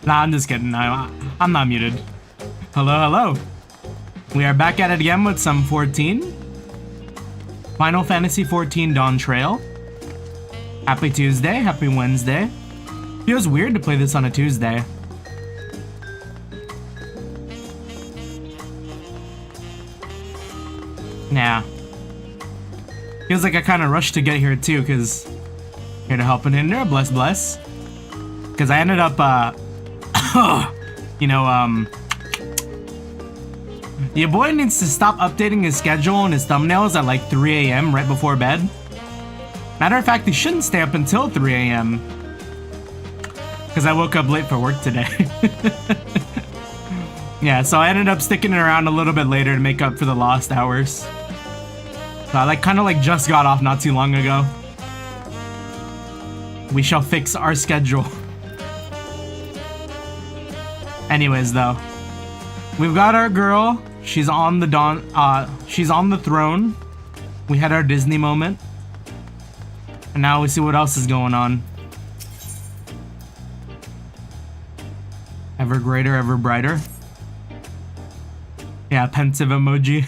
Nah, I'm just kidding. I'm not muted. Hello, hello. We are back at it again with some 14. Final Fantasy XIV Dawntrail. Happy Tuesday, happy Wednesday. Feels weird to play this on a Tuesday. Nah. Feels like I kind of rushed to get here too, because here to help an in there, bless. Because I ended up, your boy needs to stop updating his schedule and his thumbnails at like 3 a.m. right before bed. Matter of fact, he shouldn't stay up until 3 a.m. Because I woke up late for work today. Yeah, so I ended up sticking around a little bit later to make up for the lost hours. So I kind of just got off not too long ago. We shall fix our schedule. Anyways, though, we've got our girl. She's on the she's on the throne. We had our Disney moment. And now we see what else is going on. Ever greater, ever brighter. Yeah, pensive emoji.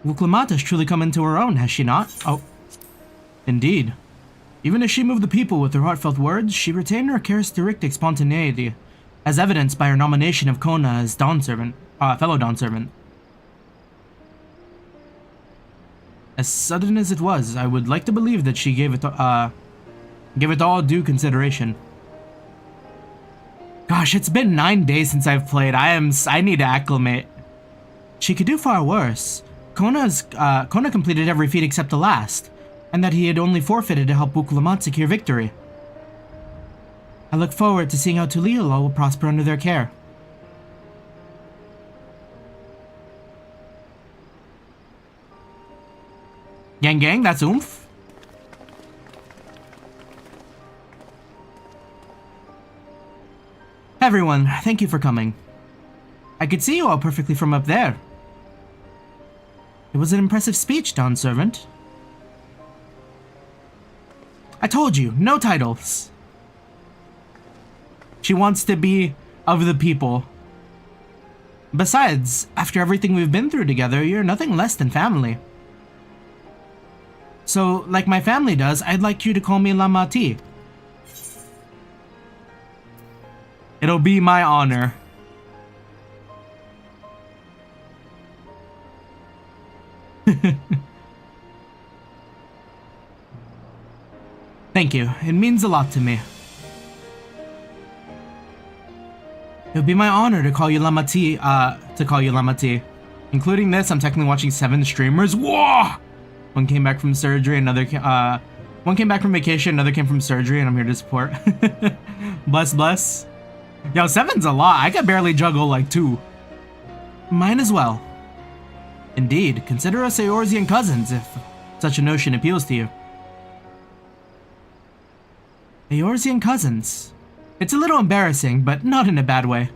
Wuklamata has truly come into her own, has she not? Oh, indeed. Even as she moved the people with her heartfelt words, she retained her characteristic spontaneity, as evidenced by her nomination of Kona as fellow Dawnservant. As sudden as it was, I would like to believe that she gave it all due consideration. Gosh, it's been 9 days since I've played. I need to acclimate. She could do far worse. Kona completed every feat except the last, and that he had only forfeited to help Wuklamata secure victory. I look forward to seeing how Tuliyola will prosper under their care. Gang, that's oomph. Everyone, thank you for coming. I could see you all perfectly from up there. It was an impressive speech, Dawnservant. I told you, no titles. She wants to be of the people. Besides, after everything we've been through together, you're nothing less than family. So, like my family does, I'd like you to call me Lamati. It'll be my honor. Thank you. It means a lot to me. It would be my honor to call you Lamati, Including this, I'm technically watching 7 streamers. Whoa! One came back from surgery, one came back from vacation, another came from surgery, and I'm here to support. Bless. Yo, 7's a lot. I can barely juggle like 2. Mine as well. Indeed, consider us Eorzean cousins if such a notion appeals to you. Eorzean cousins. It's a little embarrassing, but not in a bad way.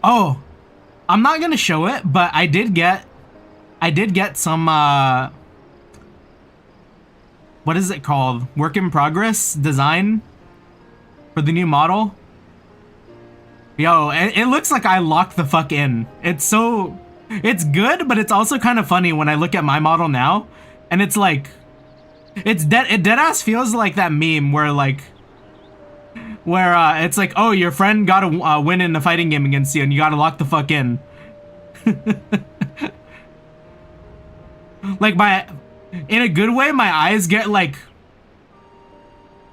Oh, I'm not gonna show it, but I did get some, what is it called? Work in progress design for the new model. Yo, it looks like I locked the fuck in. It's good, but it's also kind of funny when I look at my model now, and it's like, it deadass feels like that meme where it's like, oh, your friend got a win in the fighting game against you, and you gotta lock the fuck in. Like in a good way, my eyes get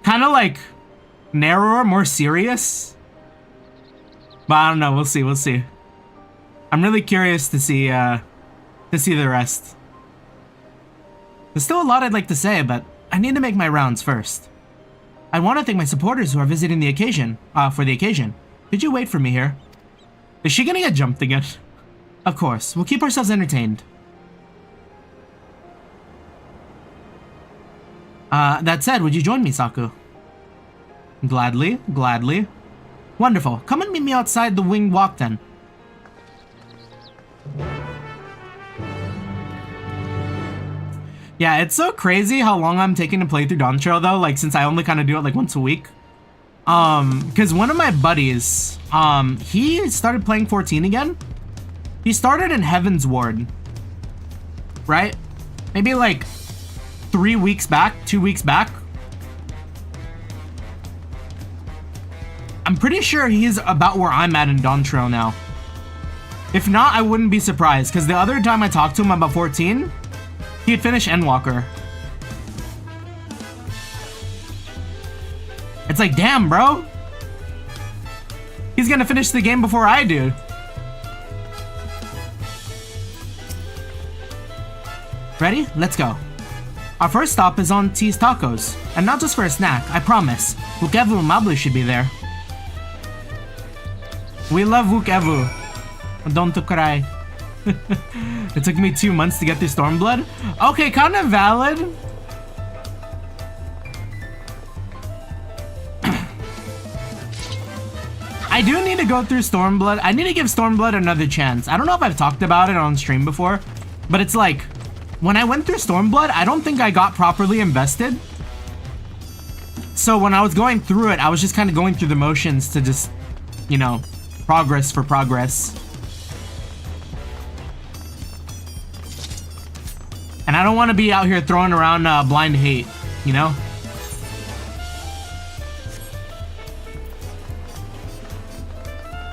kind of narrower, more serious. But I don't know. We'll see. I'm really curious to see the rest. There's still a lot I'd like to say, but I need to make my rounds first. I want to thank my supporters who are visiting the occasion. For the occasion. Could you wait for me here? Is she gonna get jumped again? Of course. We'll keep ourselves entertained. That said, would you join me, Saku? Gladly. Wonderful. Come and meet me outside the winged walk then. Yeah, it's so crazy how long I'm taking to play through Dawntrail though, like since I only kind of do it like once a week. Because one of my buddies, he started playing 14 again. He started in Heavensward, right? Maybe like 3 weeks back, 2 weeks back. I'm pretty sure he's about where I'm at in Dawntrail now. If not, I wouldn't be surprised, because the other time I talked to him about 14, he had finished Endwalker. It's like, damn, bro. He's gonna finish the game before I do. Ready? Let's go. Our first stop is on T's Tacos. And not just for a snack, I promise. Wukevu Mablu should be there. We love Wukevu. Don't cry. It took me 2 months to get through Stormblood. Okay, kind of valid. I do need to go through Stormblood. I need to give Stormblood another chance. I don't know if I've talked about it on stream before, but it's like, when I went through Stormblood, I don't think I got properly invested. So when I was going through it, I was just kind of going through the motions to just, you know, progress for progress. And I don't want to be out here throwing around blind hate, you know?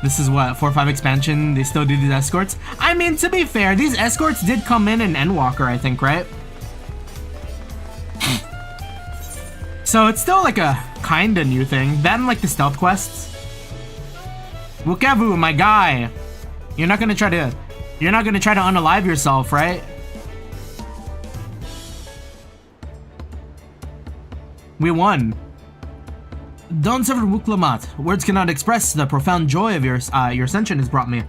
This is what, 4-5 expansion, they still do these escorts? I mean, to be fair, these escorts did come in Endwalker, I think, right? So it's still like a kinda new thing. That and like the stealth quests. Wukevu, my guy. You're not gonna try to unalive yourself, right? We won. Don Sever Wuklamat. Words cannot express the profound joy of your ascension has brought me.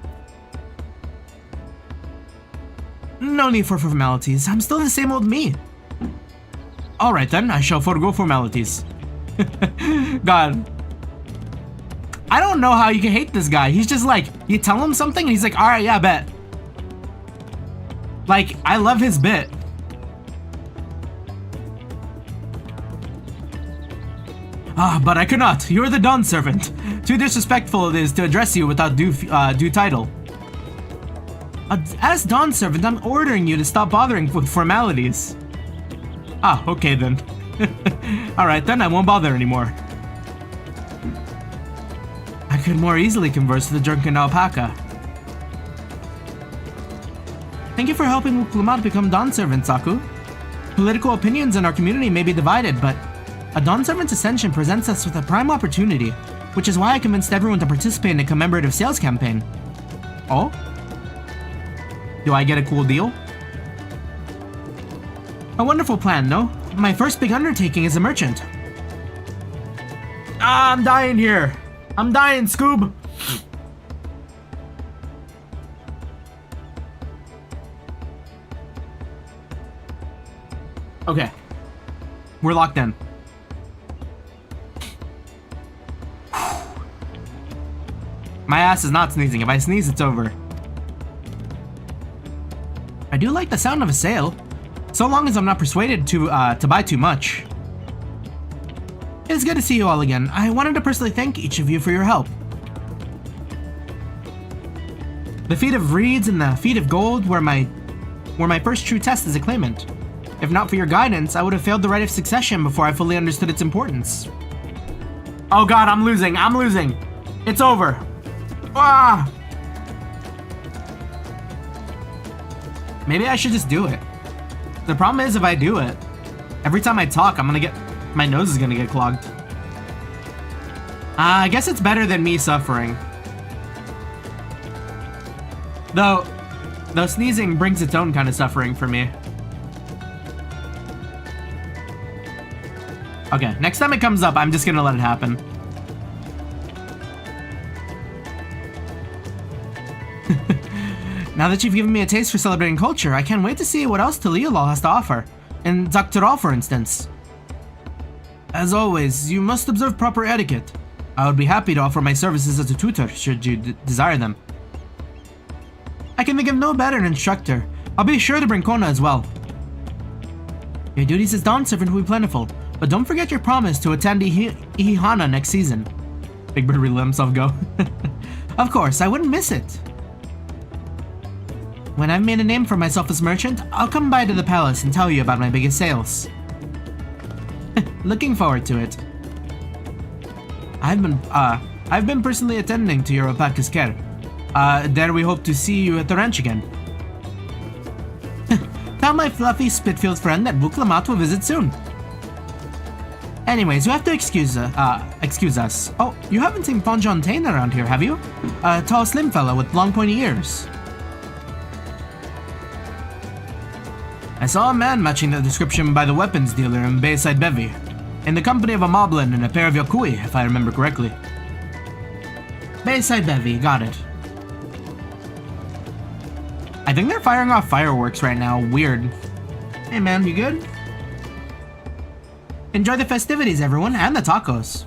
No need for formalities. I'm still the same old me. Alright then, I shall forego formalities. God. I don't know how you can hate this guy. He's just like, you tell him something and he's like, alright, yeah, bet. Like, I love his bit. Ah, but I cannot. You're the Dawn Servant. Too disrespectful it is to address you without due title. As Dawn Servant, I'm ordering you to stop bothering with formalities. Ah, okay then. Alright then, I won't bother anymore. I could more easily converse with the drunken alpaca. Thank you for helping Wuklamat become Dawn Servant, Saku. Political opinions in our community may be divided, but a Dawn Servant's ascension presents us with a prime opportunity, which is why I convinced everyone to participate in a commemorative sales campaign. Oh? Do I get a cool deal? A wonderful plan, no? My first big undertaking as a merchant. Ah, I'm dying here. I'm dying, Scoob. Okay. We're locked in. My ass is not sneezing. If I sneeze, it's over. I do like the sound of a sale, so long as I'm not persuaded to buy too much. It's good to see you all again. I wanted to personally thank each of you for your help. The feat of reeds and the feat of gold were my first true test as a claimant. If not for your guidance, I would have failed the rite of succession before I fully understood its importance. Oh god, I'm losing. I'm losing. It's over. Ah! Maybe I should just do it. The problem is if I do it, every time I talk, my nose is gonna get clogged. I guess it's better than me suffering. Though sneezing brings its own kind of suffering for me. Okay, next time it comes up, I'm just gonna let it happen. Now that you've given me a taste for celebrating culture, I can't wait to see what else Taliolol has to offer. In Doctoral, for instance. As always, you must observe proper etiquette. I would be happy to offer my services as a tutor, should you desire them. I can think of no better instructor. I'll be sure to bring Kona as well. Your duties as Dawn Servant will be plentiful, but don't forget your promise to attend Ihihana next season. Big Bird really let himself go. Of course, I wouldn't miss it. When I've made a name for myself as merchant, I'll come by to the palace and tell you about my biggest sales. Looking forward to it. I've been personally attending to your Opaca's care. There we hope to see you at the ranch again. Tell my fluffy Spitfield friend that Buklamat will visit soon. Anyways, you have to excuse us. Oh, you haven't seen Fonjontaine around here, have you? A tall, slim fellow with long, pointy ears. I saw a man matching the description by the weapons dealer in Bayside Bevy, in the company of a moblin and a pair of Yokui, if I remember correctly. Bayside Bevy, got it. I think they're firing off fireworks right now. Weird. Hey man, you good? Enjoy the festivities, everyone, and the tacos.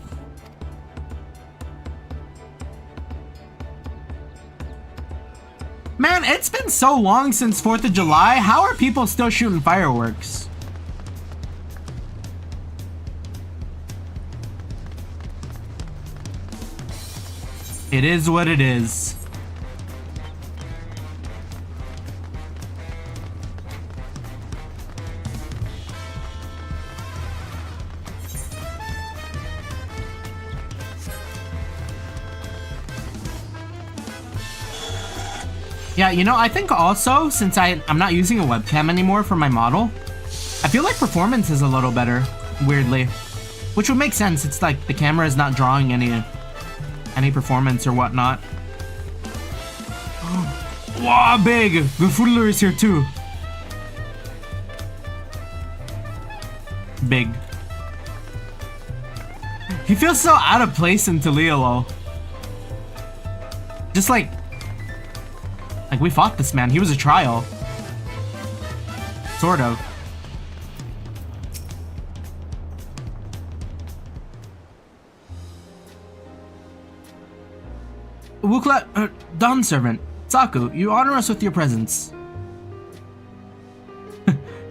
Man, it's been so long since 4th of July. How are people still shooting fireworks? It is what it is. Yeah, you know, I think also, since I'm not using a webcam anymore for my model, I feel like performance is a little better, weirdly. Which would make sense, it's like the camera is not drawing any performance or whatnot. Wow, big! The Foodler is here too. Big. He feels so out of place in Taliolo. Just like we fought this man. He was a trial. Sort of. Wukla, Dawn Servant. Saku, you honor us with your presence.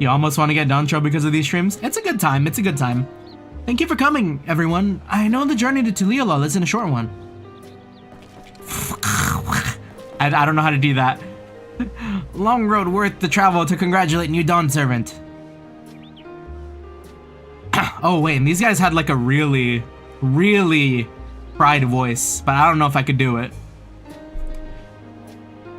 You almost want to get Dawntrail because of these streams? It's a good time, it's a good time. Thank you for coming, everyone. I know the journey to Taliolo isn't a short one. I don't know how to do that. Long road worth the travel to congratulate new Dawn Servant. Oh wait, and these guys had like a really pride voice, but I don't know if I could do it.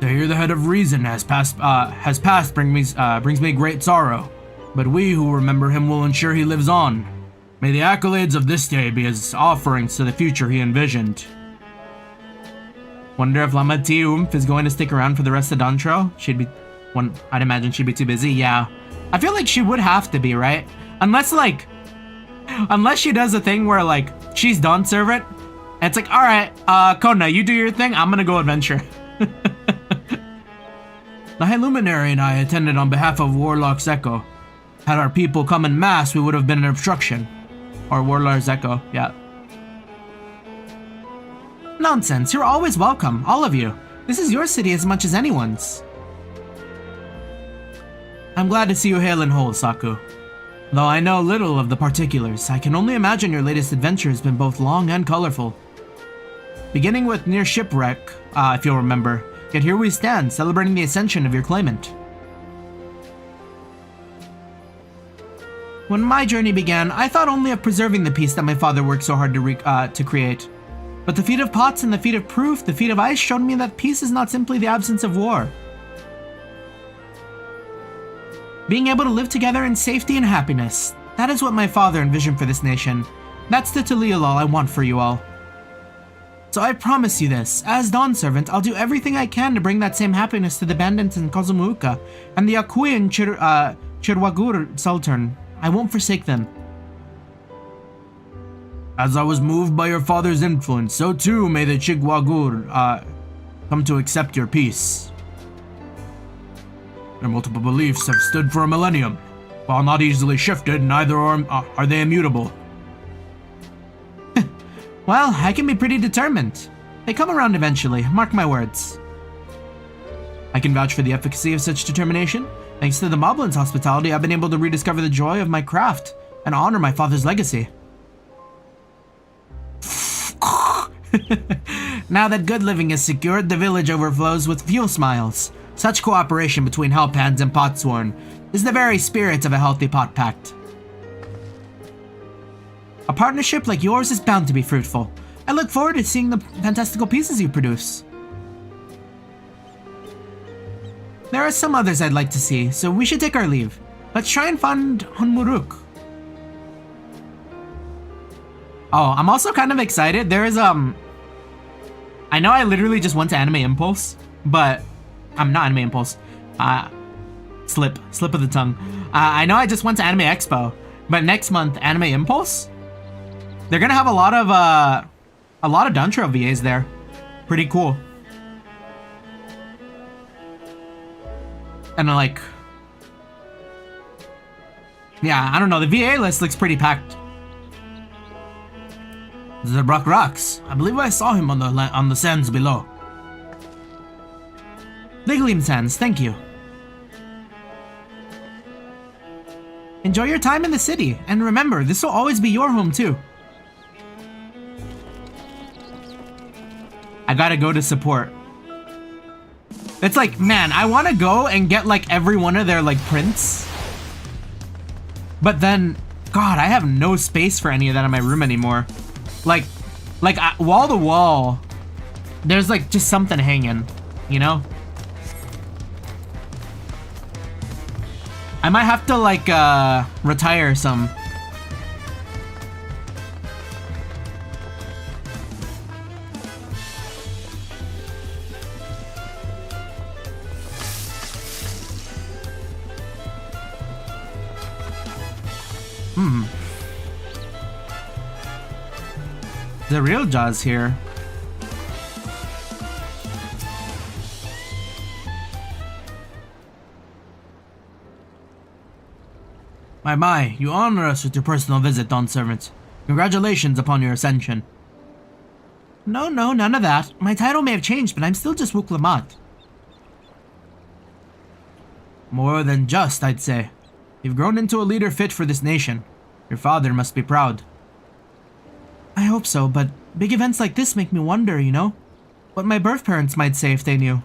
To hear the head of reason has passed brings me great sorrow, but we who remember him will ensure he lives on. May the accolades of this day be his offerings to the future he envisioned. Wonder if Lama Tiumf is going to stick around for the rest of Dawntrail? I'd imagine she'd be too busy, yeah. I feel like she would have to be, right? Unless she does a thing where like, she's Dawn Servant, and it's like, alright, Kona, you do your thing, I'm gonna go adventure. The High Luminary and I attended on behalf of Warlock Zeko. Had our people come en masse, we would have been an obstruction. Or Warlord Zeko, yeah. Nonsense, you're always welcome, all of you. This is your city as much as anyone's. I'm glad to see you hale and whole, Saku. Though I know little of the particulars, I can only imagine your latest adventure has been both long and colorful. Beginning with near shipwreck, if you'll remember, yet here we stand, celebrating the ascension of your claimant. When my journey began, I thought only of preserving the peace that my father worked so hard to create. But the feat of pots and the feat of proof, the feat of ice showed me that peace is not simply the absence of war. Being able to live together in safety and happiness, that is what my father envisioned for this nation. That's the Taliolo I want for you all. So I promise you this, as Dawn Servant, I'll do everything I can to bring that same happiness to the bandits in Kozumuuka and the Akui and Chirwagur Sultan. I won't forsake them. As I was moved by your father's influence, so too may the Chigwagur come to accept your peace. Their multiple beliefs have stood for a millennium. While not easily shifted, neither are they immutable. Well, I can be pretty determined. They come around eventually, mark my words. I can vouch for the efficacy of such determination. Thanks to the Moblin's hospitality, I've been able to rediscover the joy of my craft and honor my father's legacy. Now that good living is secured, the village overflows with fuel smiles. Such cooperation between Helphands and Potsworn is the very spirit of a healthy pot pact. A partnership like yours is bound to be fruitful. I look forward to seeing the fantastical pieces you produce. There are some others I'd like to see, so we should take our leave. Let's try and find Honmuruk. Oh, I'm also kind of excited. There is, I know I literally just went to Anime Impulse, but I'm not Anime Impulse. Slip of the tongue. I know I just went to Anime Expo, but next month, Anime Impulse, they're gonna have a lot of Dawntrail VAs there. Pretty cool. And like, yeah, I don't know. The VA list looks pretty packed. The Brock Rocks. I believe I saw him on the sands below. Ligleam Sands, thank you. Enjoy your time in the city, and remember, this will always be your home too. I gotta go to support. It's like, man, I want to go and get like every one of their like prints. But then, God, I have no space for any of that in my room anymore. Like wall to wall, there's like just something hanging, you know? I might have to like retire some. The real Jaws here. My, you honor us with your personal visit, Dawn Servant. Congratulations upon your ascension. No, none of that. My title may have changed, but I'm still just Wook Lamont. More than just, I'd say. You've grown into a leader fit for this nation. Your father must be proud. I hope so, but big events like this make me wonder, you know? What my birth parents might say if they knew.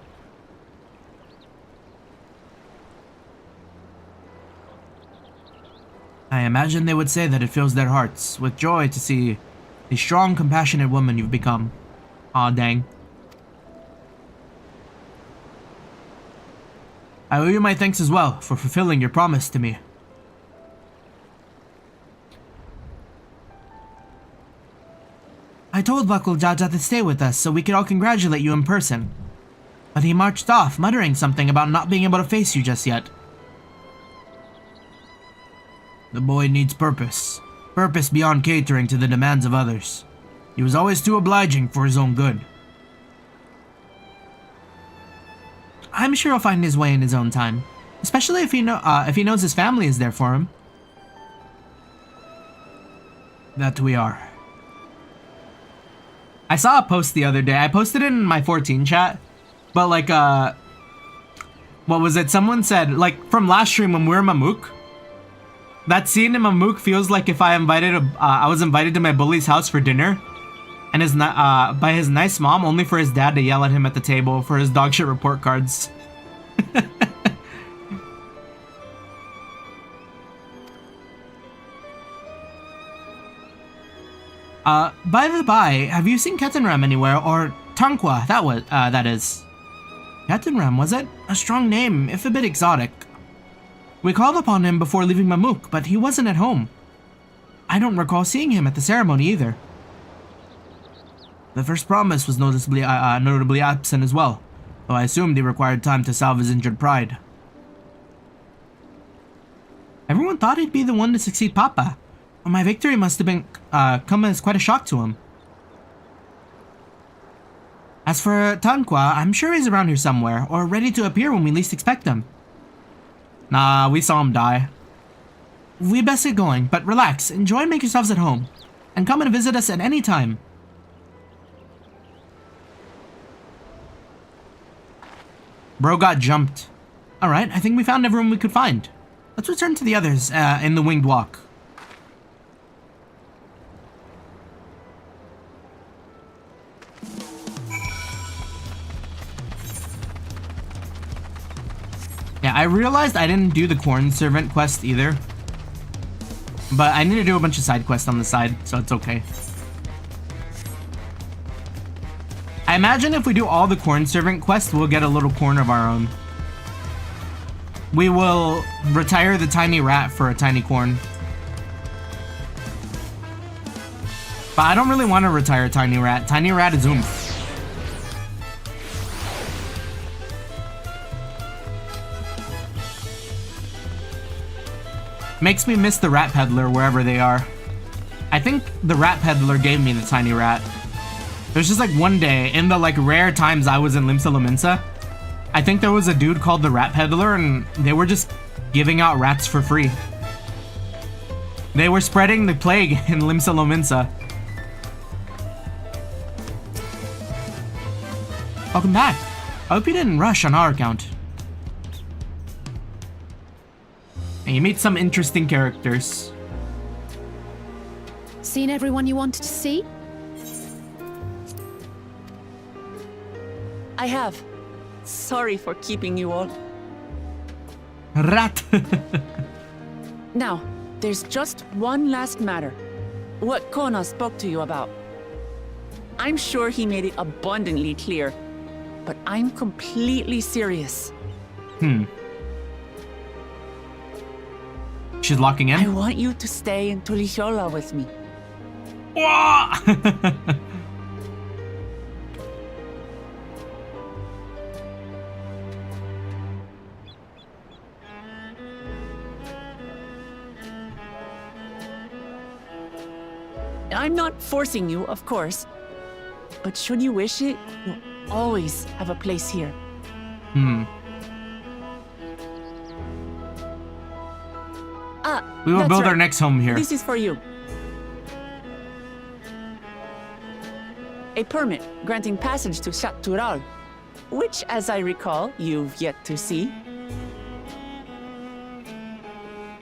I imagine they would say that it fills their hearts with joy to see the strong, compassionate woman you've become. Aw, dang. I owe you my thanks as well for fulfilling your promise to me. I told Vakul Jaja to stay with us so we could all congratulate you in person. But he marched off, muttering something about not being able to face you just yet. The boy needs purpose. Purpose beyond catering to the demands of others. He was always too obliging for his own good. I'm sure he'll find his way in his own time. Especially if he knows his family is there for him. That we are. I saw a post the other day. I posted it in my 14 chat. But like, what was it? Someone said, like, from last stream when we were in Mamook. That scene in Mamook feels like if I was invited to my bully's house for dinner. And by his nice mom, only for his dad to yell at him at the table for his dogshit report cards. By the by, have you seen Ketenram anywhere, or Tankwa, that is? Ketenram, was it? A strong name, if a bit exotic. We called upon him before leaving Mamook, but he wasn't at home. I don't recall seeing him at the ceremony either. The first promise was notably absent as well, though I assumed he required time to salve his injured pride. Everyone thought he'd be the one to succeed Papa. My victory must have been come as quite a shock to him. As for Tankwa, I'm sure he's around here somewhere, or ready to appear when we least expect him. Nah, we saw him die. We best get going, but relax, enjoy and make yourselves at home. And come and visit us at any time. Bro got jumped. Alright, I think we found everyone we could find. Let's return to the others in the Winged Walk. Yeah, I realized I didn't do the Corn Servant quest either. But I need to do a bunch of side quests on the side, so it's okay. I imagine if we do all the Corn Servant quests, we'll get a little corn of our own. We will retire the tiny rat for a tiny corn. But I don't really want to retire tiny rat. Tiny rat is oomph. Makes me miss the rat peddler wherever they are. I think the rat peddler gave me the tiny rat. There's just like one day in the like rare times I was in Limsa Lominsa, I think there was a dude called the rat peddler and they were just giving out rats for free. They were spreading the plague in Limsa Lominsa. Welcome back. I hope you didn't rush on our account. And you meet some interesting characters. Seen everyone you wanted to see? I have. Sorry for keeping you all. Rat. Now, there's just one last matter. What Kona spoke to you about. I'm sure he made it abundantly clear, but I'm completely serious. She's locking in? I want you to stay in Tulishola with me. I'm not forcing you, of course. But should you wish it, you'll always have a place here. We will That's build right. our next home here. This is for you. A permit granting passage to Chattural, which, as I recall, you've yet to see.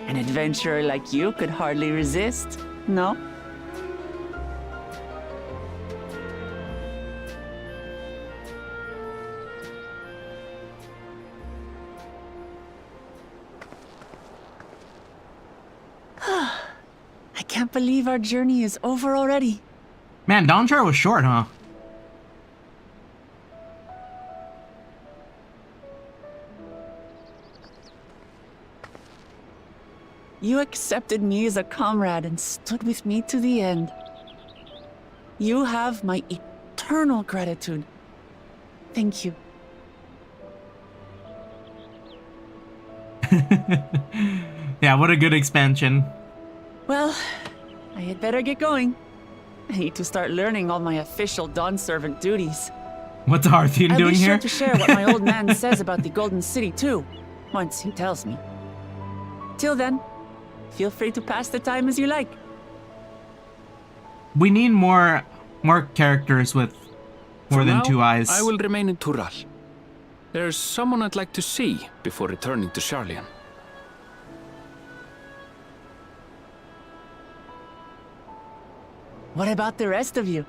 An adventurer like you could hardly resist, no? I can't believe our journey is over already. Man, Dawntrail was short, huh? You accepted me as a comrade and stood with me to the end. You have my eternal gratitude. Thank you. Yeah, what a good expansion. Well, I had better get going. I need to start learning all my official Dawn Servant duties. What's Arthian I'll doing be sure here? to share what my old man says about the Golden City too, once he tells me. Till then, feel free to pass the time as you like. We need more characters with more For than now, 2 eyes. I will remain in Tural. There's someone I'd like to see before returning to Sharlayan. What about the rest of you?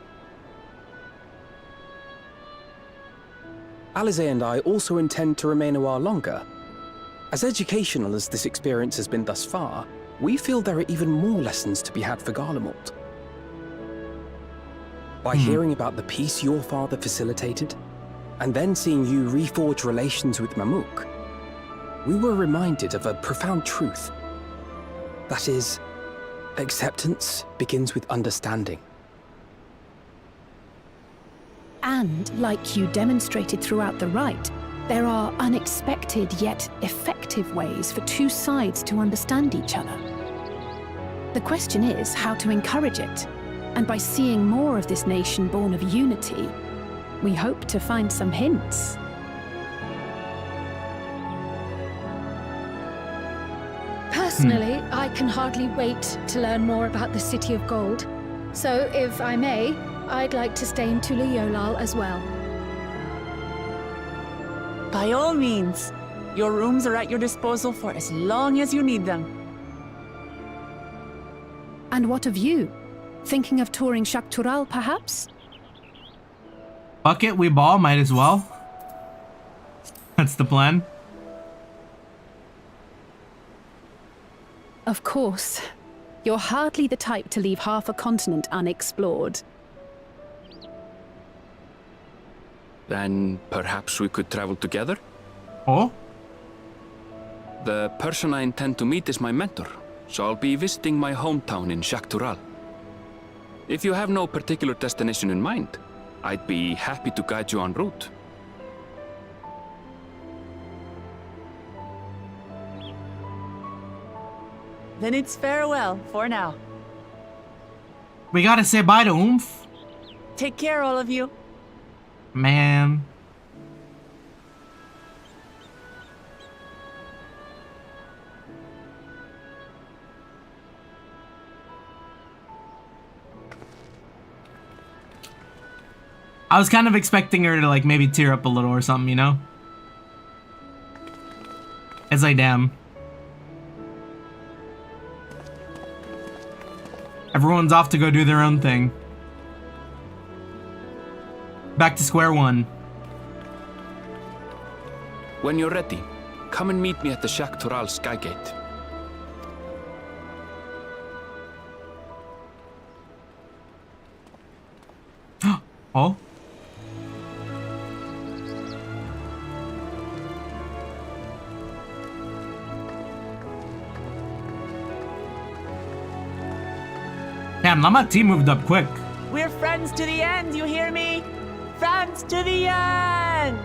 Alize and I also intend to remain a while longer. As educational as this experience has been thus far, we feel there are even more lessons to be had for Garlemald. By hearing about the peace your father facilitated, and then seeing you reforge relations with Mamuk, we were reminded of a profound truth. That is, acceptance begins with understanding. And, like you demonstrated throughout the rite, there are unexpected yet effective ways for two sides to understand each other. The question is how to encourage it, and by seeing more of this nation born of unity, we hope to find some hints. Personally, I can hardly wait to learn more about the City of Gold. So, if I may, I'd like to stay in Tula Yolal as well. By all means. Your rooms are at your disposal for as long as you need them. And what of you? Thinking of touring Shaktural, perhaps? Fuck it, we ball, might as well. That's the plan. Of course. You're hardly the type to leave half a continent unexplored. Then perhaps we could travel together? Oh? The person I intend to meet is my mentor, so I'll be visiting my hometown in Shaktural. If you have no particular destination in mind, I'd be happy to guide you en route. Then it's farewell for now. We gotta say bye to Oomph. Take care, all of you. Man. I was kind of expecting her to like maybe tear up a little or something, you know? It's like, damn. Everyone's off to go do their own thing. Back to square one. When you're ready, come and meet me at the Shaktural Skygate. Oh? Damn, Lamati moved up quick. We're friends to the end, you hear me? Friends to the end!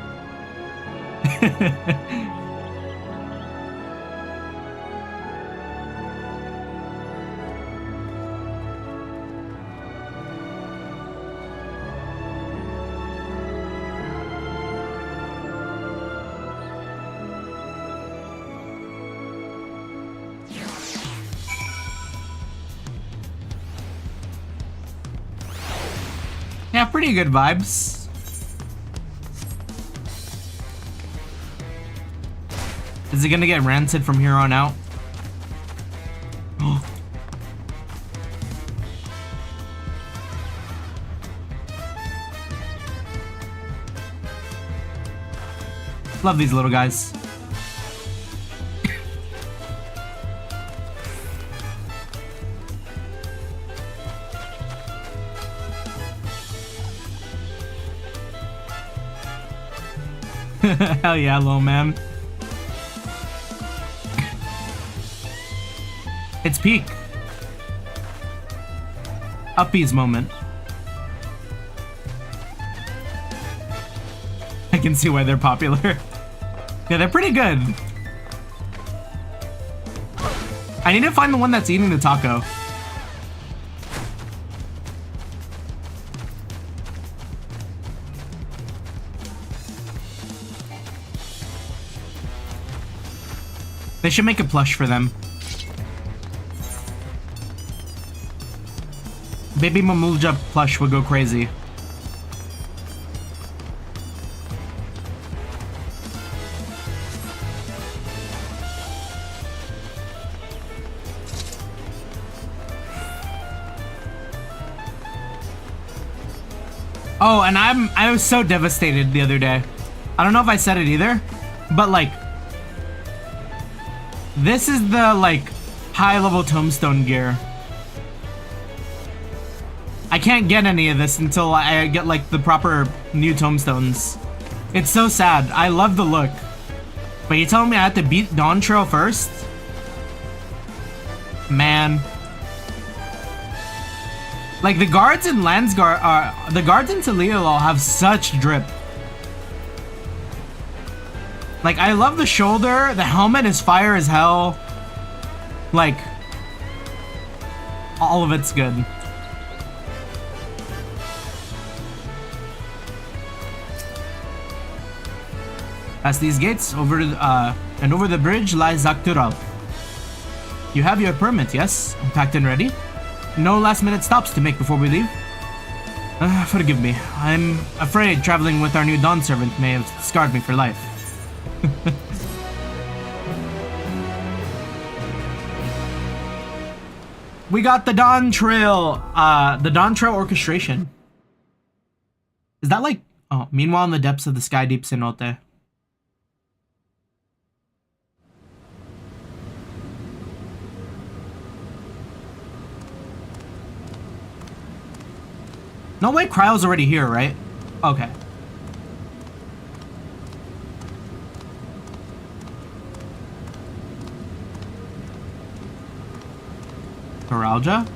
Yeah, pretty good vibes. Is it gonna get rancid from here on out? Love these little guys. Hell yeah, little man. It's peak. Uppies moment. I can see why they're popular. Yeah, they're pretty good. I need to find the one that's eating the taco. They should make a plush for them. Baby Mamulja plush would go crazy. Oh, and I was so devastated the other day. I don't know if I said it either, but like, this is the like high level tombstone gear. I can't get any of this until I get like the proper new tombstones. It's so sad. I love the look. But you telling me I have to beat Dawntrail first? Man. Like the guards in Landsguard are the guards in Taliolol have such drip. Like I love the shoulder, the helmet is fire as hell. Like all of it's good. Past these gates, over and over the bridge lies Zaktural. You have your permit, yes? Packed and ready? No last minute stops to make before we leave? Forgive me. I'm afraid traveling with our new Dawn servant may have scarred me for life. We got the Dawntrail orchestration. Is that like... Oh, meanwhile in the depths of the sky deep cenote. No way, Cryo's already here, right? Okay. Peralja?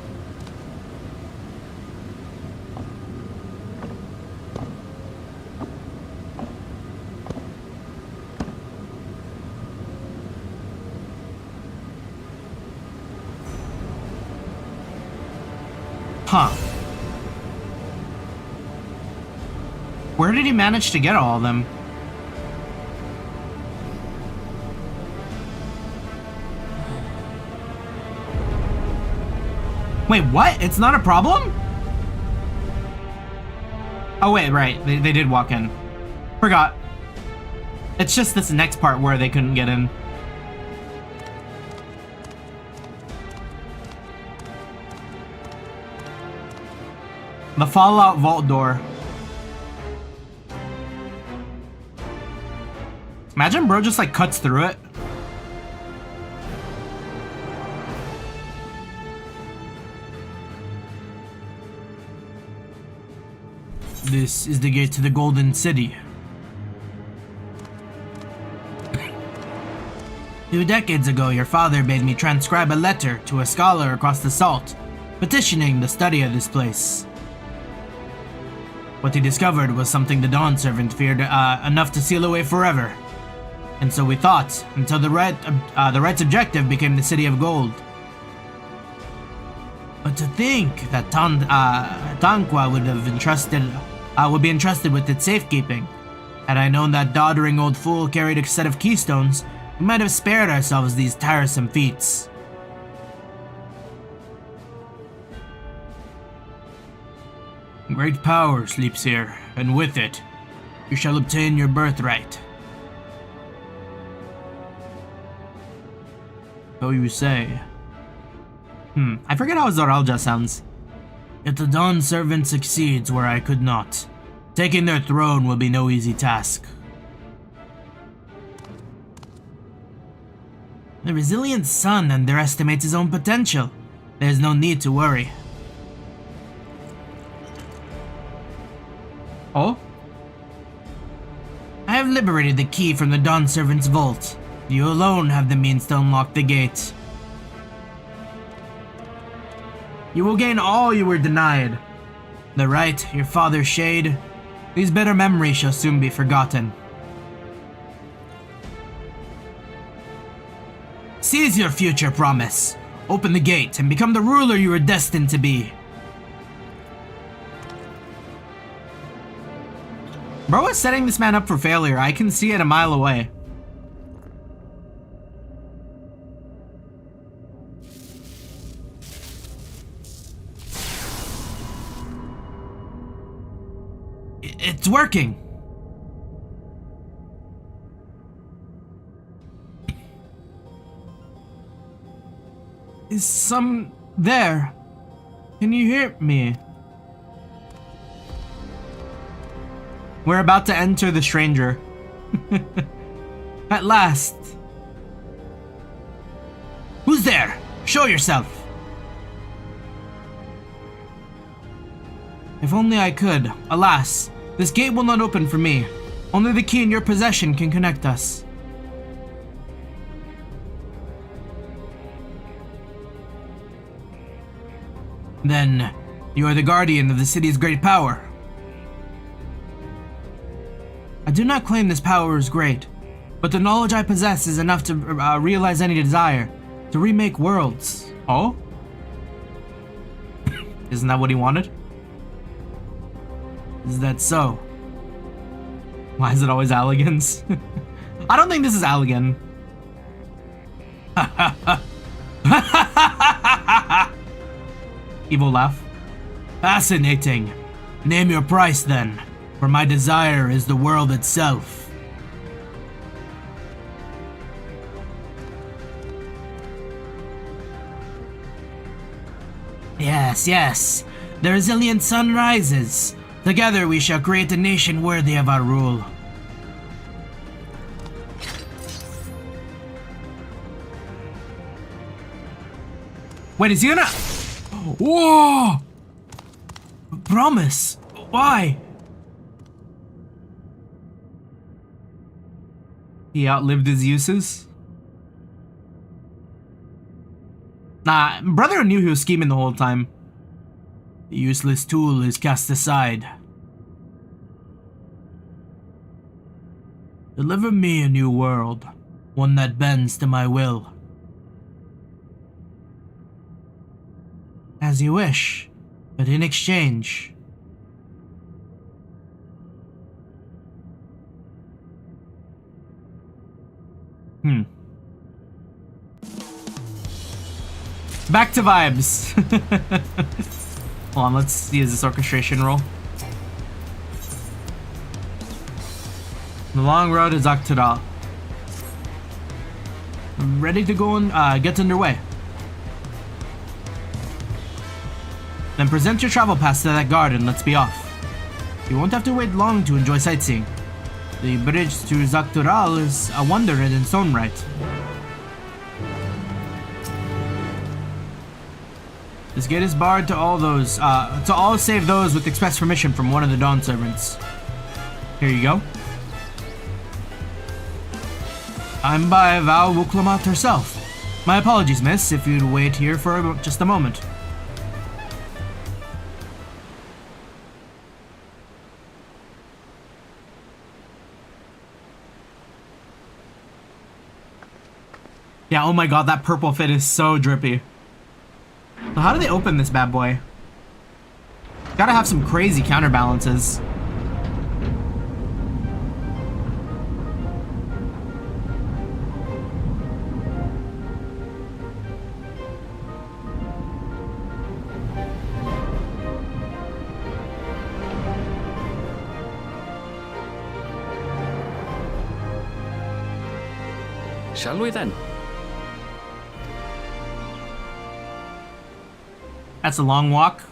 Huh. Where did he manage to get all of them? Wait, what? It's not a problem? Oh wait, right. They did walk in. Forgot. It's just this next part where they couldn't get in. The Fallout vault door. Imagine bro just like cuts through it. This is the gate to the Golden City. 2 decades ago, your father made me transcribe a letter to a scholar across the salt, petitioning the study of this place. What he discovered was something the Dawn Servant feared enough to seal away forever. And so we thought, until the right's objective became the City of Gold. But to think that Tanqua would be entrusted with its safekeeping. Had I known that doddering old fool carried a set of keystones, we might have spared ourselves these tiresome feats. Great power sleeps here, and with it, you shall obtain your birthright. So you say. I forget how Zoralja sounds. Yet the Dawn Servant succeeds where I could not. Taking their throne will be no easy task. The resilient son underestimates his own potential. There's no need to worry. Oh? I have liberated the key from the Dawn Servant's vault. You alone have the means to unlock the gate. You will gain all you were denied. The right, your father's shade. These bitter memories shall soon be forgotten. Seize your future promise. Open the gate and become the ruler you were destined to be. Bro is setting this man up for failure. I can see it a mile away. It's working. Is some there? Can you hear me? We're about to enter the stranger. At last. Who's there? Show yourself. If only I could. Alas, this gate will not open for me. Only the key in your possession can connect us. Then, you are the guardian of the city's great power. I do not claim this power is great, but the knowledge I possess is enough to realize any desire, to remake worlds. Oh? Isn't that what he wanted? Is that so? Why is it always Alligans? I don't think this is Alligan. Evil laugh. Fascinating. Name your price then, for my desire is the world itself. Yes, yes. The resilient sun rises. Together we shall create a nation worthy of our rule. Wait, is he gonna... Whoa! Promise. Why? He outlived his uses? Nah, brother knew he was scheming the whole time. The useless tool is cast aside. Deliver me a new world, one that bends to my will. As you wish, but in exchange... Back to vibes. Hold on, let's use this orchestration roll. The long road is Octodal. I'm ready to go and get underway. Then present your travel pass to that guard and let's be off. You won't have to wait long to enjoy sightseeing. The bridge to Zaktural is a wonder in its own right. This gate is barred to all save those with express permission from one of the Dawn servants. Here you go. I'm by Val Wuklamat herself. My apologies, miss, if you'd wait here for just a moment. Yeah, oh my god, that purple fit is so drippy. So how do they open this bad boy? Gotta have some crazy counterbalances. Shall we then? That's a long walk.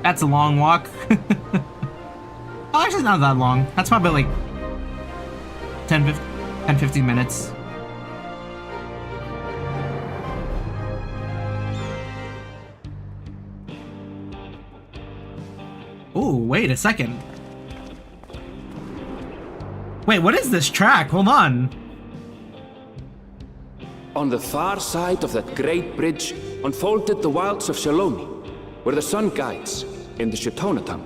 That's a long walk. Oh, actually not that long. That's probably like 10-15 minutes. Oh, wait a second. Wait, what is this track? Hold on. On the far side of that great bridge unfolded the wilds of Shaloni, where the sun guides in the Shitonatam.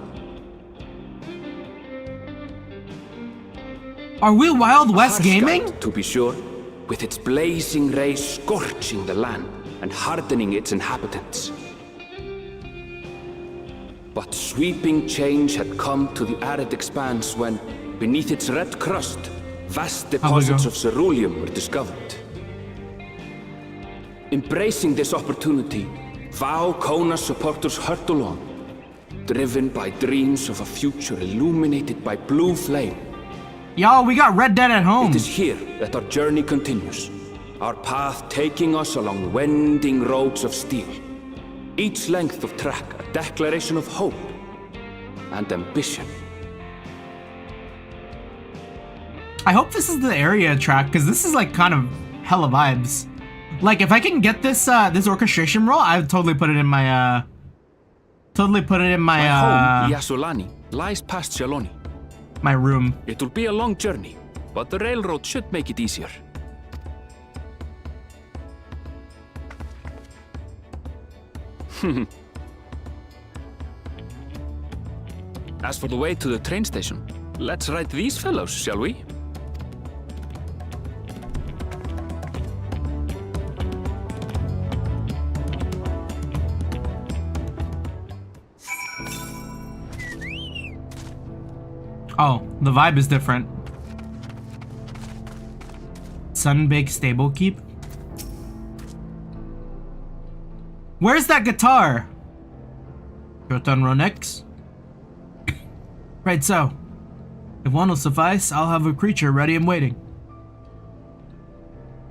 Are we Wild West Gaming? To be sure, with its blazing rays scorching the land and hardening its inhabitants. But sweeping change had come to the arid expanse when, beneath its red crust, vast deposits of ceruleum were discovered. Embracing this opportunity, Vau Kona supporters hurtle on, driven by dreams of a future illuminated by blue flame. Y'all, we got Red Dead at home. It is here that our journey continues, our path taking us along winding roads of steel. Each length of track a declaration of hope and ambition. I hope this is the area track, because this is like kind of hella vibes. Like, if I can get this this orchestration roll, I would totally put it in my My home, Yasolani, lies past Shaloni. My room. It will be a long journey, but the railroad should make it easier. As for the way to the train station, let's ride these fellows, shall we? Oh, the vibe is different. Sunbaked Stable Keep? Where's that guitar? Jotan Ronex? Right so. If one will suffice, I'll have a creature ready and waiting.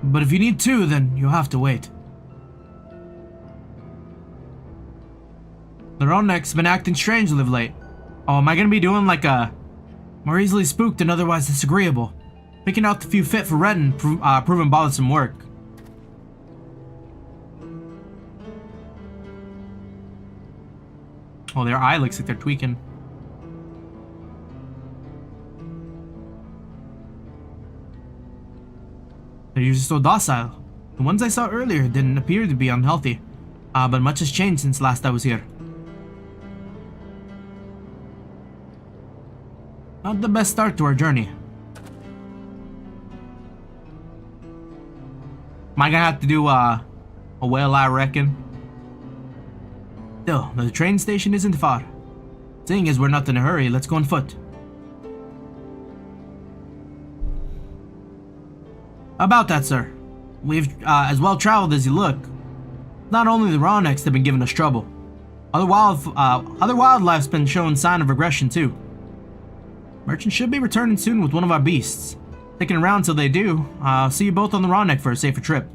But if you need two, then you'll have to wait. The Ronek's been acting strangely of late. Oh, am I gonna be doing like a more easily spooked and otherwise disagreeable? Picking out the few fit for Red and proving bothersome work. Oh, their eye looks like they're tweaking. They're usually so docile. The ones I saw earlier didn't appear to be unhealthy. But much has changed since last I was here. Not the best start to our journey. Am I gonna have to do a whale, I reckon? Still, the train station isn't far. Seeing as we're not in a hurry, let's go on foot. About that, sir. We've as well traveled as you look. Not only the Roneks have been giving us trouble. Other wildlife's been showing sign of regression too. Merchants should be returning soon with one of our beasts. Sticking around till they do. I'll see you both on the Ronek for a safer trip.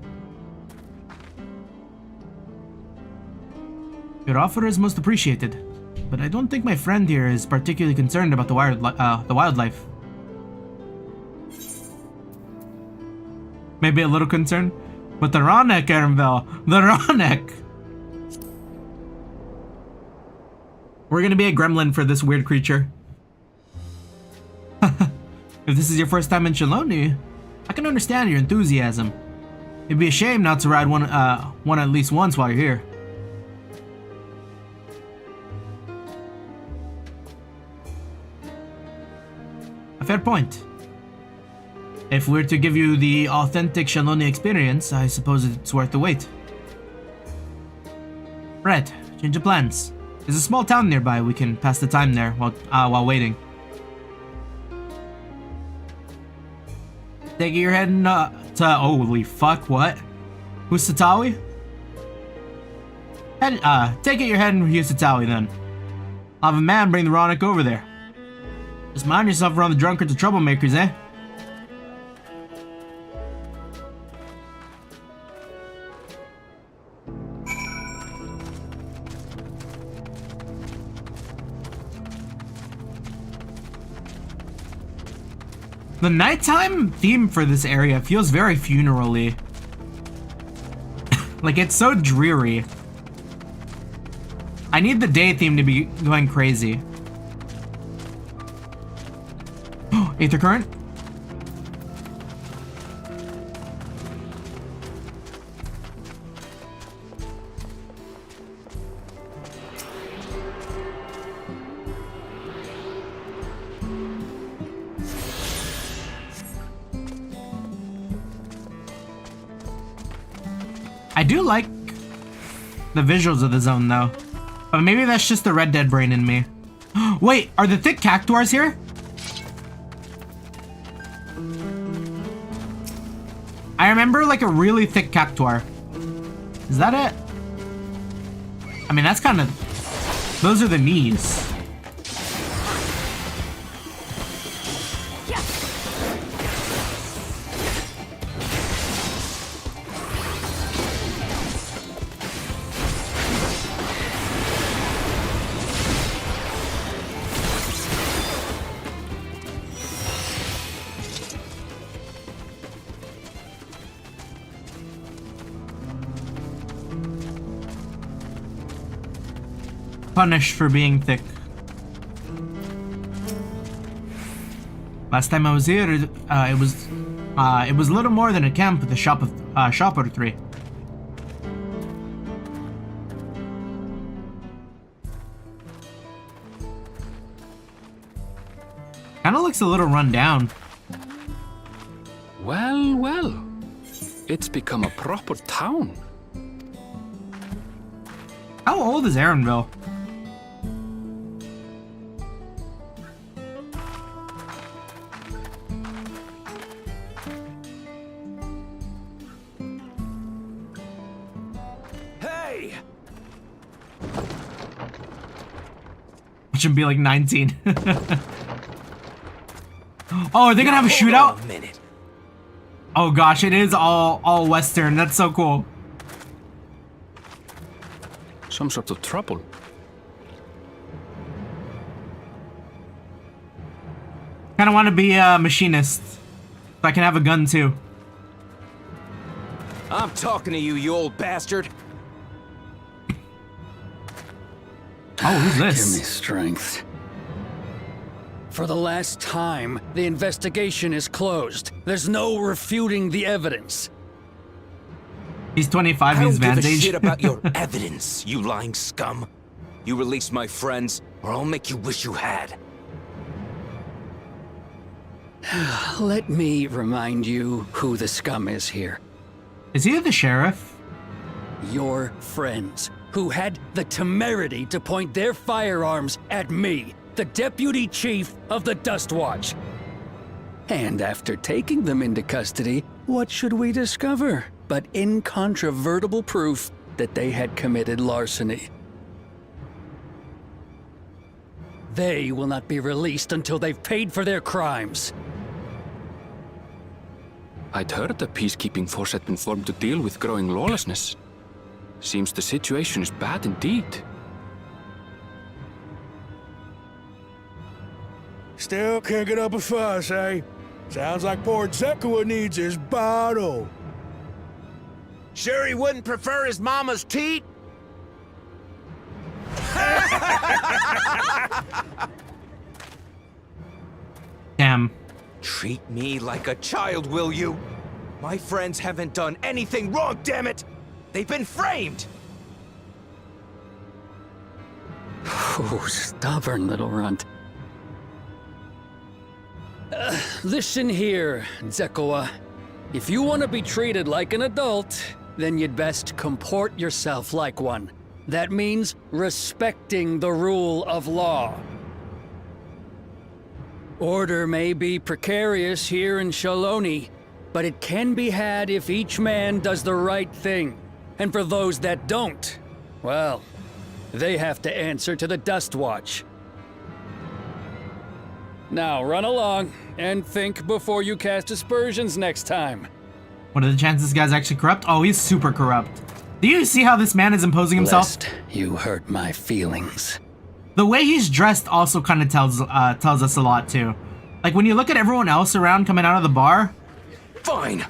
Your offer is most appreciated, but I don't think my friend here is particularly concerned about the wildlife. Maybe a little concerned, but the Ronek, Erenville, the Ronek. We're gonna be a gremlin for this weird creature. If this is your first time in Shaloni, I can understand your enthusiasm. It'd be a shame not to ride one at least once while you're here. A fair point. If we're to give you the authentic Shaloni experience, I suppose it's worth the wait. Right, change of plans. There's a small town nearby. We can pass the time there while waiting. Take it you're heading to holy fuck, what? Who's Satawi? Take it you're heading for Husatawi then. I'll have a man bring the Ronek over there. Just mind yourself around the drunkards and troublemakers, eh? The nighttime theme for this area feels very funeral-y. Like, it's so dreary. I need the day theme to be going crazy. Aether current? I do like the visuals of the zone though, but maybe that's just the Red Dead brain in me. Wait, are the thick cactuars here? I remember like a really thick cactuar. Is that it? I mean, that's kind of... Those are the knees. Punished for being thick. Last time I was here, it was little more than a camp with a shop or three. Kinda looks a little run down. Well, well. It's become a proper town. How old is Erenville? Should be like 19. Oh, are they gonna have a shootout? Oh gosh, it is all Western. That's so cool. Some sort of trouble. Kind of want to be a machinist, so I can have a gun too. I'm talking to you, you old bastard. Oh, who's Give me this? strength. For the last time, the investigation is closed. There's no refuting the evidence. He's 25. I He's don't give Van's a age. shit about your evidence, you lying scum. You release my friends, or I'll make you wish you had. Let me remind you who the scum is here. Is he the sheriff? Your friends, who had the temerity to point their firearms at me, the deputy chief of the Dust Watch. And after taking them into custody, what should we discover but incontrovertible proof that they had committed larceny? They will not be released until they've paid for their crimes. I'd heard the peacekeeping force had been formed to deal with growing lawlessness. Seems the situation is bad indeed. Still can't get up a fuss, eh? Sounds like poor Zekua needs his bottle. Sure he wouldn't prefer his mama's teat? Damn. Treat me like a child, will you? My friends haven't done anything wrong, damn it! They've been framed! Oh, stubborn little runt. Listen here, Zekua. If you want to be treated like an adult, then you'd best comport yourself like one. That means respecting the rule of law. Order may be precarious here in Shaloni, but it can be had if each man does the right thing. And for those that don't, well, they have to answer to the Dust Watch. Now run along and think before you cast aspersions next time. What are the chances this guy's actually corrupt? Oh, he's super corrupt. Do you see how this man is imposing himself? Lest you hurt my feelings. The way he's dressed also kind of tells us a lot too. Like when you look at everyone else around coming out of the bar. Fine!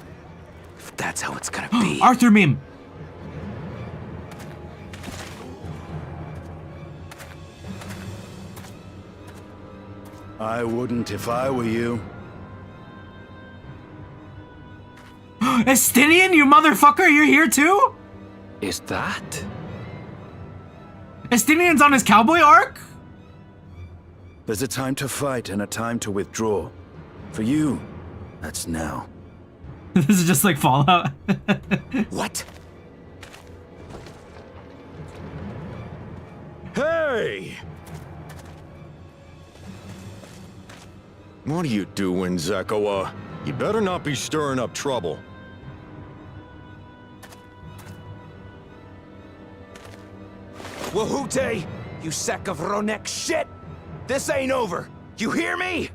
If that's how it's gonna be. Arthur meme. I wouldn't if I were you. Estinian, you motherfucker, you're here too? Is that? Estinian's on his cowboy arc? There's a time to fight and a time to withdraw. For you, that's now. This is just like Fallout. What? Hey! What are you doing, Zekua? You better not be stirring up trouble. Wahute, you sack of Ronek shit! This ain't over! You hear me?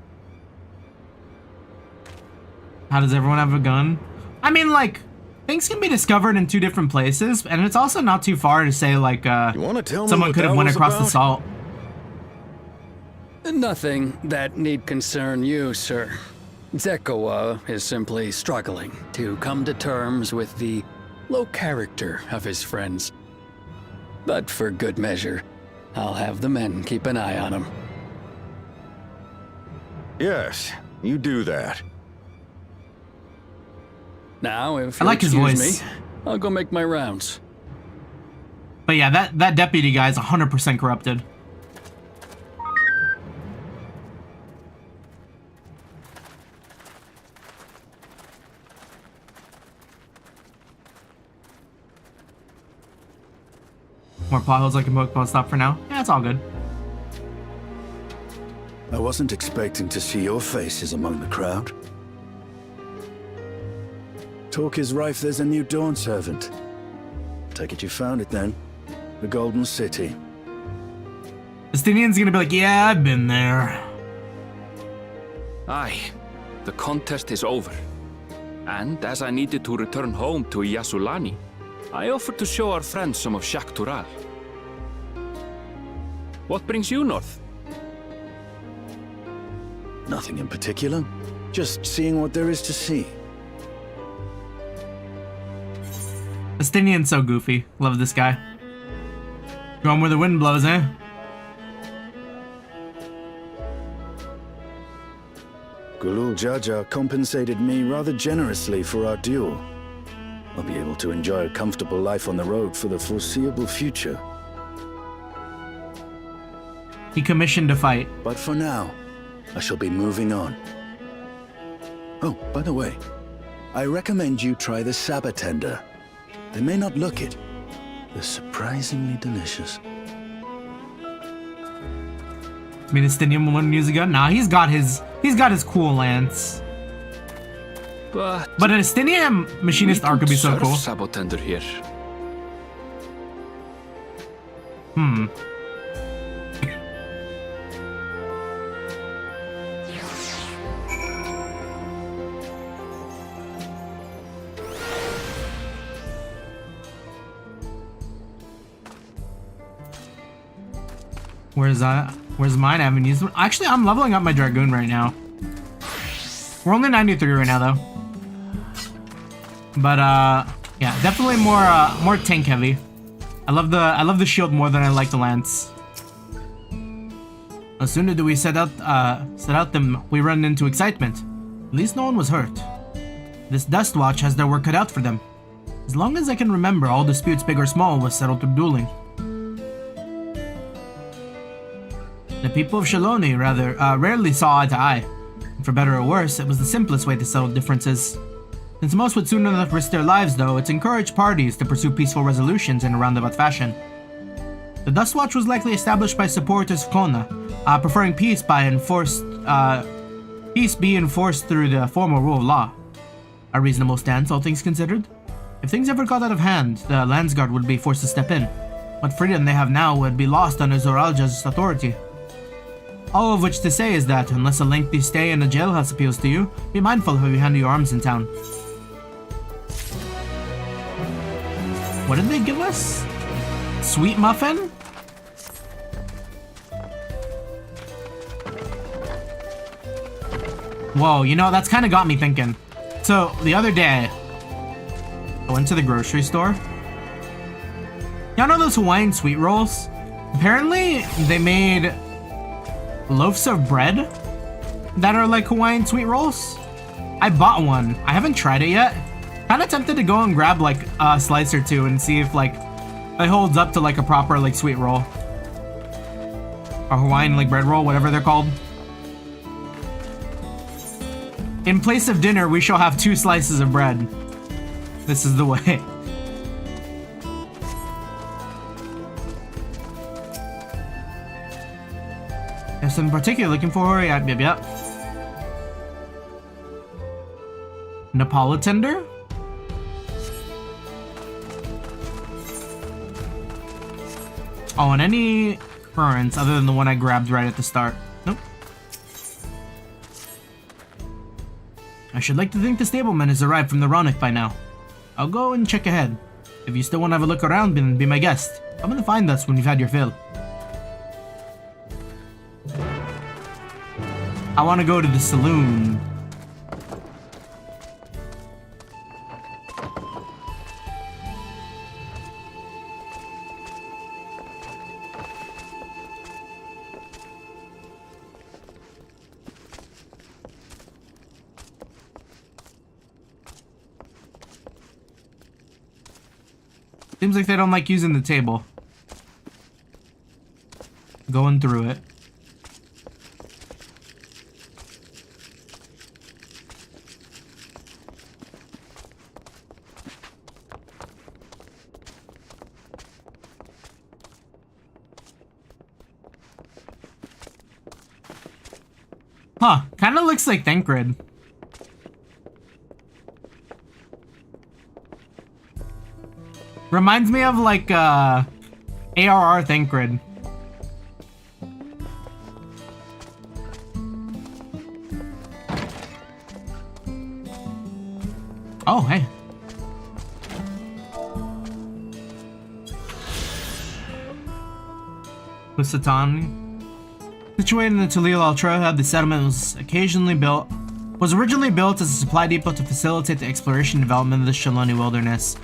How does everyone have a gun? I mean, like, things can be discovered in two different places, and it's also not too far to say, like, You wanna tell me someone what could have that went was across the about? salt. Nothing that need concern you, sir. Zekua is simply struggling to come to terms with the low character of his friends. But for good measure, I'll have the men keep an eye on him. Yes, you do that. Now, if I you'll like his excuse voice. me, I'll go make my rounds. But yeah, that deputy guy is 100% corrupted. More potholes I can book, but stop for now. Yeah, it's all good. I wasn't expecting to see your faces among the crowd. Talk is rife there's a new Dawn servant. Take it you found it then. The Golden City. Estinian's gonna be like, yeah, I've been there. Aye. The contest is over. And as I needed to return home to Yasulani, I offered to show our friends some of Shaktural. What brings you north? Nothing in particular. Just seeing what there is to see. Estinian's so goofy. Love this guy. Going where the wind blows, eh? Gulul Jaja compensated me rather generously for our duel. I'll be able to enjoy a comfortable life on the road for the foreseeable future. He commissioned a fight. But for now, I shall be moving on. Oh, by the way, I recommend you try the Sabatender. They may not look it. They're surprisingly delicious. I mean, Estinian wouldn't use a gun? Nah, he's got his cool lance. But an Estinian machinist arc could be so cool. Sabotender here. Where's mine? I haven't used one. Actually, I'm leveling up my Dragoon right now. We're only 93 right now, though. But yeah, definitely more tank heavy. I love the shield more than I like the lance. No sooner do we set out them, we run into excitement. At least no one was hurt. This Dust Watch has their work cut out for them. As long as I can remember, all disputes, big or small, was settled through dueling. The people of Shaloni rarely saw eye to eye. And for better or worse, it was the simplest way to settle differences. Since most would soon enough risk their lives, though, it's encouraged parties to pursue peaceful resolutions in a roundabout fashion. The Dust Watch was likely established by supporters of Kona, preferring peace be enforced through the formal rule of law. A reasonable stance, all things considered. If things ever got out of hand, the Landsguard would be forced to step in. What freedom they have now would be lost under Zoralja's authority. All of which to say is that, unless a lengthy stay in a jailhouse appeals to you, be mindful of how you handle your arms in town. What did they give us? Sweet muffin? Whoa, you know, that's kind of got me thinking. So, the other day, I went to the grocery store. Y'all know those Hawaiian sweet rolls? Apparently, they made loaves of bread that are like Hawaiian sweet rolls. I bought one. I haven't tried it yet. Kind of tempted to go and grab like a slice or two and see if like it holds up to like a proper like sweet roll or Hawaiian like bread roll, whatever they're called. In place of dinner, we shall have 2 slices of bread. This is the way. There's something particular looking for. Yep. Napolitender? Oh, and any currents other than the one I grabbed right at the start. Nope. I should like to think the stableman has arrived from the Ronick by now. I'll go and check ahead. If you still want to have a look around, then be my guest. Come and find us when you've had your fill. I want to go to the saloon. Seems like they don't like using the table. Going through it. Huh, kind of looks like Thancred. Reminds me of like ARR Thancred. Oh, hey. Lusitani. Situated in the Talil Trailhead, the settlement was originally built as a supply depot to facilitate the exploration and development of the Shaloni wilderness.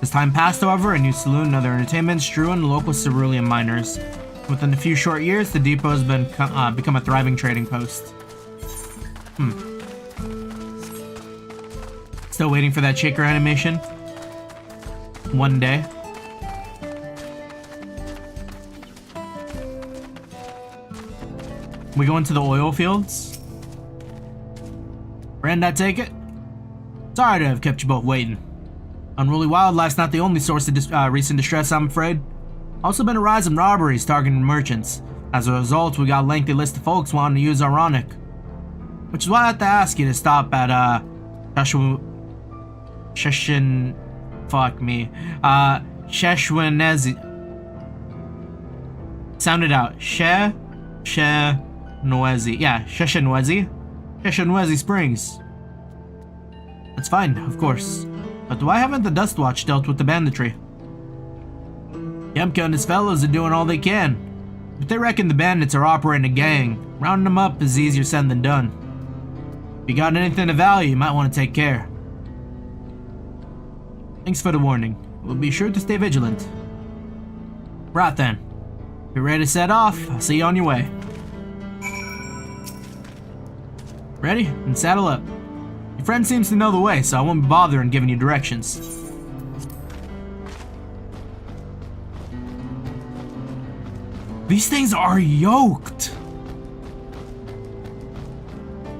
As time passed, however, a new saloon and other entertainments drew in local cerulean miners. Within a few short years, the depot has become a thriving trading post. Still waiting for that shaker animation. One day. We go into the oil fields. Friend, I take it? Sorry to have kept you both waiting. Unruly wildlife's not the only source of recent distress, I'm afraid. Also been a rise in robberies targeting merchants. As a result, we got a lengthy list of folks wanting to use Ironic. Which is why I have to ask you to stop at, Sheshwanezi. Sound it out. Sheshenwezi. Yeah, Sheshenwezi. Sheshenwezi Springs. That's fine, of course. But why haven't the Dustwatch dealt with the banditry? Yemka and his fellows are doing all they can. But they reckon the bandits are operating a gang. Rounding them up is easier said than done. If you got anything of value, you might want to take care. Thanks for the warning. We'll be sure to stay vigilant. Right then. If you're ready to set off, I'll see you on your way. Ready? And saddle up. Your friend seems to know the way, so I won't be bothering giving you directions. These things are yoked!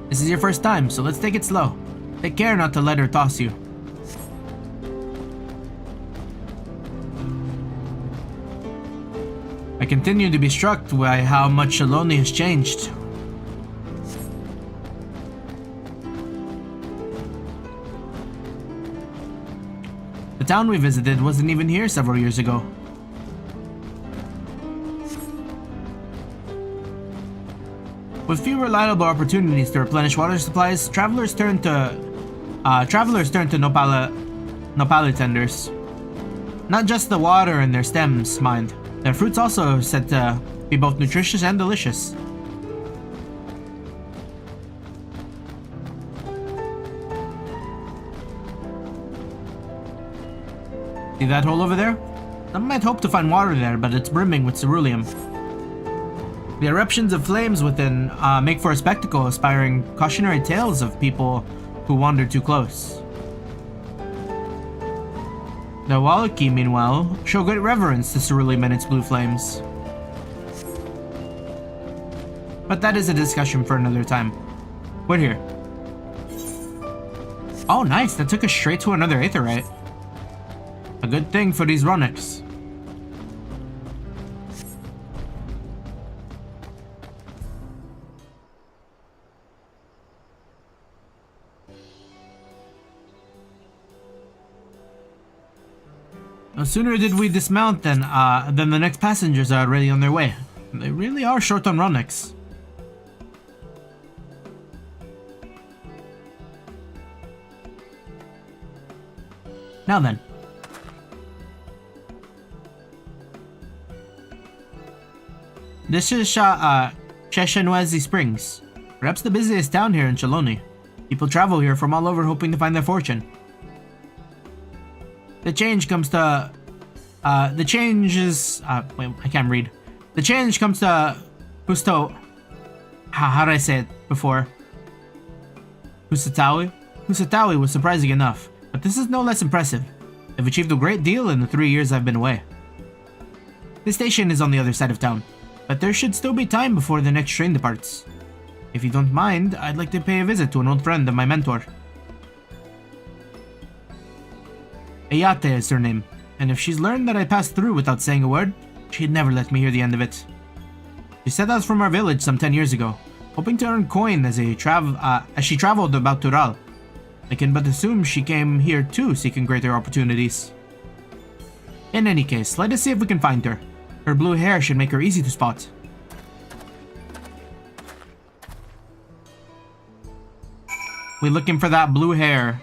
This is your first time, so let's take it slow. Take care not to let her toss you. I continue to be struck by how much Shaloni has changed. The town we visited wasn't even here several years ago. With few reliable opportunities to replenish water supplies, travelers turn to nopali tenders. Not just the water in their stems, mind. Their fruits also are said to be both nutritious and delicious. See that hole over there? Some might hope to find water there, but it's brimming with ceruleum. The eruptions of flames within make for a spectacle, inspiring cautionary tales of people who wander too close. The Wallaki, meanwhile, show great reverence to ceruleum and its blue flames. But that is a discussion for another time. We're here. Oh, nice! That took us straight to another aetheryte. A good thing for these Ronics. No sooner did we dismount than the next passengers are already on their way. They really are short on Ronics. Now then. This is Sheshenwezi Springs. Perhaps the busiest town here in Shaloni. People travel here from all over hoping to find their fortune. The change comes to, wait, I can't read. The change comes to Husto, how did I say it before? Husatawi? Husatawi was surprising enough, but this is no less impressive. I've achieved a great deal in the 3 years I've been away. The station is on the other side of town, but there should still be time before the next train departs. If you don't mind, I'd like to pay a visit to an old friend of my mentor. Ayate is her name, and if she's learned that I passed through without saying a word, she'd never let me hear the end of it. She set out from our village some 10 years ago, hoping to earn coin as she traveled about Tural. I can but assume she came here too, seeking greater opportunities. In any case, let us see if we can find her. Her blue hair should make her easy to spot. We're looking for that blue hair.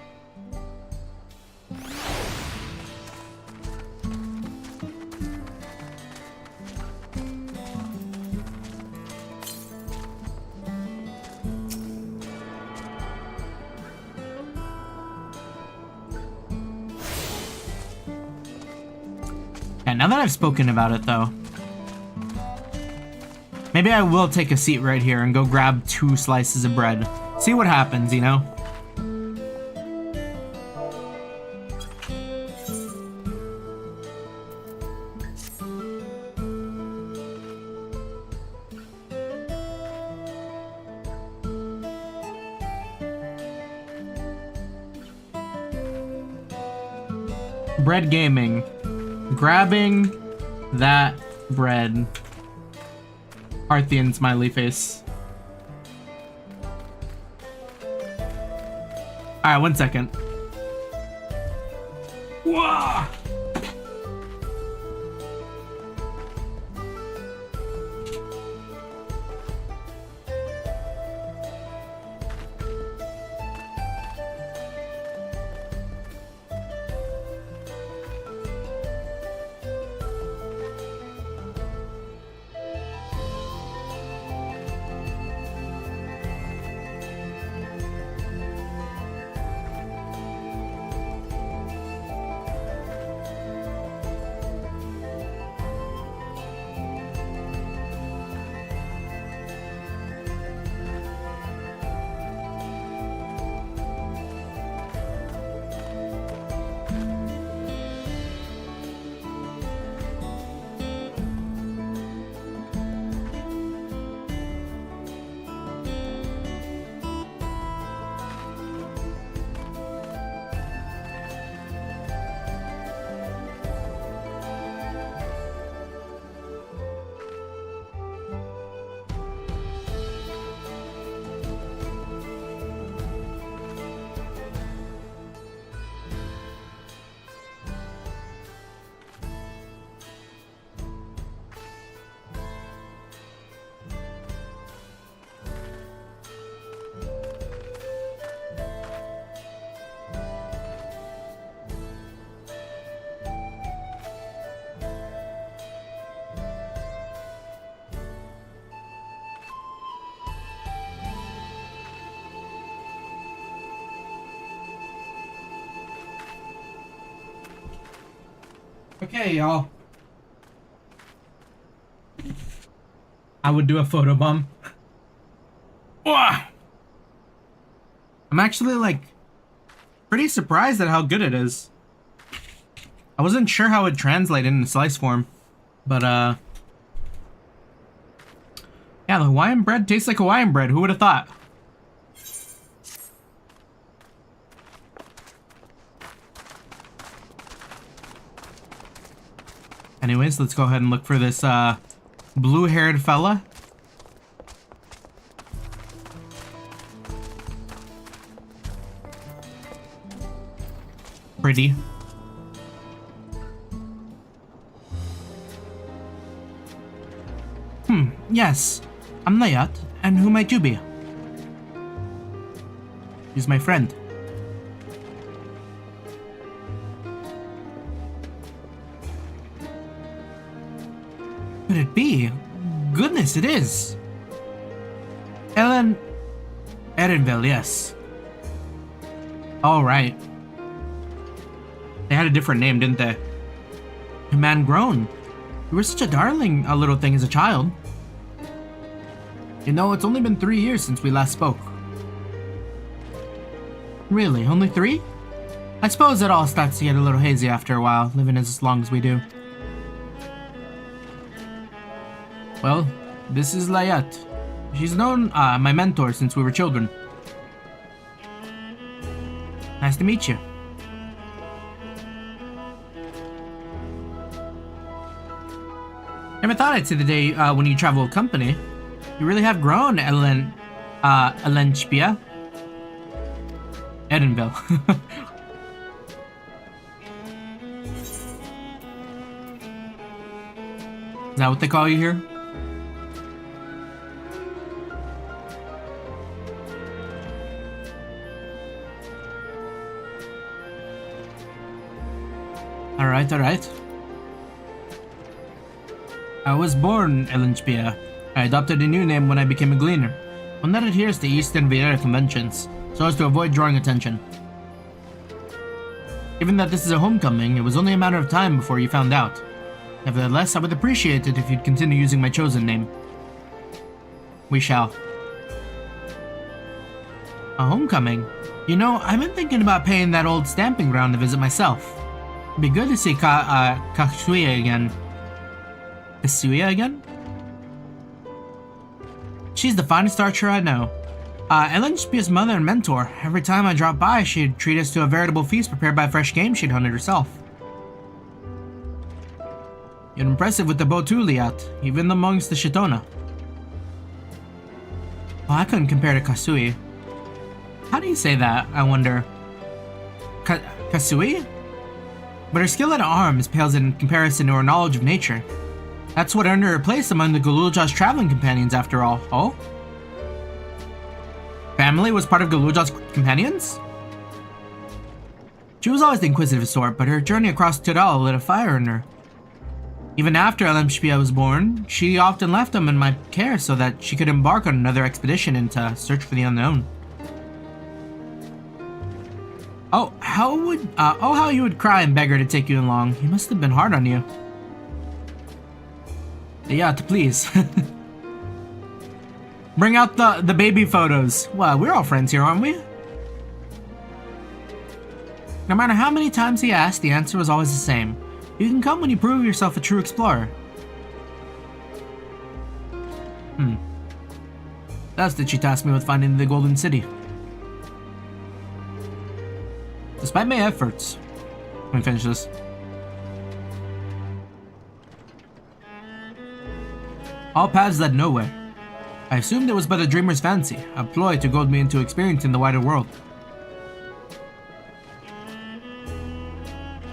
Yeah, now that I've spoken about it, though, maybe I will take a seat right here and go grab 2 slices of bread. See what happens, you know? Bread gaming. Grabbing that bread. Parthian smiley face. Alright, 1 second. Whoa! Okay, y'all. I would do a photo bomb. I'm actually, like, pretty surprised at how good it is. I wasn't sure how it would translate in slice form, but, yeah, the Hawaiian bread tastes like Hawaiian bread. Who would have thought? Anyways, let's go ahead and look for this blue-haired fella. Pretty. Yes. I'm Layat, and who might you be? He's my friend. Could it be? Goodness, it is. Erenville, yes. All right. They had a different name, didn't they? Man grown. You were such a darling, a little thing as a child. You know, it's only been 3 years since we last spoke. Really, only 3? I suppose it all starts to get a little hazy after a while, living as long as we do. Well, this is Layat. She's known my mentor since we were children. Nice to meet you. Never thought I'd see the day when you travel with company. You really have grown, Elenchpia. Edenville. Is that what they call you here? Alright. I was born Elenchpia. I adopted a new name when I became a gleaner, one that adheres to Eastern Viera conventions, so as to avoid drawing attention. Given that this is a homecoming, it was only a matter of time before you found out. Nevertheless, I would appreciate it if you'd continue using my chosen name. We shall. A homecoming? You know, I've been thinking about paying that old stamping ground a visit myself. It'd be good to see Kasuya again. Kasuya again? She's the finest archer I know. Ellen should be his mother and mentor. Every time I dropped by, she'd treat us to a veritable feast prepared by fresh game she'd hunted herself. You're impressive with the bow too, Liat, even amongst the Shitona. Well, I couldn't compare to Kasui. How do you say that, I wonder? Kasui? But her skill at arms pales in comparison to her knowledge of nature. That's what earned her a place among the Galuja's traveling companions, after all. Oh? Family was part of Galuja's companions? She was always the inquisitive sort, but her journey across Tidal lit a fire in her. Even after Elemspia was born, she often left him in my care so that she could embark on another expedition into search for the unknown. Oh, how you would cry and beg her to take you along. He must have been hard on you. Yeah, please. Bring out the baby photos. Well, we're all friends here, aren't we? No matter how many times he asked, the answer was always the same. You can come when you prove yourself a true explorer. Thus did she task me with finding the Golden City. Despite my efforts, let me finish this. All paths led nowhere. I assumed it was but a dreamer's fancy, a ploy to goad me into experiencing the wider world.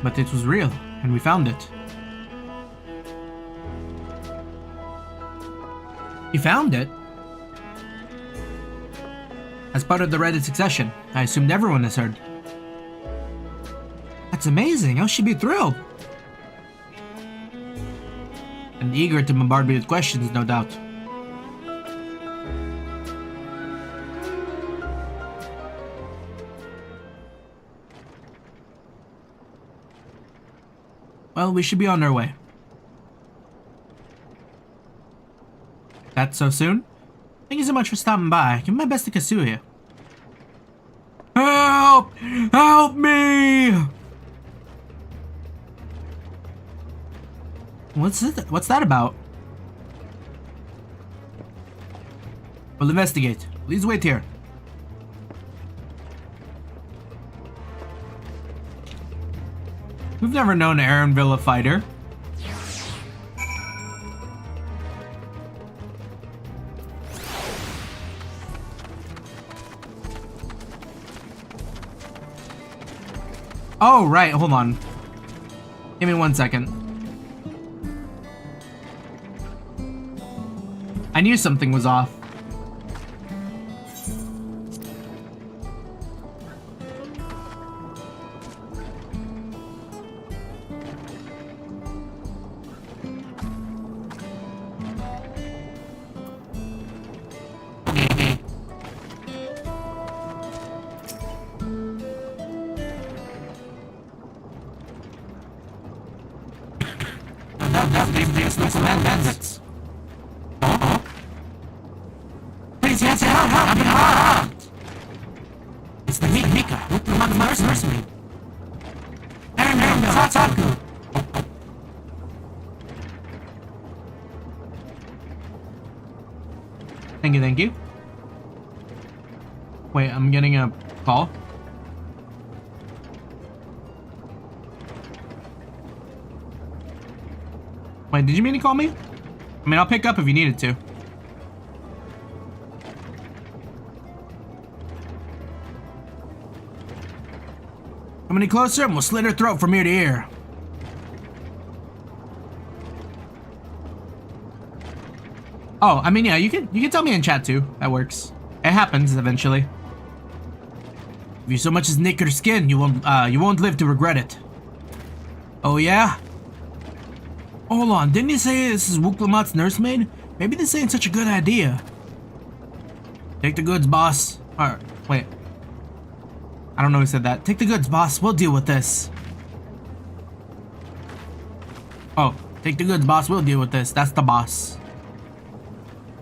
But it was real, and we found it. You found it? As part of the Reddit succession, I assumed everyone has heard. That's amazing, how she'd be thrilled. And eager to bombard me with questions, no doubt. Well, we should be on our way. That's so soon? Thank you so much for stopping by. Give my best to Kasuya. Help! Help me! What's that about? We'll investigate. Please wait here. We've never known Aaronville a fighter. Oh, right, hold on. Give me 1 second. I knew something was off. Bandits. Please, yes, help! It's the Mika, the mercenary. Aaron, Satsaku. Thank you. Wait, I'm getting a call. Wait, did you mean to call me? I mean, I'll pick up if you needed to. Come any closer and we'll slit her throat from ear to ear. Oh, I mean, yeah, you can tell me in chat too. That works. It happens eventually. If you so much as nick her skin, you won't live to regret it. Oh yeah? Hold on, didn't you say this is Wuklamat's nursemaid? Maybe this ain't such a good idea. Take the goods, boss. Alright, wait. I don't know who said that. Take the goods, boss. We'll deal with this. Oh, Take the goods, boss. We'll deal with this. That's the boss.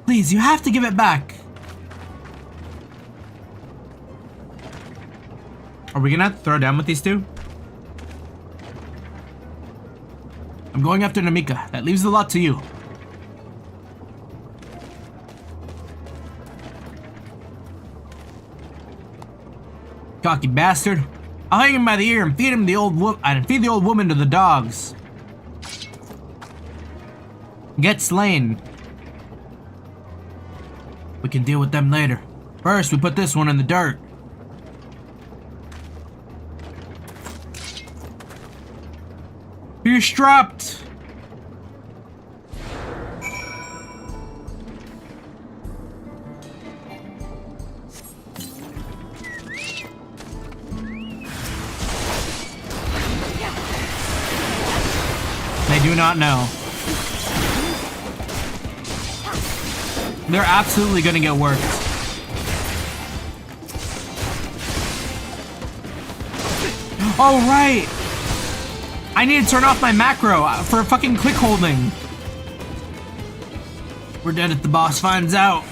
Please, you have to give it back. Are we gonna have to throw down with these two? I'm going after Namika. That leaves a lot to you. Cocky bastard. I'll hang him by the ear and feed the old woman to the dogs. Get slain. We can deal with them later. First, we put this one in the dirt. You're strapped. They do not know. They're absolutely gonna get worked. Oh, right! I need to turn off my macro for fucking click holding. We're dead if the boss finds out.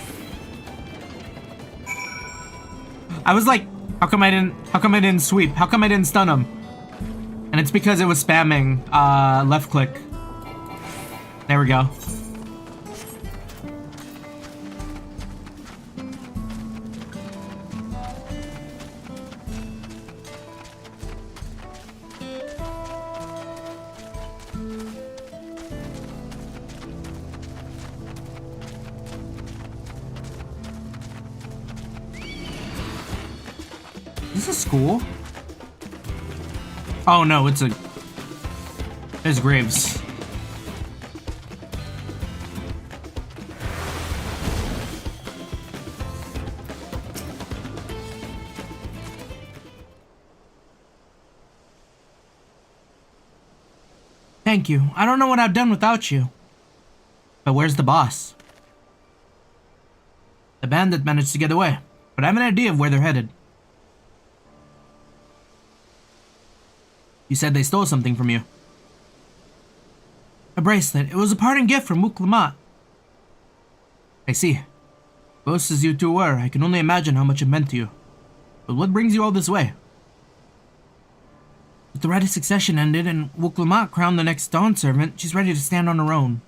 I was like, how come I didn't sweep? How come I didn't stun him? And it's because it was spamming left click. There we go. Is this a school? Oh no, it's a... There's graves. Thank you. I don't know what I've done without you. But where's the boss? The bandit managed to get away, but I have an idea of where they're headed. You said they stole something from you. A bracelet. It was a parting gift from Muklamat. I see. Close as you two were, I can only imagine how much it meant to you. But what brings you all this way? With the Rite of Succession ended and Muklamat crowned the next Dawn servant, she's ready to stand on her own.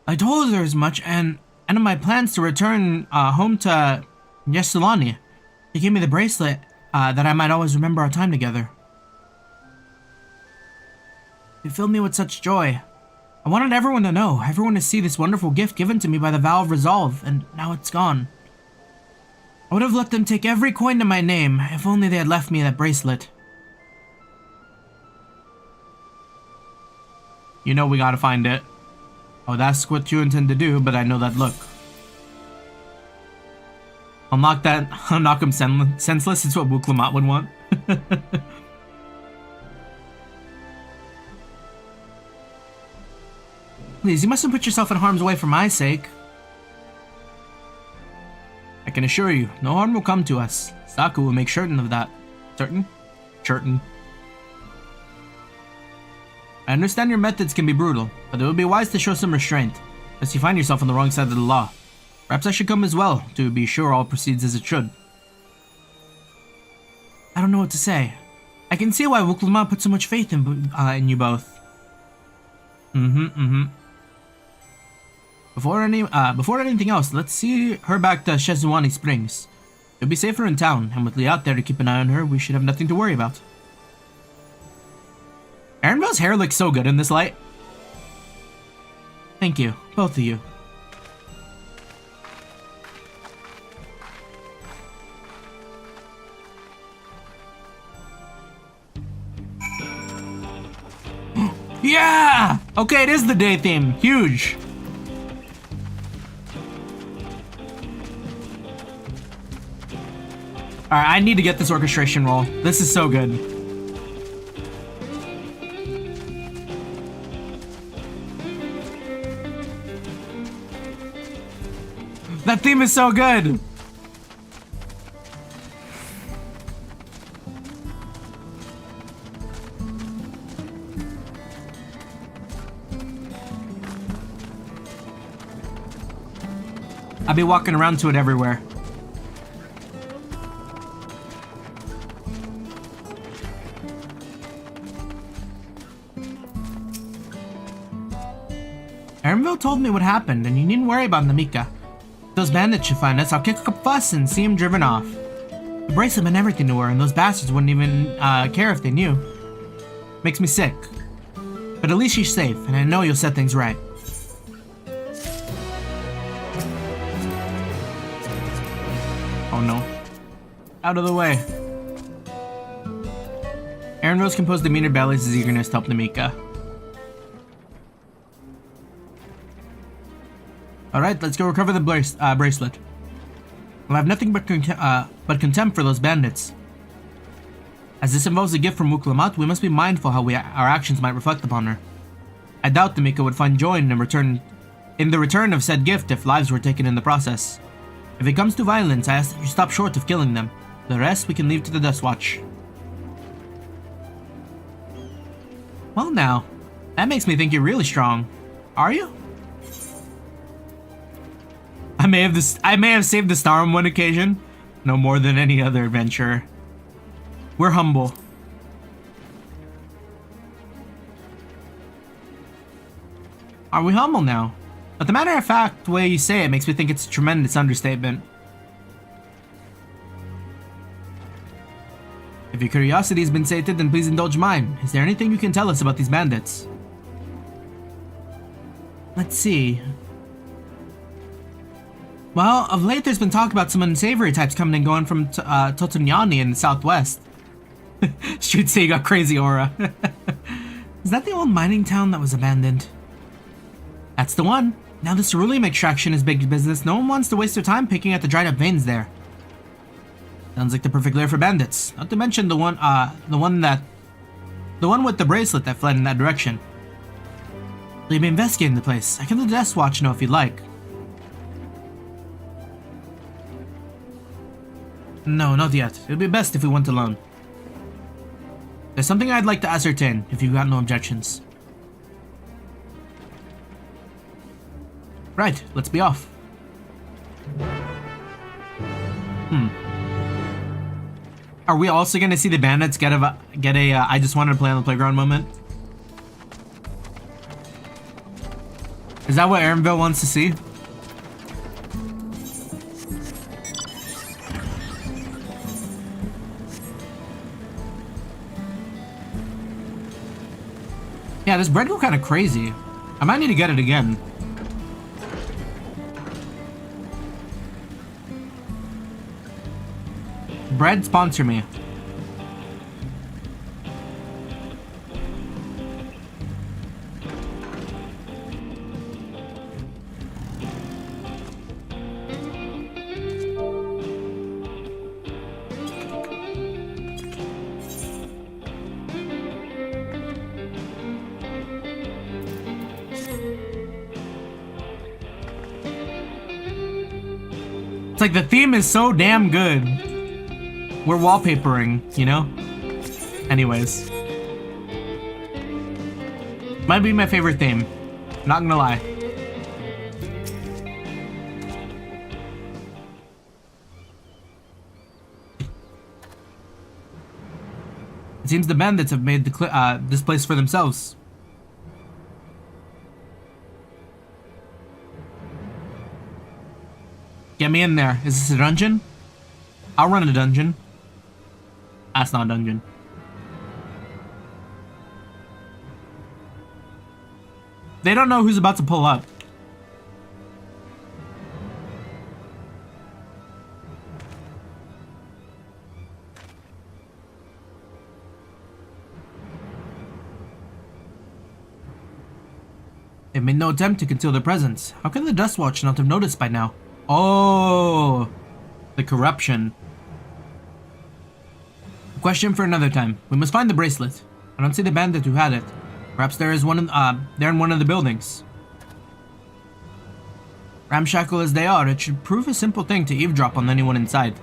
I told her as much, and of my plans to return home to Yesulani. She gave me the bracelet that I might always remember our time together. It filled me with such joy. I wanted everyone to know, everyone to see this wonderful gift given to me by the vow of resolve, and now it's gone. I would have let them take every coin to my name, if only they had left me that bracelet. You know we gotta find it. Oh, that's what you intend to do, but I know that look. I'll knock him senseless, it's what Muklamat would want. Please, you mustn't put yourself in harm's way for my sake. I can assure you, no harm will come to us. Saku will make certain of that. Certain? Certain. I understand your methods can be brutal, but it would be wise to show some restraint, lest you find yourself on the wrong side of the law. Perhaps I should come as well, to be sure all proceeds as it should. I don't know what to say. I can see why Muklamat put so much faith in you both. Before anything else, let's see her back to Shezuani Springs. She'll be safer in town, and with Lee out there to keep an eye on her, we should have nothing to worry about. Erenville's hair looks so good in this light. Thank you, both of you. Yeah! Okay, it is the day theme. Huge. Alright, I need to get this orchestration roll. This is so good. That theme is so good. I'll be walking around to it everywhere. Erenville told me what happened, and you needn't worry about Namika. If those bandits should find us, I'll kick up a fuss and see him driven off. The bracelet meant everything to her, and those bastards wouldn't even care if they knew. Makes me sick. But at least she's safe, and I know you'll set things right. Oh no. Out of the way. Erenville's composed demeanor belies his eagerness to help Namika. Alright, let's go recover the bracelet. We'll have nothing but contempt for those bandits. As this involves a gift from Muklamat, we must be mindful how our actions might reflect upon her. I doubt Namika would find joy in the return of said gift if lives were taken in the process. If it comes to violence, I ask that you stop short of killing them. The rest we can leave to the Dustwatch. Well now, that makes me think you're really strong. Are you? I may have saved the star on one occasion, no more than any other adventurer. We're humble. Are we humble now? But the matter of fact way you say it makes me think it's a tremendous understatement. If your curiosity's been sated, then please indulge mine. Is there anything you can tell us about these bandits? Let's see. Well, of late there's been talk about some unsavory types coming and going from Totonyani in the southwest. Should say you got crazy aura. Is that the old mining town that was abandoned? That's the one. Now this ceruleum extraction is big business. No one wants to waste their time picking at the dried up veins there. Sounds like the perfect lair for bandits. Not to mention the one with the bracelet that fled in that direction. We'll be investigating the place. I can let the Dustwatch know if you'd like. No, not yet. It would be best if we went alone. There's something I'd like to ascertain, if you've got no objections. Right, let's be off. Are we also gonna see the bandits get a I just wanted to play on the playground moment? Is that what Erenville wants to see? Yeah, this bread go kind of crazy. I might need to get it again. Bread, sponsor me. It's like the theme is so damn good. We're wallpapering, you know? Anyways. Might be my favorite theme. Not gonna lie. It seems the bandits have made this place for themselves. Get me in there. Is this a dungeon? I'll run a dungeon. That's not a dungeon. They don't know who's about to pull up. They've made no attempt to conceal their presence. How can the Dustwatch not have noticed by now? Oh, the corruption. A question for another time. We must find the bracelet. I don't see the bandit who had it. Perhaps there is one. They're in one of the buildings. Ramshackle as they are, it should prove a simple thing to eavesdrop on anyone inside.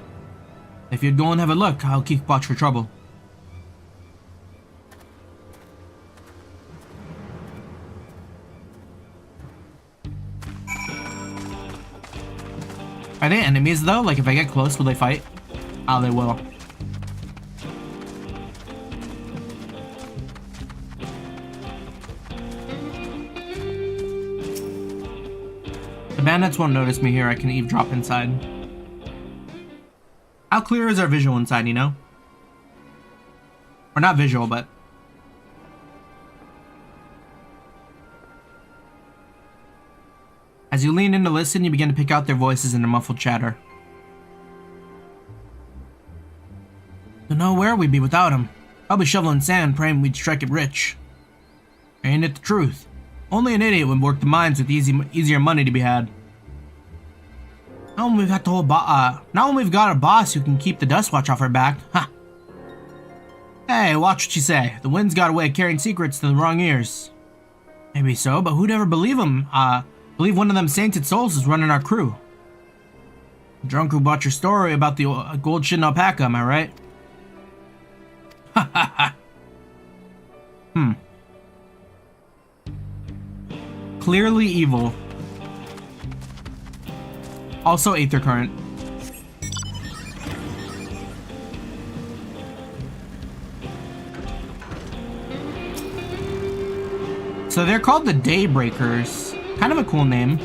If you'd go and have a look, I'll keep watch for trouble. Are they enemies though? Like if I get close, will they fight? Oh, they will. The bandits won't notice me here. I can eavesdrop inside. How clear is our visual inside, you know? Or not visual, but... As you lean in to listen, you begin to pick out their voices in a muffled chatter. Don't know where we'd be without him. Probably shoveling sand, praying we'd strike it rich. Ain't it the truth? Only an idiot would work the mines with easier money to be had. Now when we've got the whole now when we've got a boss who can keep the Dustwatch off our back, huh? Hey, watch what you say. The wind's got a way of carrying secrets to the wrong ears. Maybe so, but who'd ever believe him? Believe one of them sainted souls is running our crew. The drunk who bought your story about the gold shitting alpaca, am I right? Ha ha ha. Clearly evil. Also Aether Current. So they're called the Daybreakers. Kind of a cool name.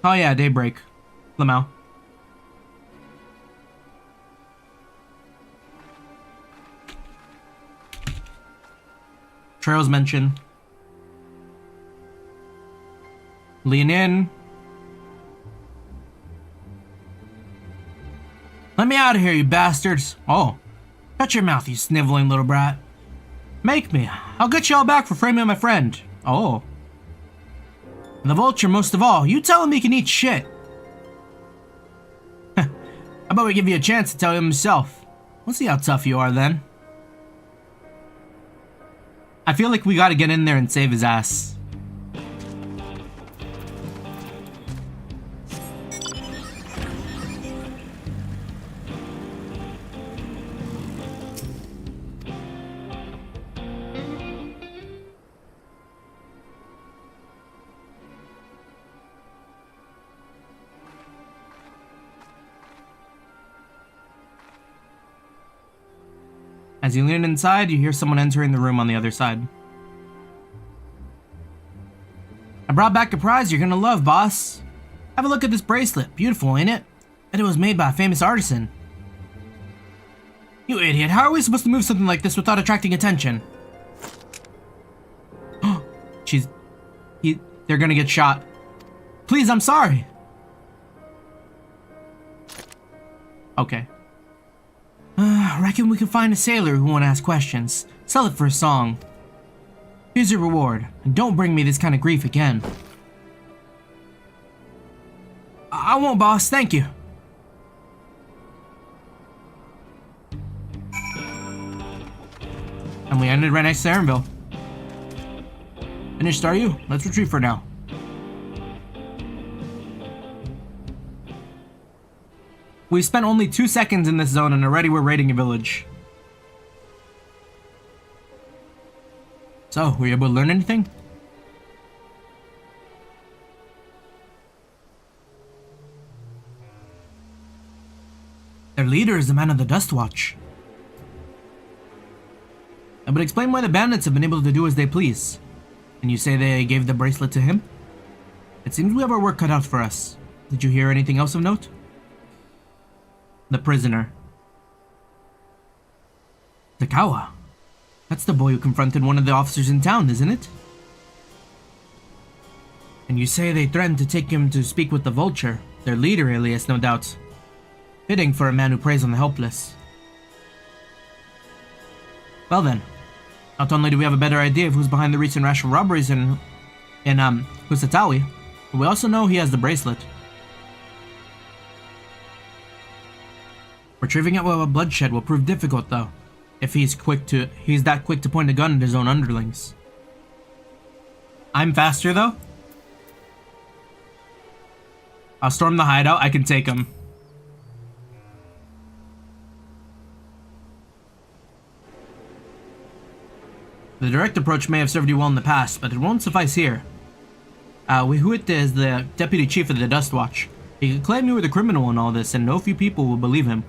Oh yeah, Daybreak. Lamau. Trails mentioned. Lean in. Let me out of here, you bastards. Oh. Shut your mouth, you sniveling little brat. Make me. I'll get you all back for framing my friend. Oh. And the vulture most of all. You tell him he can eat shit. How about we give you a chance to tell him himself? We'll see how tough you are then. I feel like we gotta get in there and save his ass. As you lean inside, you hear someone entering the room on the other side. I brought back a prize you're gonna love, boss. Have a look at this bracelet. Beautiful, ain't it? And it was made by a famous artisan. You idiot, how are we supposed to move something like this without attracting attention? They're gonna get shot. Please, I'm sorry. Okay. Reckon we can find a sailor who won't ask questions. Sell it for a song. Here's your reward, and don't bring me this kind of grief again. I won't, boss, thank you. And we ended right next to Aaronville. Finished, are you? Let's retreat for now. We've spent only 2 seconds in this zone and already we're raiding a village. So, were you able to learn anything? Their leader is the man of the Dustwatch. That would explain why the bandits have been able to do as they please. And you say they gave the bracelet to him? It seems we have our work cut out for us. Did you hear anything else of note? The prisoner. Takawa. That's the boy who confronted one of the officers in town, isn't it? And you say they threatened to take him to speak with the vulture, their leader, alias, no doubt. Fitting for a man who preys on the helpless. Well then, not only do we have a better idea of who's behind the recent rash of robberies in Kusatawi, but we also know he has the bracelet. Retrieving it without bloodshed will prove difficult, though, if he's that quick to point a gun at his own underlings. I'm faster, though. I'll storm the hideout. I can take him. The direct approach may have served you well in the past, but it won't suffice here. Wihuit is the deputy chief of the Dust Watch. He could claim you were the criminal in all this, and no few people will believe him.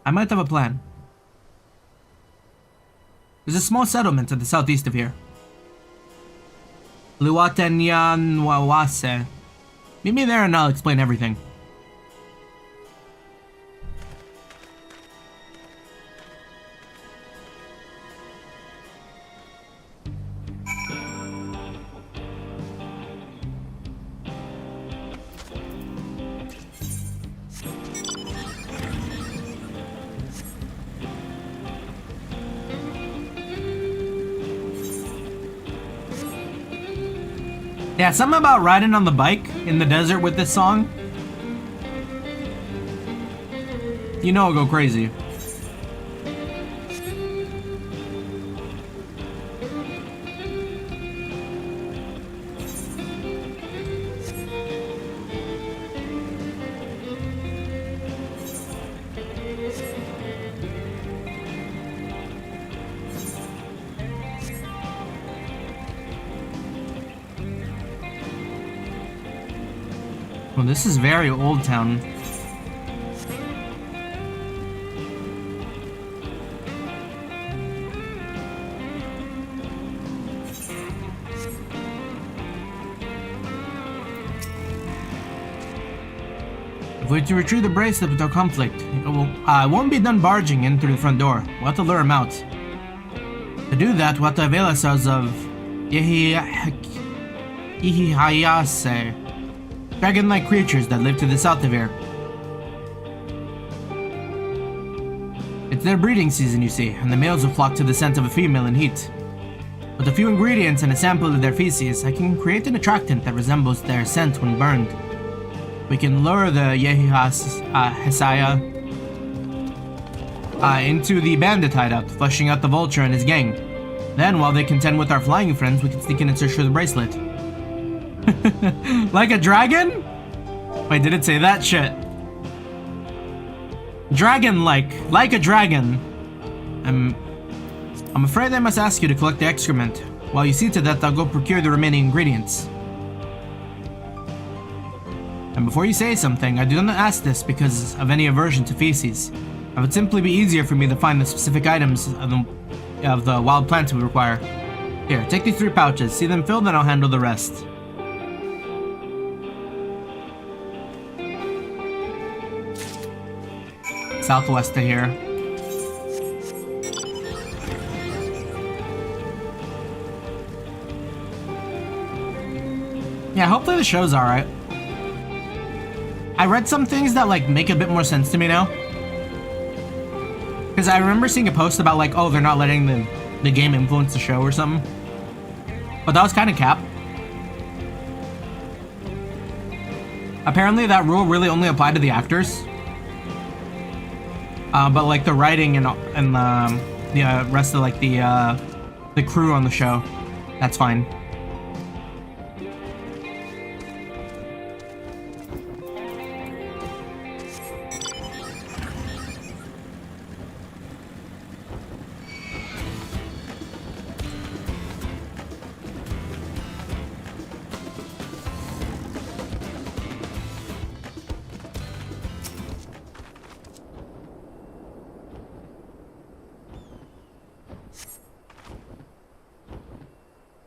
I might have a plan. There's a small settlement to the southeast of here. Luatenyanwawase. Meet me there and I'll explain everything. Yeah, something about riding on the bike in the desert with this song. You know I'll go crazy. Well, this is very Old Town. If we're to retrieve the bracelet without conflict, it won't be done barging in through the front door. We'll have to lure him out. To do that, we'll have to avail ourselves of Ihihayase, dragon-like creatures that live to the south of here. It's their breeding season, you see, and the males will flock to the scent of a female in heat. With a few ingredients and a sample of their feces, I can create an attractant that resembles their scent when burned. We can lure the Hesaya into the bandit hideout, flushing out the vulture and his gang. Then, while they contend with our flying friends, we can sneak in and search for the bracelet. Like a dragon? Wait, did it say that shit? Like a dragon. I'm afraid I must ask you to collect the excrement. While you see to that, I'll go procure the remaining ingredients. And before you say something, I do not ask this because of any aversion to feces. It would simply be easier for me to find the specific items of the wild plants we require. Here, take these 3 pouches. See them filled, and I'll handle the rest. Southwest of here. Yeah, hopefully the show's alright. I read some things that like make a bit more sense to me now. Because I remember seeing a post about like, oh, they're not letting the game influence the show or something. But that was kind of cap. Apparently that rule really only applied to the actors. But like the writing and the rest of like the crew on the show, that's fine.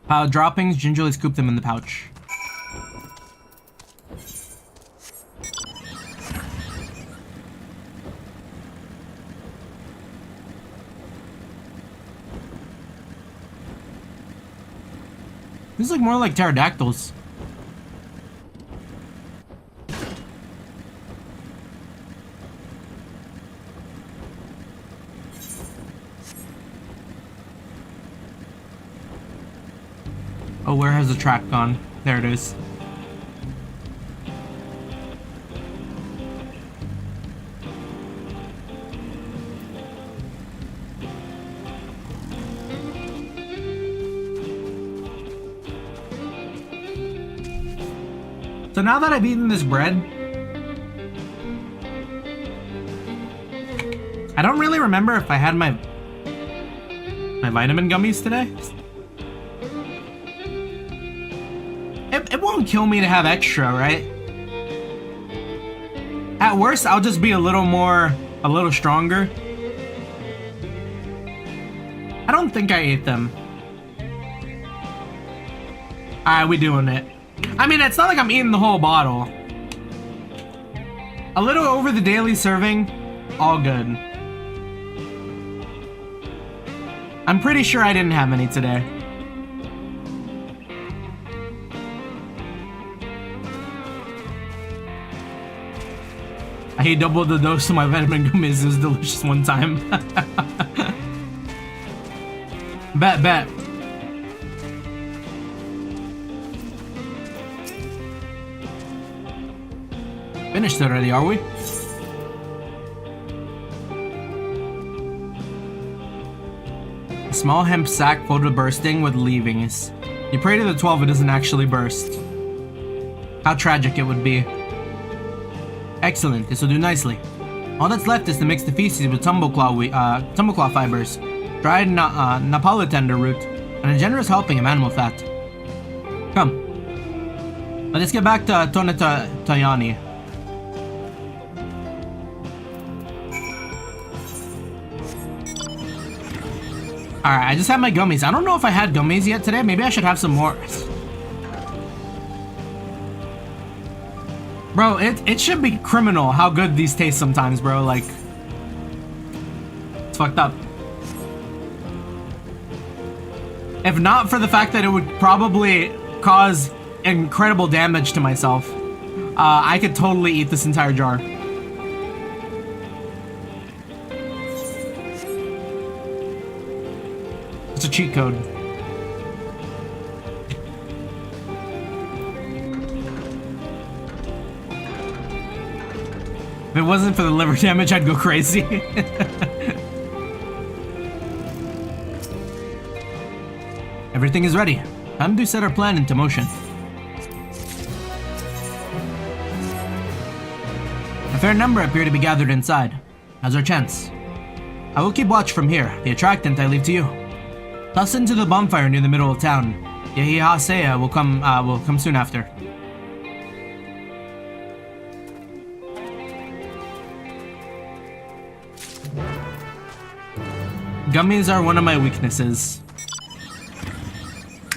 Pile droppings, gingerly scoop them in the pouch. These look more like pterodactyls. Oh, where has the track gone? There it is. So now that I've eaten this bread, I don't really remember if I had my my vitamin gummies today. It won't kill me to have extra, right? At worst, I'll just be a little stronger. I don't think I ate them. Alright, we doing it. I mean, it's not like I'm eating the whole bottle. A little over the daily serving, all good. I'm pretty sure I didn't have any today. I ate double the dose of my vitamin gummies. It was delicious one time. Bet. Finished already, are we? A small hemp sack filled with bursting with leavings. You pray to the 12 it doesn't actually burst. How tragic it would be. Excellent, this will do nicely. All that's left is to mix the feces with tumbleclaw fibers, dried Napolitender root, and a generous helping of animal fat. Come. Let us get back to Tonetayani. Alright, I just had my gummies. I don't know if I had gummies yet today. Maybe I should have some more. Bro, it should be criminal how good these taste sometimes, bro. Like, it's fucked up. If not for the fact that it would probably cause incredible damage to myself, I could totally eat this entire jar. It's a cheat code. If it wasn't for the liver damage, I'd go crazy. Everything is ready. Time to set our plan into motion. A fair number appear to be gathered inside. How's our chance? I will keep watch from here. The attractant I leave to you. Toss into the bonfire near the middle of town. Yehihasea will come soon after. Gummies are one of my weaknesses.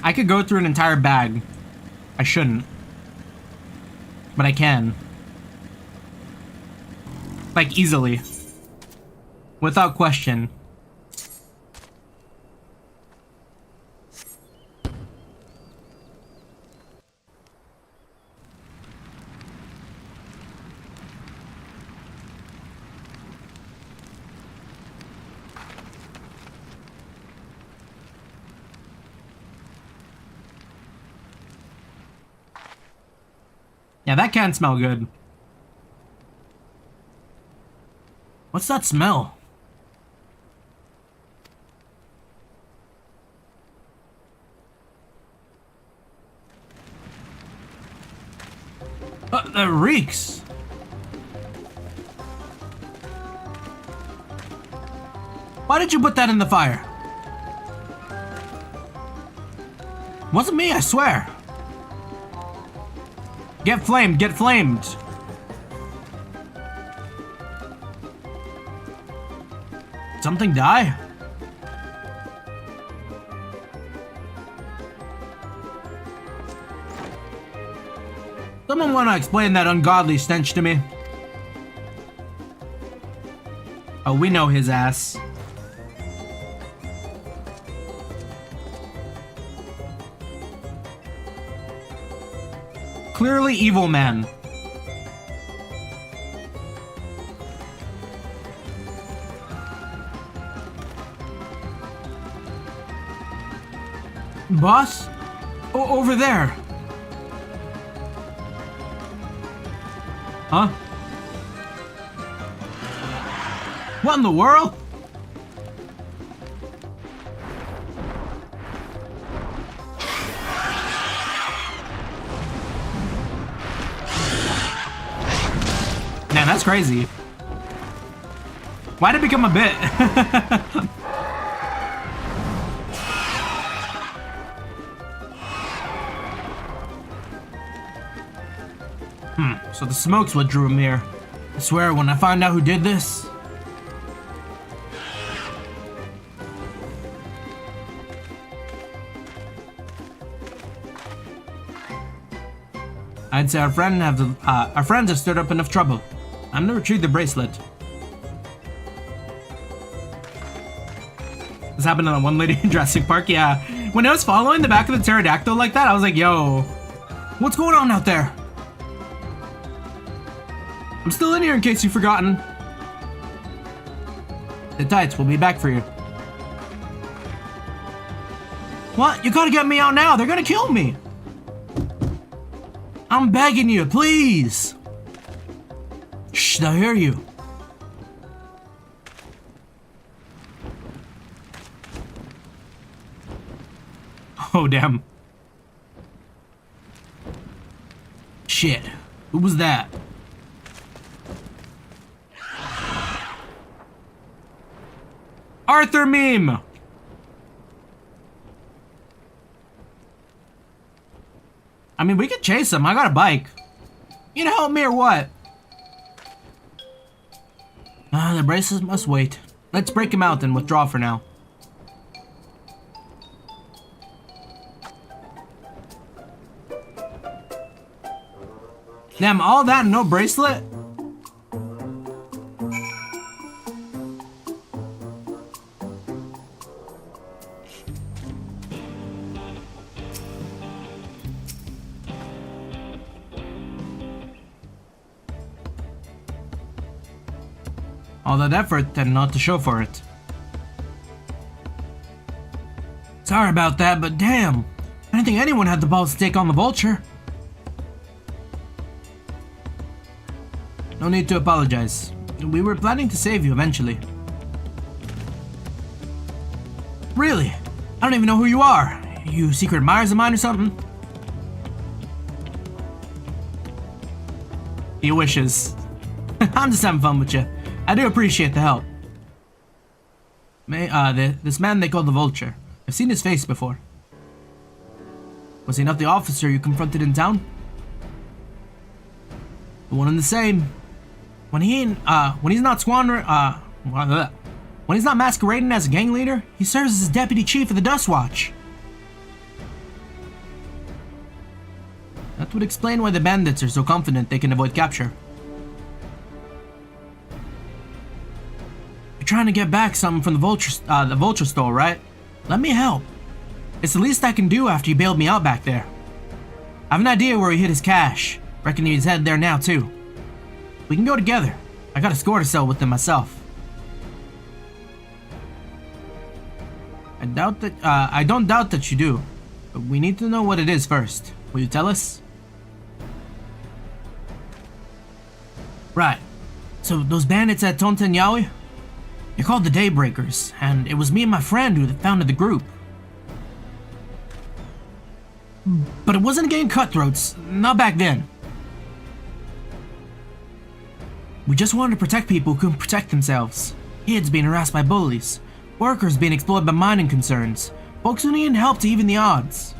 I could go through an entire bag. I shouldn't. But I can. Like, easily. Without question. Yeah, that can smell good. What's that smell? That reeks. Why did you put that in the fire? Wasn't me, I swear. Get flamed, get flamed. Something die? Someone wanna explain that ungodly stench to me? Oh, we know his ass. Clearly evil man. Boss? Over there. Huh? What in the world? Man, that's crazy. Why'd it become a bit? So the smoke's what drew him here. I swear, when I find out who did this... I'd say our friends have stirred up enough trouble. I'm gonna retrieve the bracelet. This happened to one lady in Jurassic Park, yeah. When I was following the back of the pterodactyl like that, I was like, yo, what's going on out there? I'm still in here in case you've forgotten. The tights will be back for you. What? You gotta get me out now. They're gonna kill me. I'm begging you, please. Shh, they'll hear you. Oh, damn. Shit. Who was that? Arthur meme! I mean, we could chase him. I got a bike. You gonna help me or what? The braces must wait. Let's break him out and withdraw for now. Damn, all that and no bracelet? All that effort and not to show for it. Sorry about that, but damn, I didn't think anyone had the balls to take on the vulture. No need to apologize. We were planning to save you eventually. Really? I don't even know who you are. You secret admirers of mine or something? He wishes. I'm just having fun with you. I do appreciate the help. This man they call the Vulture. I've seen his face before. Was he not the officer you confronted in town? The one and the same. When he's not masquerading as a gang leader, he serves as deputy chief of the Dustwatch. That would explain why the bandits are so confident they can avoid capture. You're trying to get back something from the vulture store, right? Let me help. It's the least I can do after you bailed me out back there. I have an idea where he hid his cash. Reckon he's headed there now too. We can go together. I got a score to settle with them myself. I don't doubt that you do, but we need to know what it is first. Will you tell us? Right. So those bandits at Tonten Yaoi? They're called the Daybreakers, and it was me and my friend who founded the group. But it wasn't against cutthroats, not back then. We just wanted to protect people who couldn't protect themselves. Kids being harassed by bullies, workers being exploited by mining concerns, folks who needed help to even the odds.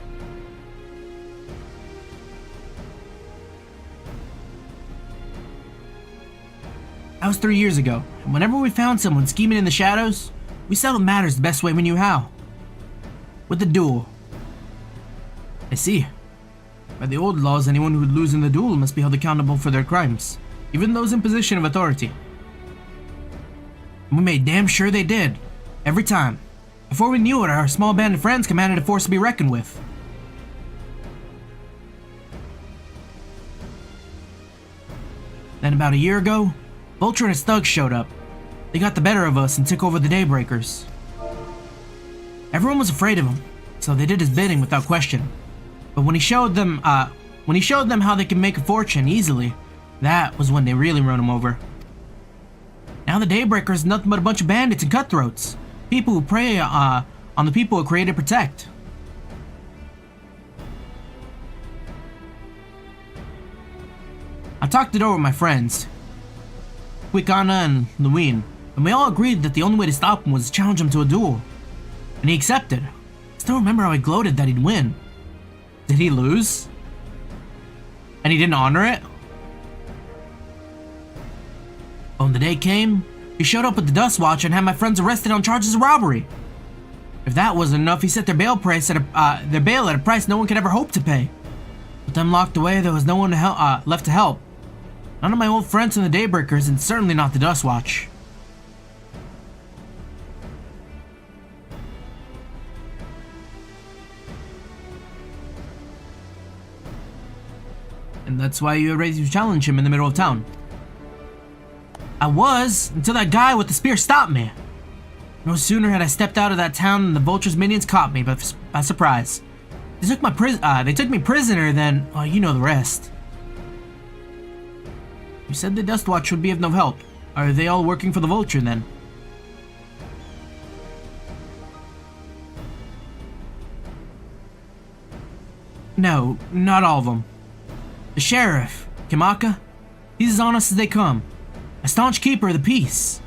That was 3 years ago, and whenever we found someone scheming in the shadows, we settled matters the best way we knew how. With a duel. I see. By the old laws, anyone who would lose in the duel must be held accountable for their crimes, even those in position of authority. And we made damn sure they did, every time. Before we knew it, our small band of friends commanded a force to be reckoned with. Then about a year ago, Vulture and his thugs showed up. They got the better of us and took over the Daybreakers. Everyone was afraid of him, so they did his bidding without question. But when he showed them how they can make a fortune easily, that was when they really run him over. Now the Daybreakers are nothing but a bunch of bandits and cutthroats. People who prey on the people who created Protect. I talked it over with my friends, Quicana and Luin, and we all agreed that the only way to stop him was to challenge him to a duel. And he accepted. I still remember how he gloated that he'd win. Did he lose? And he didn't honor it? When the day came, he showed up with the Dust Watch and had my friends arrested on charges of robbery. If that wasn't enough, he set their bail at a price no one could ever hope to pay. With them locked away, there was no one left to help. None of my old friends from the Daybreakers, and certainly not the Dust Watch. And that's why you were ready to challenge him in the middle of town. I was, until that guy with the spear stopped me. No sooner had I stepped out of that town than the Vulture's minions caught me by surprise. They took me prisoner, then, well, you know the rest. You said the Dust Watch would be of no help. Are they all working for the Vulture, then? No, not all of them. The sheriff, Kimaka, he's as honest as they come. A staunch keeper of the peace.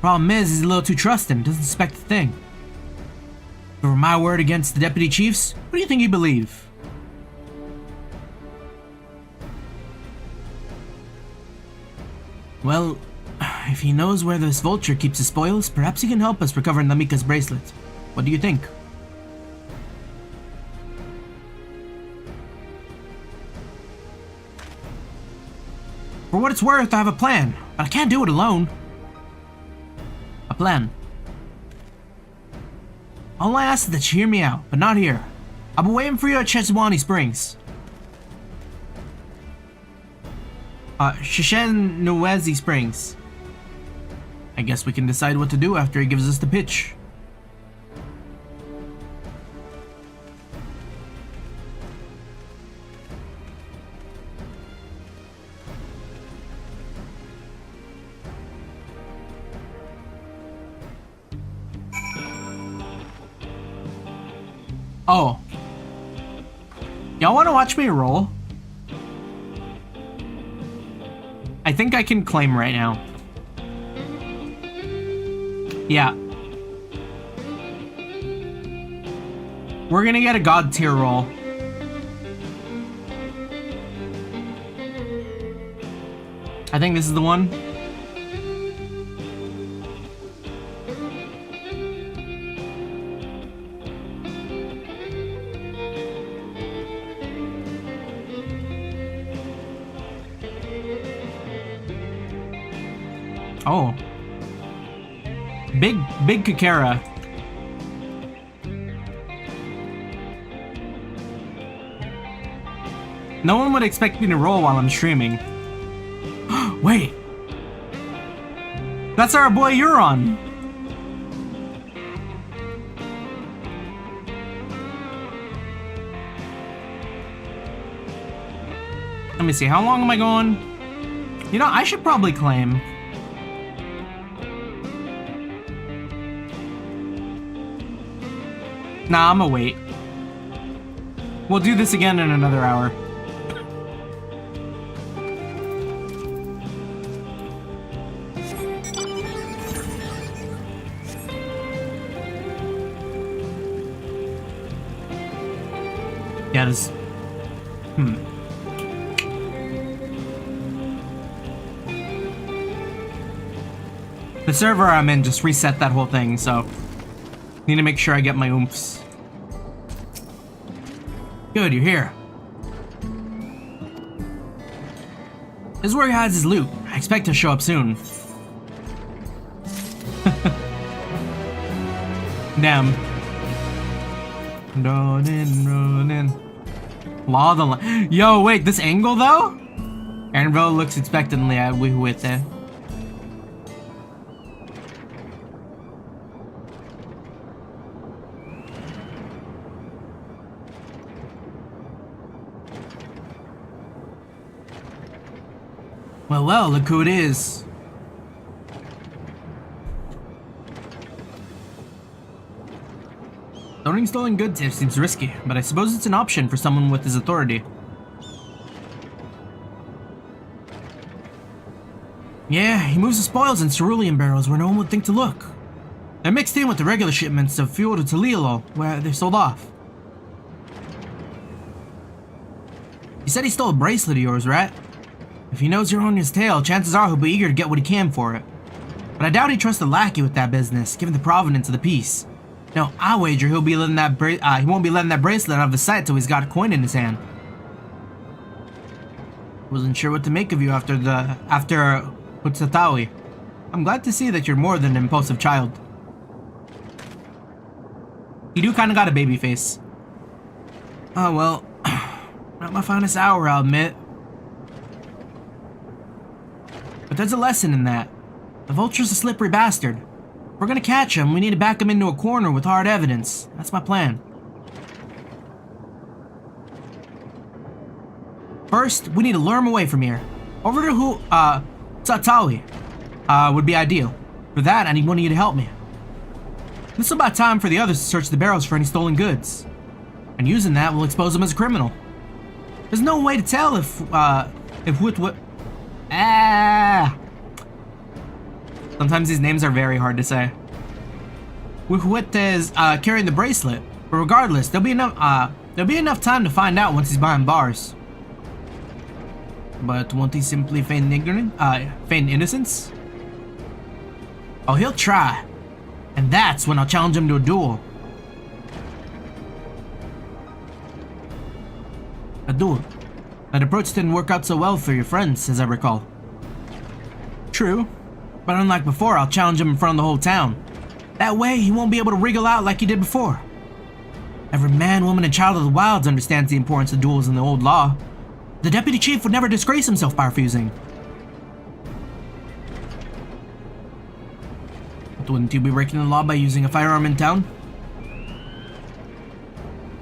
Problem is, he's a little too trusting, doesn't suspect a thing. If it were my word against the deputy chiefs, what do you think he'd believe? Well, if he knows where this Vulture keeps his spoils, perhaps he can help us recover Namika's bracelet. What do you think? For what it's worth, I have a plan, but I can't do it alone. A plan. All I ask is that you hear me out, but not here. I'll be waiting for you at Cheswani Springs. Shishen Springs. I guess we can decide what to do after he gives us the pitch. Oh. Y'all want to watch me roll? I think I can claim right now. Yeah. We're gonna get a god tier roll. I think this is the one. Oh. Big Kakara. No one would expect me to roll while I'm streaming. Wait. That's our boy Euron. Let me see, how long am I going? You know, I should probably claim. Nah, I'ma wait. We'll do this again in another hour. Yeah, this... The server I'm in just reset that whole thing, so... Need to make sure I get my oomphs. Good, you're here. This is where he hides his loot. I expect he'll show up soon. Damn. Running. Law the Yo, wait, this angle though? Anvil looks expectantly at Wihuete. Well, look who it is. Owning stolen goods here seems risky, but I suppose it's an option for someone with his authority. Yeah, he moves the spoils in cerulean barrels where no one would think to look. They're mixed in with the regular shipments of fuel to Talilo, where they're sold off. You said he stole a bracelet of yours, right? If he knows you're on his tail, chances are he'll be eager to get what he can for it. But I doubt he trusts a lackey with that business, given the provenance of the piece. No, I wager he'll be letting that he won't be letting that bracelet out of his sight till he's got a coin in his hand. Wasn't sure what to make of you after Hutsatawi. I'm glad to see that you're more than an impulsive child. You do kind of got a baby face. Oh well, not my finest hour, I'll admit. But there's a lesson in that. The vulture's a slippery bastard. If we're gonna catch him, we need to back him into a corner with hard evidence. That's my plan. First, we need to lure him away from here. Over to Hutsatawi would be ideal. For that, I need one of you to help me. This will buy time for the others to search the barrels for any stolen goods. And using that, we'll expose him as a criminal. There's no way to tell if sometimes these names are very hard to say. Wihwit is carrying the bracelet, but regardless, there'll be enough time to find out once he's behind bars. But won't he simply feign innocence? Oh, he'll try. And that's when I'll challenge him to a duel. A duel. That approach didn't work out so well for your friends, as I recall. True. But unlike before, I'll challenge him in front of the whole town. That way, he won't be able to wriggle out like he did before. Every man, woman, and child of the wilds understands the importance of duels in the old law. The deputy chief would never disgrace himself by refusing. But wouldn't you be breaking the law by using a firearm in town?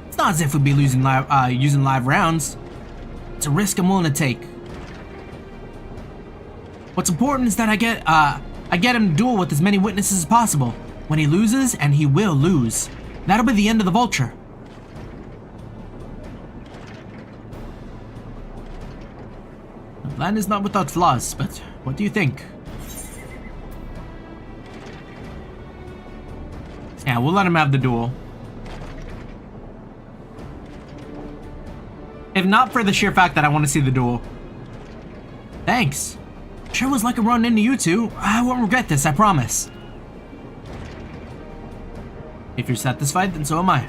It's not as if we'd be using live rounds. It's a risk I'm willing to take. What's important is that I get him to duel with as many witnesses as possible. When he loses, and he will lose, that'll be the end of the vulture. The plan is not without flaws, but what do you think? Yeah, we'll let him have the duel. If not for the sheer fact that I want to see the duel. Thanks. Sure was like a run into you two. I won't regret this, I promise. If you're satisfied, then so am I.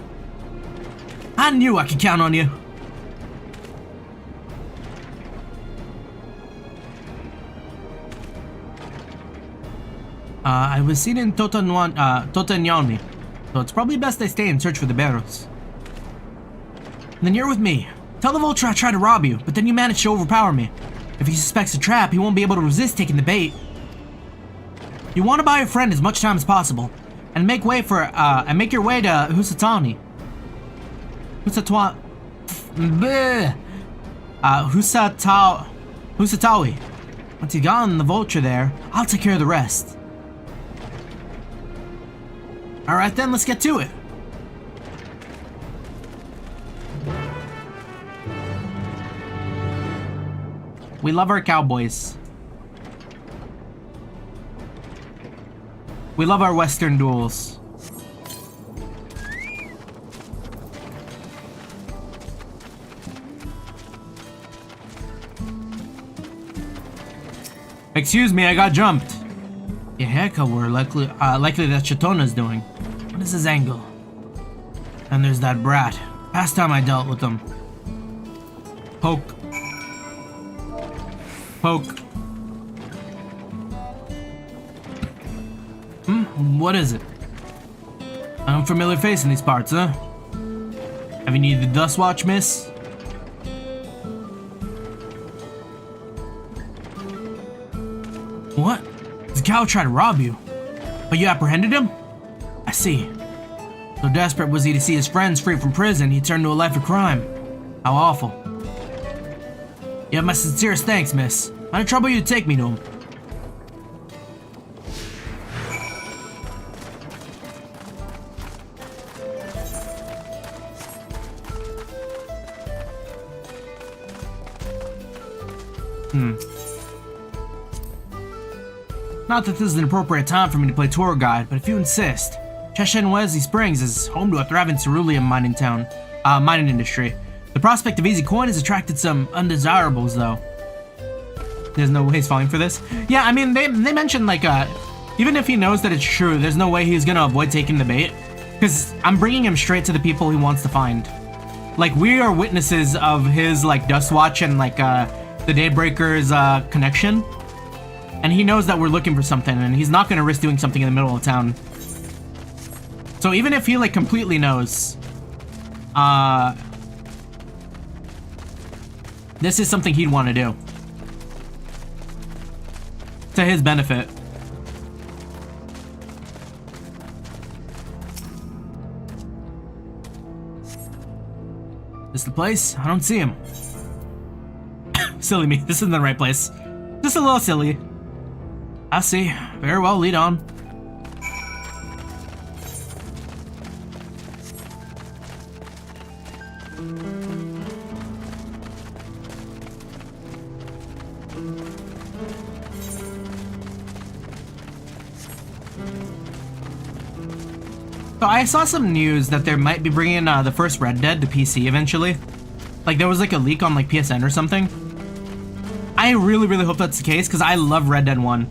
I knew I could count on you. I was seen in Totanyani, so it's probably best I stay and search for the barrels. Then you're with me. Tell the vulture I tried to rob you, but then you managed to overpower me. If he suspects a trap, he won't be able to resist taking the bait. You want to buy your friend as much time as possible, and make your way to Husatawi. Husatawi. Once you got the vulture there, I'll take care of the rest. Alright then, let's get to it. We love our cowboys. We love our western duels. Excuse me, I got jumped. Yeah, heck, we're likely that Chatona's doing. What is his angle? And there's that brat. Last time I dealt with him. Poke. Poke. What is it? An unfamiliar face in these parts, huh? Have you needed the dust watch, miss? What? The cow tried to rob you, but you apprehended him? I see. So desperate was he to see his friends free from prison, he turned to a life of crime. How awful. You have my sincerest thanks, miss. I'd trouble you to take me to him. Not that this is an appropriate time for me to play tour guide, but if you insist, Cheshenwezi Springs is home to a thriving cerulean mining industry. The prospect of easy coin has attracted some undesirables, though. There's no way he's falling for this. Yeah, I mean, they mentioned, like, even if he knows that it's true, there's no way he's gonna avoid taking the bait. Because I'm bringing him straight to the people he wants to find. Like, we are witnesses of his, like, Dustwatch and, like, the Daybreakers, connection. And he knows that we're looking for something, and he's not gonna risk doing something in the middle of town. So even if he, like, completely knows, this is something he'd want to do. To his benefit. This the place? I don't see him. Silly me. This isn't the right place. Just a little silly. I see. Very well, lead on. So I saw some news that they might be bringing the first Red Dead to PC eventually. Like there was like a leak on like PSN or something. I really, really hope that's the case because I love Red Dead 1.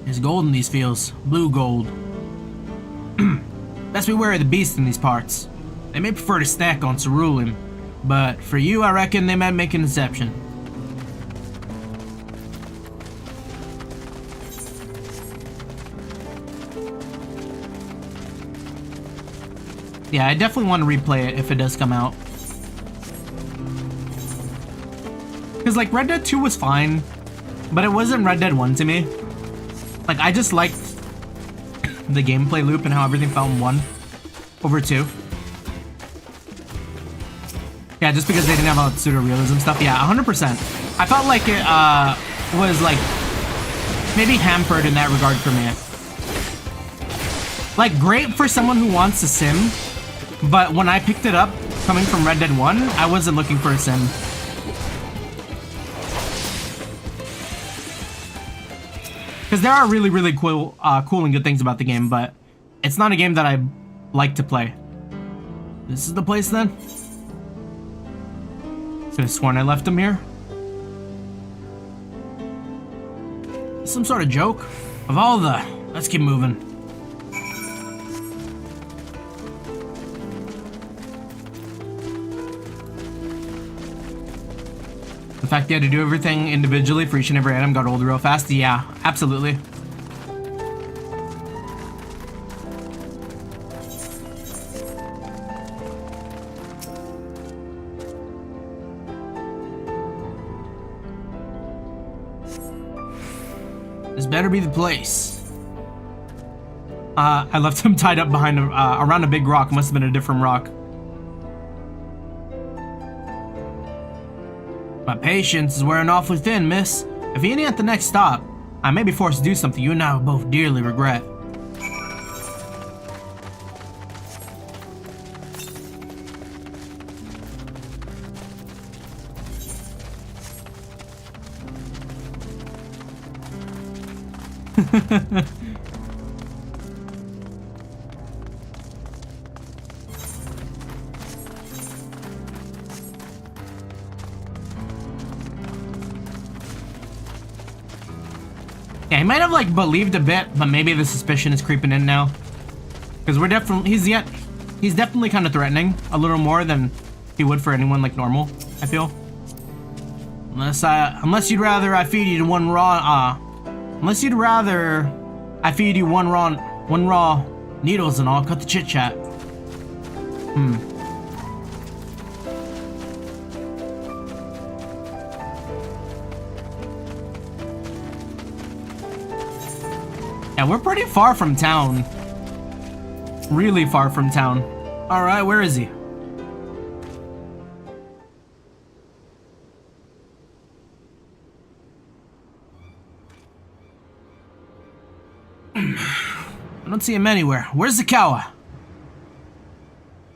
There's gold in these fields. Blue gold. Best beware of the beast in these parts. They may prefer to snack on cerulean, but for you I reckon they might make an exception. Yeah, I definitely want to replay it if it does come out. Because, like, Red Dead 2 was fine, but it wasn't Red Dead 1 to me. Like, I just liked the gameplay loop and how everything felt in 1 over 2. Yeah, just because they didn't have all that pseudo-realism stuff. Yeah, 100%. I felt like it was, like, maybe hampered in that regard for me. Like, great for someone who wants a sim, but when I picked it up, coming from Red Dead 1, I wasn't looking for a sim. Because there are really, really cool and good things about the game, but it's not a game that I like to play. This is the place then? Could have sworn I left him here. Some sort of joke? Of all the... Let's keep moving. The fact you had to do everything individually for each and every item got old real fast? Yeah, absolutely. This better be the place. I left him tied up behind around a big rock. Must have been a different rock. My patience is wearing awfully thin, miss. If he ain't at the next stop, I may be forced to do something you and I will both dearly regret. Yeah, he might have like believed a bit, but maybe the suspicion is creeping in now. Because we're definitely, he's definitely kind of threatening a little more than he would for anyone like normal, I feel. Unless you'd rather I feed you one raw, one raw needles and I'll cut the chit chat. Yeah, we're pretty far from town. Really far from town. Alright, where is he? I don't see him anywhere. Where's the Kawa?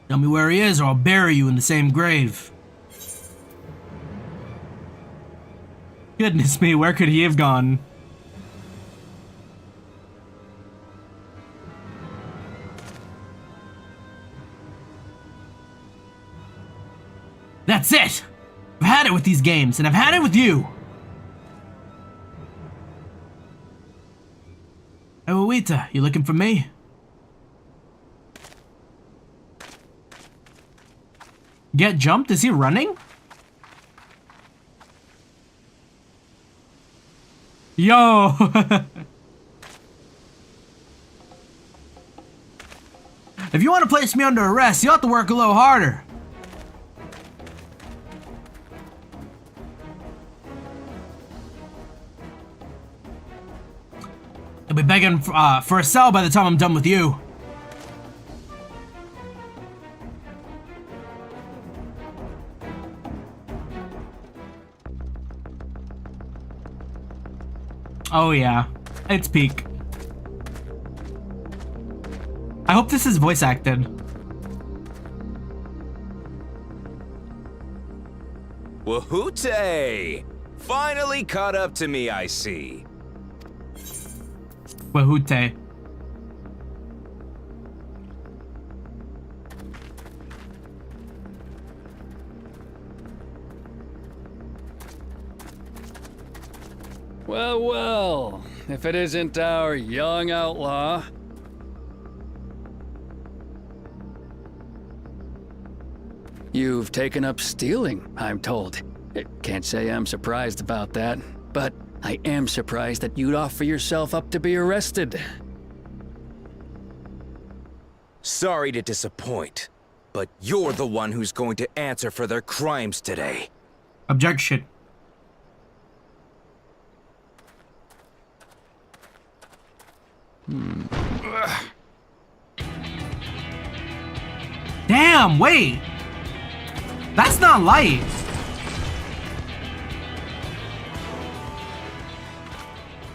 Tell me where he is or I'll bury you in the same grave. Goodness me, where could he have gone? That's it! I've had it with these games, and I've had it with you. Hey, Wawita, you looking for me? Get jumped? Is he running? Yo! If you want to place me under arrest, you'll have to work a little harder. I'll be begging for a cell by the time I'm done with you. Oh yeah, it's peak. I hope this is voice acted. Wahoote! Finally caught up to me, I see. Wahoote. Well, well, if it isn't our young outlaw. You've taken up stealing, I'm told. Can't say I'm surprised about that, but I am surprised that you'd offer yourself up to be arrested. Sorry to disappoint, but you're the one who's going to answer for their crimes today. Objection. Damn, wait! That's not light!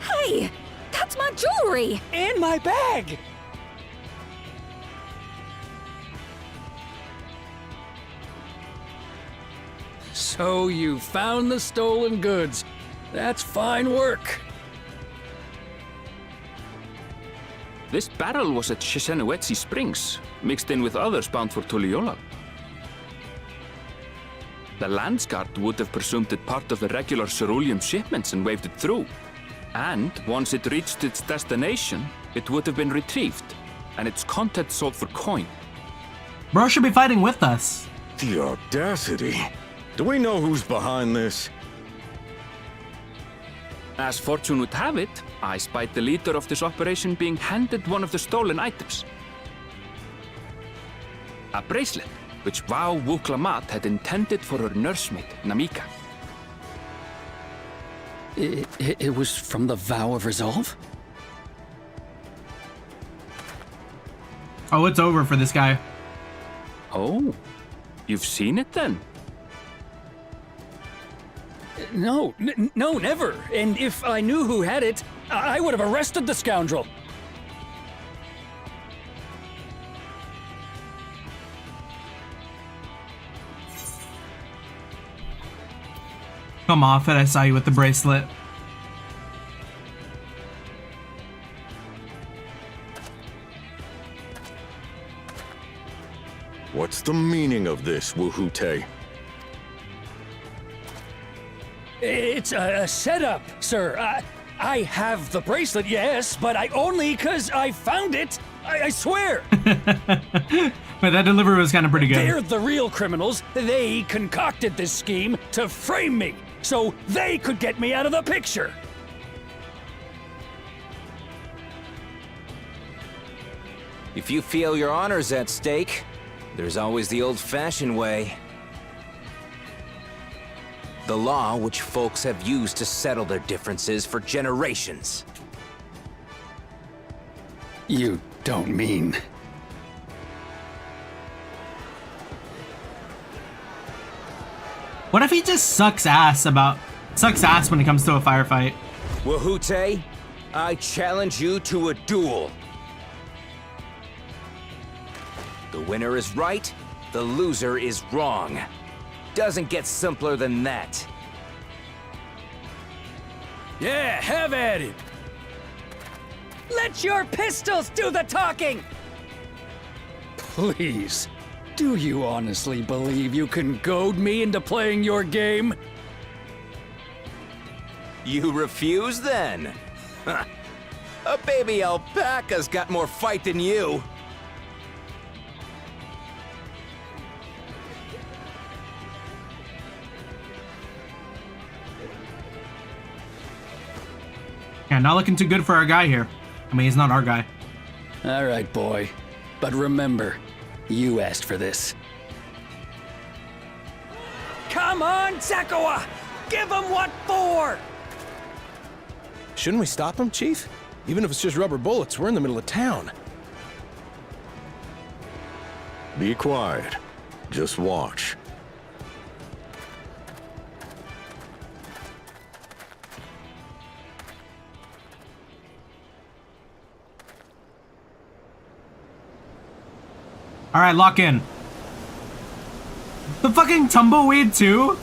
Hey! That's my jewelry! And my bag! So you found the stolen goods. That's fine work. This barrel was at Shishenawetsi Springs, mixed in with others bound for Tuliyola. The Landsguard would have presumed it part of the regular ceruleum shipments and waved it through. And once it reached its destination, it would have been retrieved, and its contents sold for coin. Bro should be fighting with us. The audacity. Do we know who's behind this? As fortune would have it, I spied the leader of this operation being handed one of the stolen items. A bracelet, which Vau Wuklamat had intended for her nursemaid, Namika. It was from the Vow of Resolve? Oh, it's over for this guy. Oh, you've seen it then? No, no, never. And if I knew who had it, I would have arrested the scoundrel. Come off it, I saw you with the bracelet. What's the meaning of this, Wahoote? It's a setup, sir. I have the bracelet, yes, but I only 'cause I found it. I swear. But that delivery was kind of pretty good. They're the real criminals. They concocted this scheme to frame me, so they could get me out of the picture. If you feel your honor's at stake, there's always the old-fashioned way. The law which folks have used to settle their differences for generations. You don't mean... What if he just sucks ass when it comes to a firefight? Wahoote, I challenge you to a duel. The winner is right, the loser is wrong. Doesn't get simpler than that. Yeah, have at it. Let your pistols do the talking! Please, Do you honestly believe you can goad me into playing your game? You refuse then? Huh. A baby alpaca's got more fight than you. Yeah, not looking too good for our guy here. I mean, he's not our guy. All right, boy. But remember, you asked for this. Come on, Zakawa! Give him what for! Shouldn't we stop him, Chief? Even if it's just rubber bullets, we're in the middle of town. Be quiet. Just watch. All right, lock in. The fucking tumbleweed too?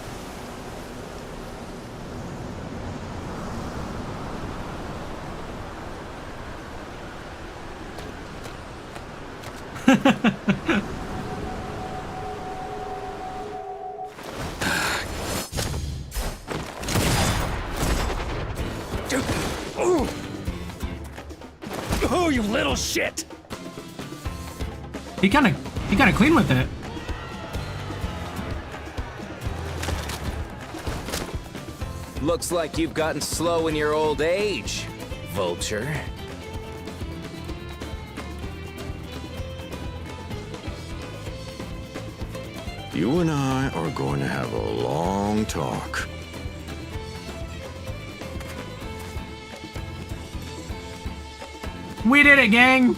Oh, you little shit! He kind of clean with it. Looks like you've gotten slow in your old age, Vulture. You and I are going to have a long talk. We did it, gang.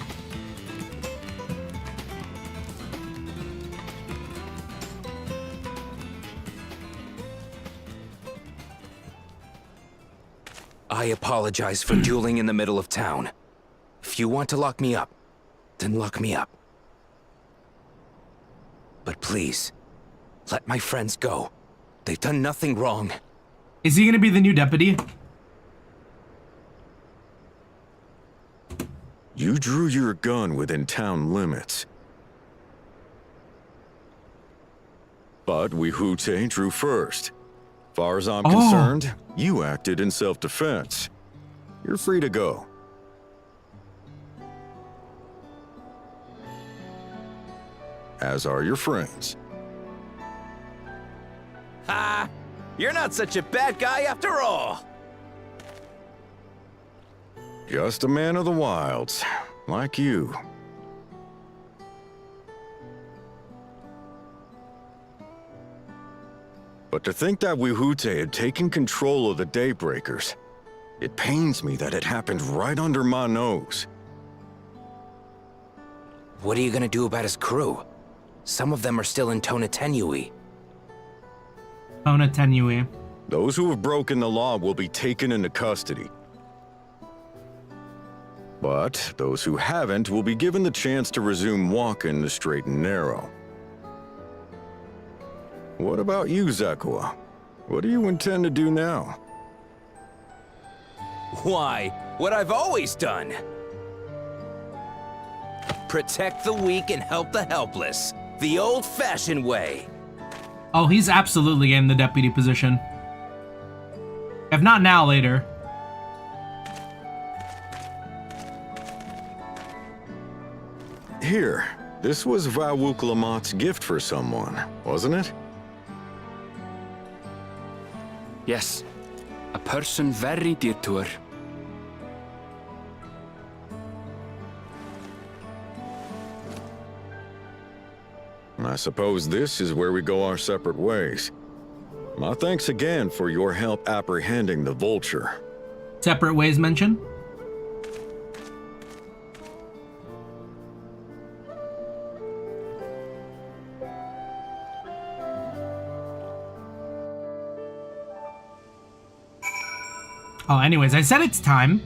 I apologize for dueling in the middle of town. If you want to lock me up, then lock me up. But please, let my friends go. They've done nothing wrong. Is he gonna be the new deputy? You drew your gun within town limits. But Wihute drew first. Far as I'm concerned, you acted in self-defense. You're free to go. As are your friends. Ha! You're not such a bad guy after all! Just a man of the wilds, like you. But to think that Wihute had taken control of the Daybreakers, it pains me that it happened right under my nose. What are you gonna do about his crew? Some of them are still in Tona Tenui. Tona Tenui. Those who have broken the law will be taken into custody. But those who haven't will be given the chance to resume walking the straight and narrow. What about you, Zakawa? What do you intend to do now? Why, what I've always done. Protect the weak and help the helpless. The old-fashioned way. Oh, he's absolutely in the deputy position. If not now, later. Here, this was Vawuk Lamott's gift for someone, wasn't it? Yes, a person very dear to her. I suppose this is where we go our separate ways. My thanks again for your help apprehending the Vulture. Separate ways mentioned? Oh, anyways, I said it's time.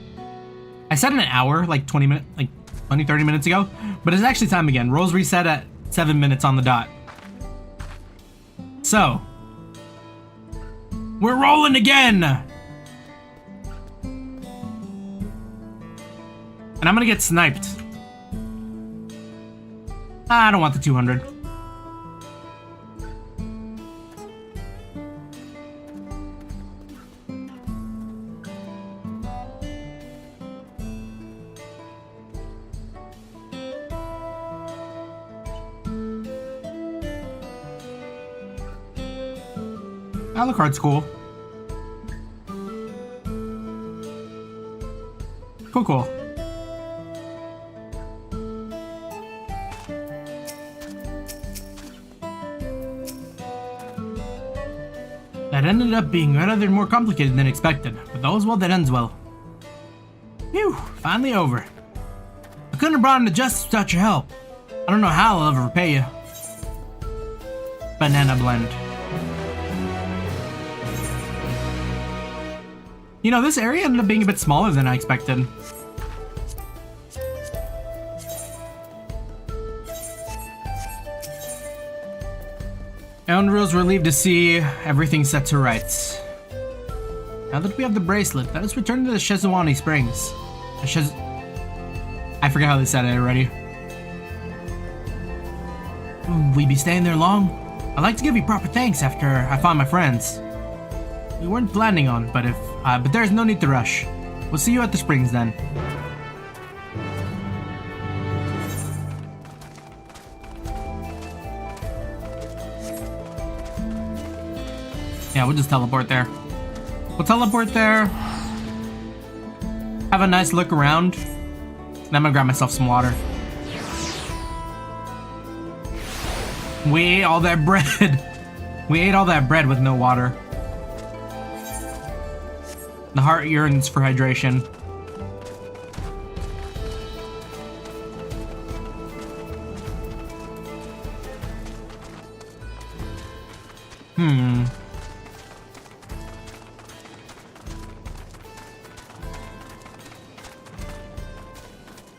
I said an hour, like 20 minutes, like 20, 30 minutes ago, but it's actually time again. Rolls reset at 7 minutes on the dot. So, we're rolling again! And I'm gonna get sniped. I don't want the 200. Alucard's cool. Cool. That ended up being rather more complicated than expected, but all's well that ends well. Phew, finally over. I couldn't have brought him to justice without your help. I don't know how I'll ever repay you. Banana blend. You know, this area ended up being a bit smaller than I expected. Elnril's relieved to see everything set to rights. Now that we have the bracelet, let us return to the Shezawani Springs. I forgot how they said it already. We be staying there long? I'd like to give you proper thanks after I find my friends. We weren't planning on, but there's no need to rush. We'll see you at the springs then. Yeah, we'll just teleport there. We'll teleport there. Have a nice look around. And I'm gonna grab myself some water. We ate all that bread. We ate all that bread with no water. The heart yearns for hydration.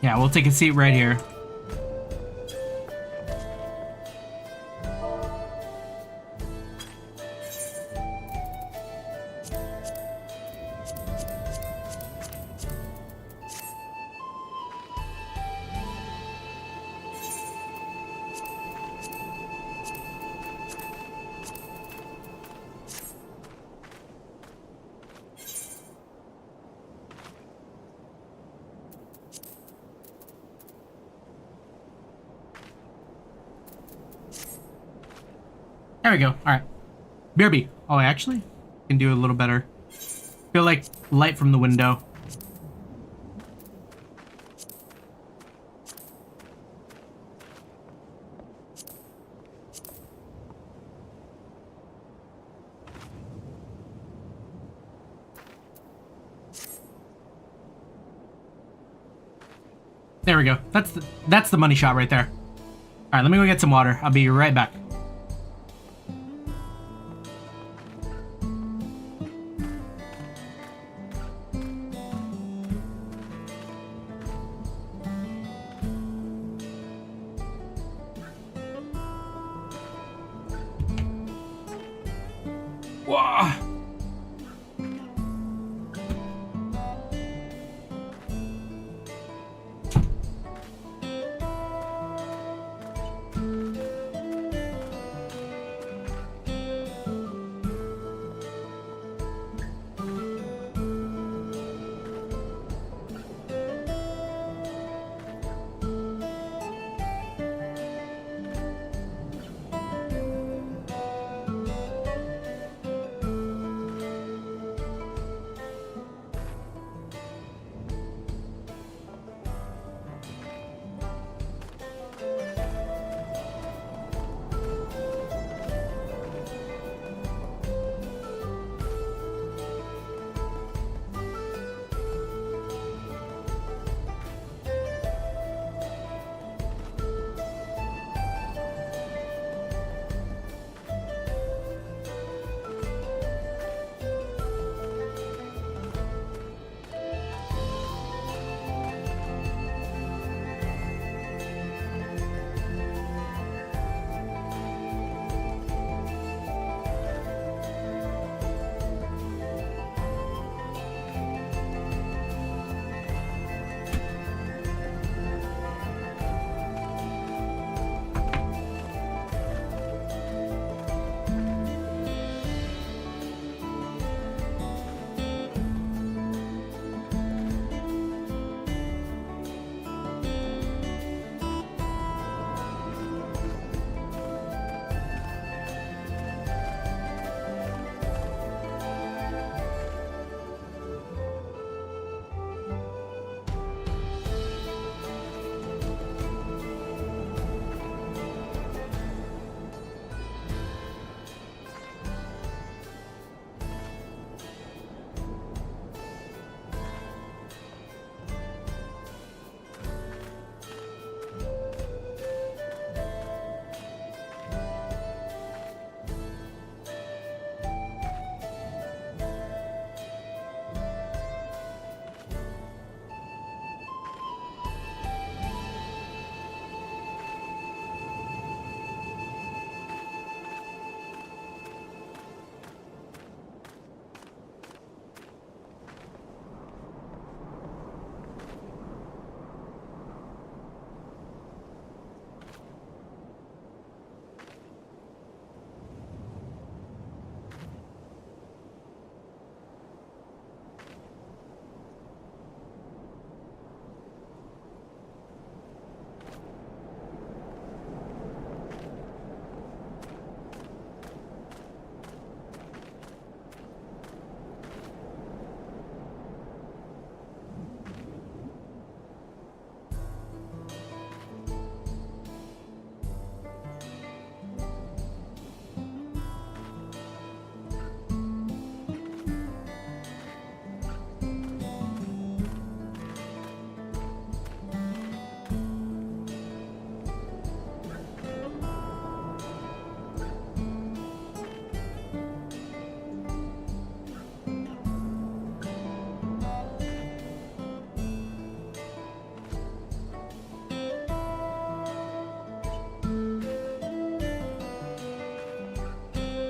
Yeah, we'll take a seat right here. There we go. All right. BRB. Oh, I actually can do a little better. Feel like light from the window. There we go. That's the money shot right there. All right, let me go get some water. I'll be right back. Whoa.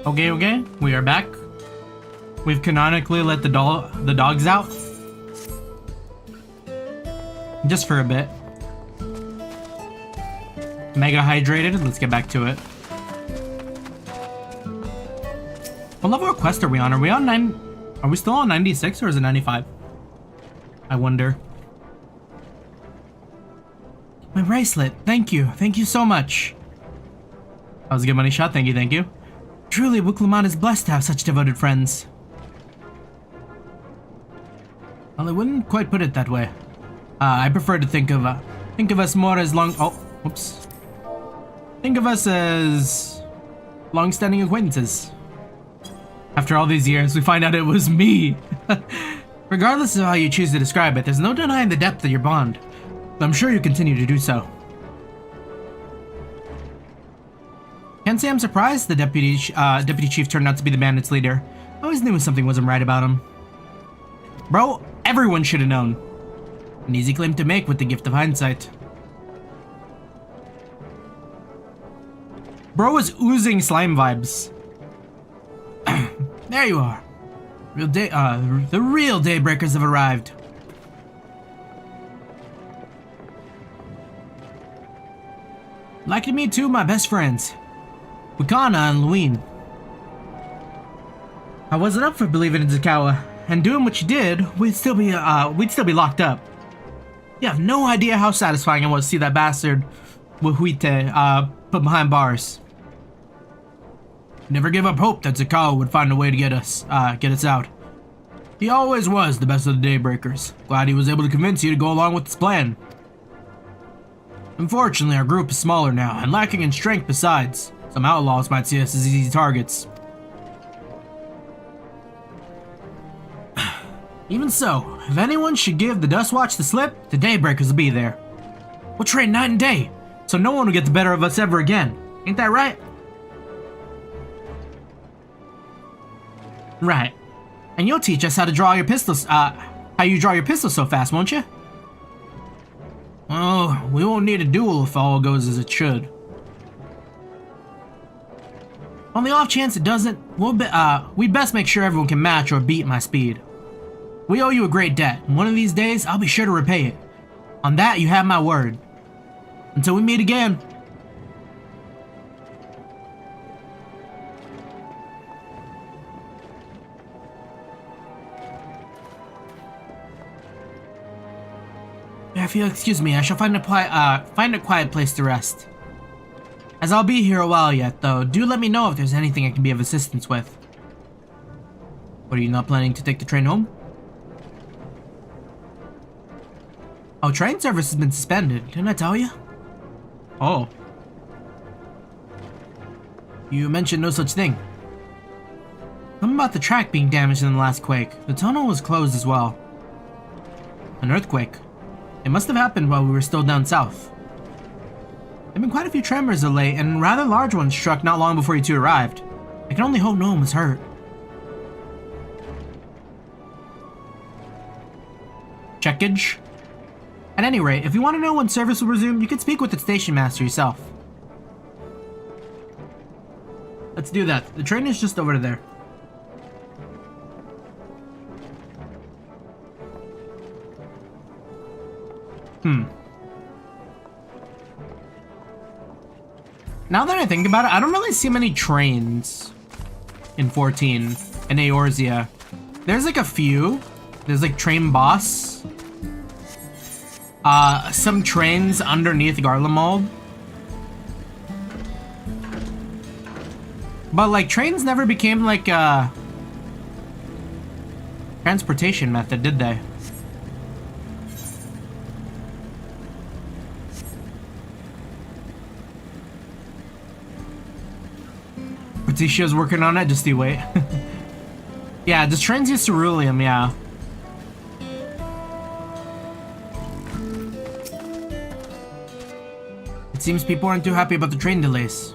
Okay, we are back. We've canonically let the dogs out. Just for a bit. Mega hydrated, let's get back to it. What level of quest are we on? Are we on 9? Are we still on 96 or is it 95? I wonder. My bracelet, thank you so much. That was a good money shot, thank you. Truly, Wukluman is blessed to have such devoted friends. Well, I wouldn't quite put it that way. I prefer to think of us more as Think of us as long-standing acquaintances. After all these years, we find out it was me. Regardless of how you choose to describe it, there's no denying the depth of your bond. I'm sure you continue to do so. Can't say I'm surprised the deputy chief turned out to be the bandits' leader. I always knew something wasn't right about him. Bro, everyone should have known. An easy claim to make with the gift of hindsight. Bro was oozing slime vibes. There you are. The real Daybreakers have arrived. Like to meet two of my best friends, Wakana and Luin. I wasn't up for believing in Zakawa, and doing what you did, we'd still be locked up. You have no idea how satisfying it was to see that bastard Wahuite put behind bars. Never give up hope that Zakawa would find a way to get us out. He always was the best of the Daybreakers. Glad he was able to convince you to go along with his plan. Unfortunately, our group is smaller now, and lacking in strength besides. Some outlaws might see us as easy targets. Even so, if anyone should give the Dustwatch the slip, the Daybreakers will be there. We'll train night and day, so no one will get the better of us ever again. Ain't that right? Right. And you'll teach us how to draw your pistols, how you draw your pistols so fast, won't you? Oh, we won't need a duel if all goes as it should. On the off chance it doesn't, we'd best make sure everyone can match or beat my speed. We owe you a great debt, and one of these days, I'll be sure to repay it. On that, you have my word. Until we meet again. If you'll excuse me, I shall find a quiet place to rest. As I'll be here a while yet, though, do let me know if there's anything I can be of assistance with. What, are you not planning to take the train home? Oh, train service has been suspended, didn't I tell you? Oh. You mentioned no such thing. Something about the track being damaged in the last quake. The tunnel was closed as well. An earthquake. It must have happened while we were still down south. There have been quite a few tremors of late, and rather large ones struck not long before you two arrived. I can only hope no one was hurt. Checkage? At any rate, if you want to know when service will resume, you can speak with the station master yourself. Let's do that. The train is just over there. Now that I think about it, I don't really see many trains in 14 in Eorzea. There's like a few. There's like Train Boss. Some trains underneath Garlemald. But like trains never became like a transportation method, did they? Patricia's working on it, just you wait. Yeah, the trains use ceruleum, yeah. It seems people aren't too happy about the train delays.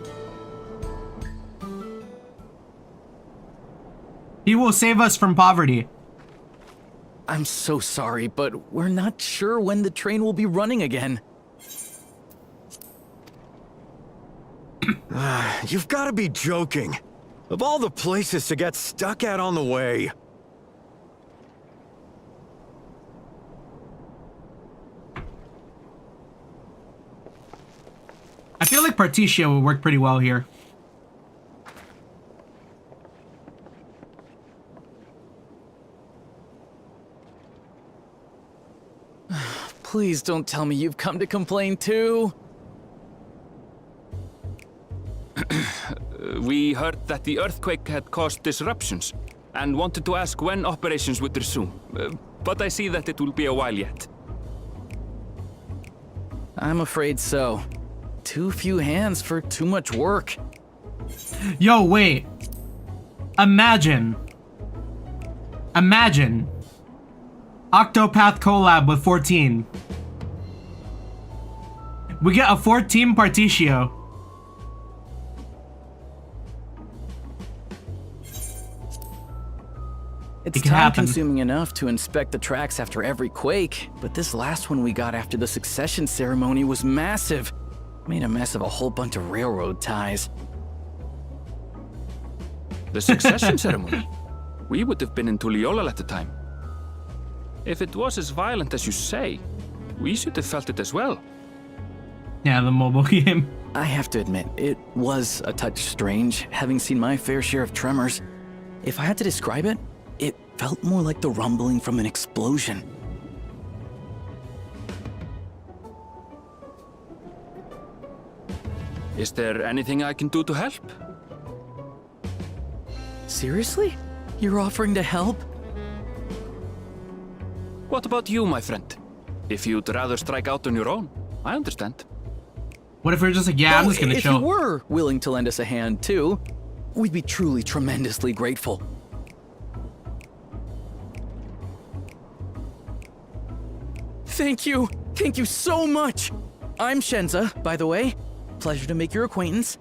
He will save us from poverty. I'm so sorry, but we're not sure when the train will be running again. You've got to be joking. Of all the places to get stuck at on the way. I feel like Partitia would work pretty well here. Please don't tell me you've come to complain too. We heard that the earthquake had caused disruptions and wanted to ask when operations would resume. But I see that it will be a while yet. I'm afraid so. Too few hands for too much work. Yo, wait. Imagine. Octopath collab with 14. We get a 14 Partitio. It's time-consuming enough to inspect the tracks after every quake, but this last one we got after the succession ceremony was massive. Made a mess of a whole bunch of railroad ties. The succession ceremony? We would have been in Tuliolal at the time. If it was as violent as you say, we should have felt it as well. Yeah, the mobile game. I have to admit, it was a touch strange, having seen my fair share of tremors. If I had to describe it, it felt more like the rumbling from an explosion. Is there anything I can do to help? Seriously? You're offering to help? What about you, my friend? If you'd rather strike out on your own, I understand. What if we're just like, yeah, I'm just gonna chill? If you were willing to lend us a hand too, we'd be truly tremendously grateful. Thank you so much! I'm Shenza, by the way. Pleasure to make your acquaintance.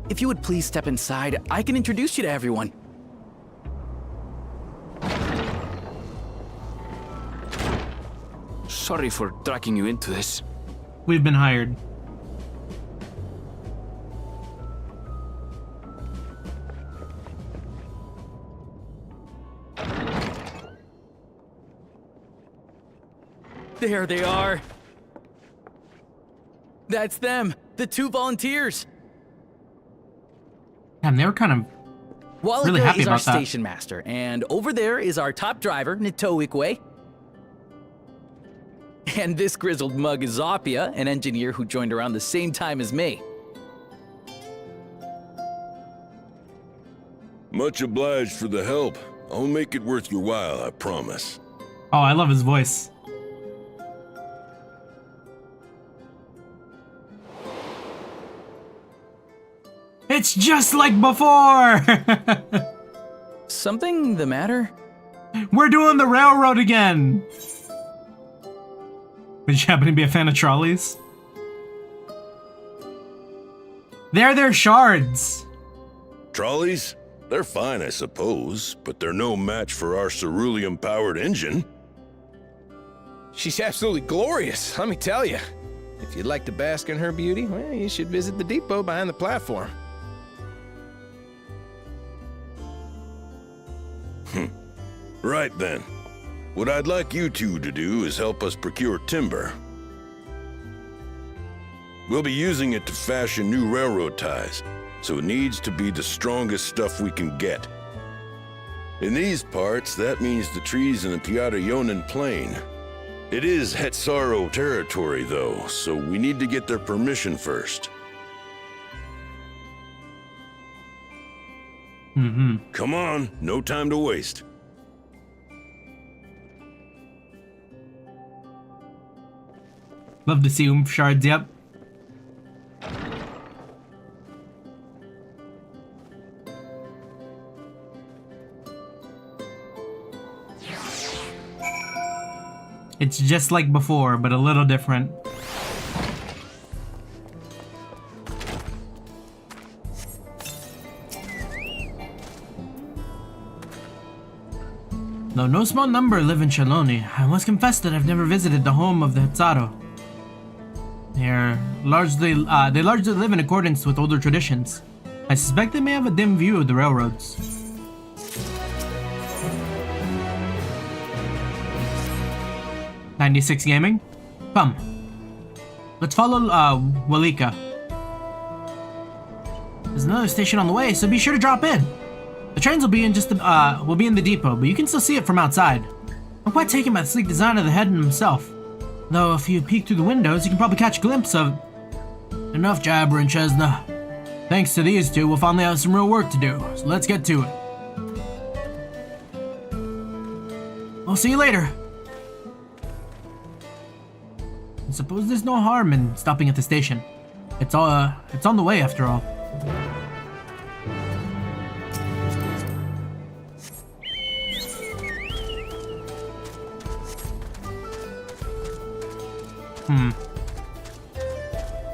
If you would please step inside, I can introduce you to everyone. Sorry for dragging you into this. We've been hired. There they are. That's them, the 2 volunteers. Damn, they were kind of really happy is our about that. station master, and over there is our top driver, Nitoikwe. And this grizzled mug is Zopia, an engineer who joined around the same time as me. Much obliged for the help. I'll make it worth your while, I promise. Oh, I love his voice. It's just like before! Something the matter? We're doing the railroad again! Did you happen to be a fan of trolleys? They're shards! Trolleys? They're fine, I suppose, but they're no match for our cerulean-powered engine. She's absolutely glorious, let me tell you. If you'd like to bask in her beauty, well, you should visit the depot behind the platform. Right then. What I'd like you two to do is help us procure timber. We'll be using it to fashion new railroad ties, so it needs to be the strongest stuff we can get. In these parts, that means the trees in the Piata-Yonan Plain. It is Hetsaro territory, though, so we need to get their permission first. Come on, no time to waste. Love to see shards, yep. It's just like before, but a little different. Though no small number live in Shaloni, I must confess that I've never visited the home of the Hetsaro. They largely live in accordance with older traditions. I suspect they may have a dim view of the railroads. "96 Gaming? Come. Let's follow Walika. There's another station on the way, so be sure to drop in. The trains will be in will be in the depot, but you can still see it from outside. I'm quite taken by the sleek design of the head himself. Though if you peek through the windows, you can probably catch a glimpse of... Enough jabbering, Chesna. Thanks to these two, we'll finally have some real work to do, so let's get to it. I'll see you later. I suppose there's no harm in stopping at the station. It's on the way after all.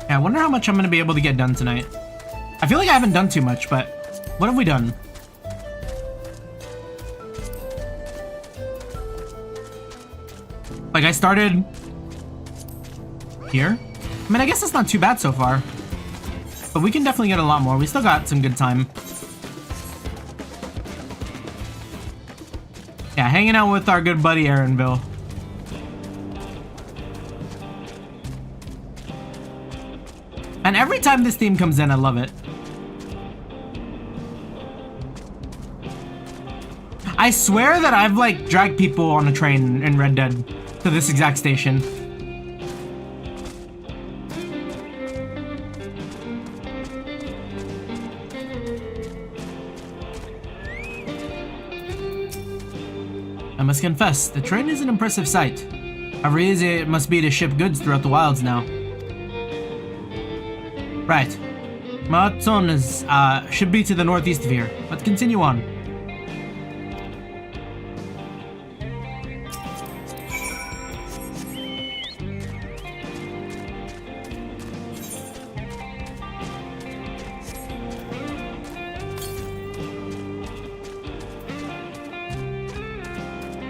Yeah, I wonder how much I'm gonna be able to get done tonight. I feel like I haven't done too much, but what have we done? Like, I started here? I mean, I guess that's not too bad so far. But we can definitely get a lot more. We still got some good time. Yeah, hanging out with our good buddy Aaronville. And every time this theme comes in, I love it. I swear that I've, like, dragged people on a train in Red Dead to this exact station. I must confess, the train is an impressive sight. However easy it must be to ship goods throughout the wilds now. Right. Maatson is, should be to the northeast of here. Let's continue on.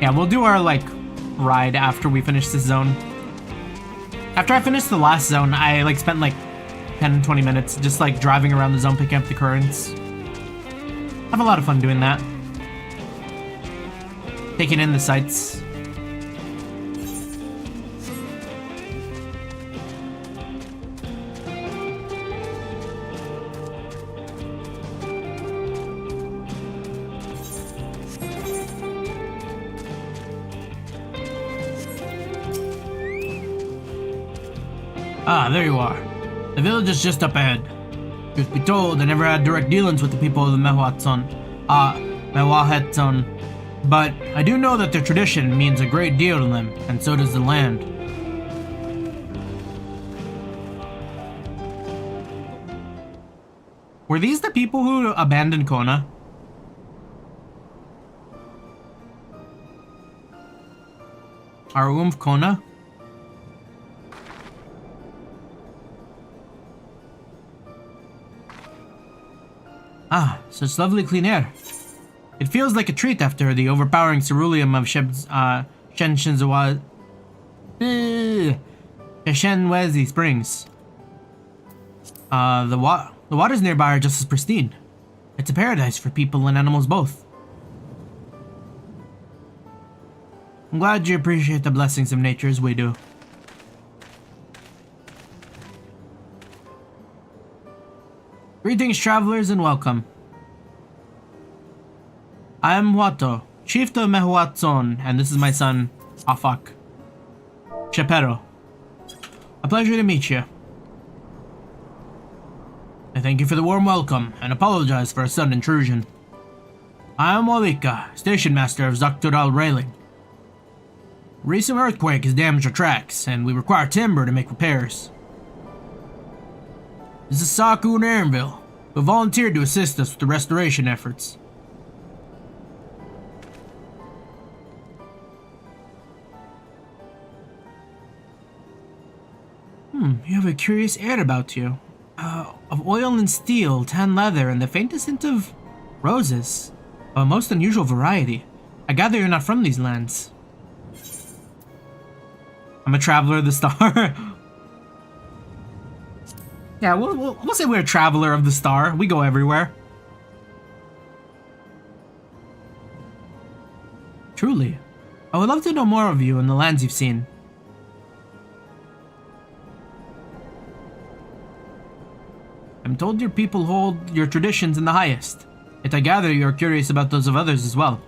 Yeah, we'll do our, like, ride after we finish this zone. After I finished the last zone, I, like, spent, like, 10-20 minutes just, like, driving around the zone picking up the currents. Have a lot of fun doing that. Taking in the sights. Ah, there you are. The village is just up ahead. Truth be told, I never had direct dealings with the people of the Mehuatson. But I do know that their tradition means a great deal to them, and so does the land. Were these the people who abandoned Kona? Arum Kona? Ah, such lovely clean air. It feels like a treat after the overpowering ceruleum of Shenwezi Springs. The waters nearby are just as pristine. It's a paradise for people and animals both. I'm glad you appreciate the blessings of nature as we do. Greetings, travelers, and welcome. I am Huato, chief of Mehuatson, and this is my son, Afak. Shapero. A pleasure to meet you. I thank you for the warm welcome, and apologize for a sudden intrusion. I am Walika, station master of Zaktural Railing. A recent earthquake has damaged our tracks, and we require timber to make repairs. This is Saku and Aaronville, who volunteered to assist us with the restoration efforts. You have a curious air about you. Of oil and steel, tan leather, and the faintest hint of roses. A most unusual variety. I gather you're not from these lands. I'm a traveler of the star. Yeah, we'll say we're a traveler of the star. We go everywhere. Truly. I would love to know more of you and the lands you've seen. I'm told your people hold your traditions in the highest, yet I gather you are curious about those of others as well.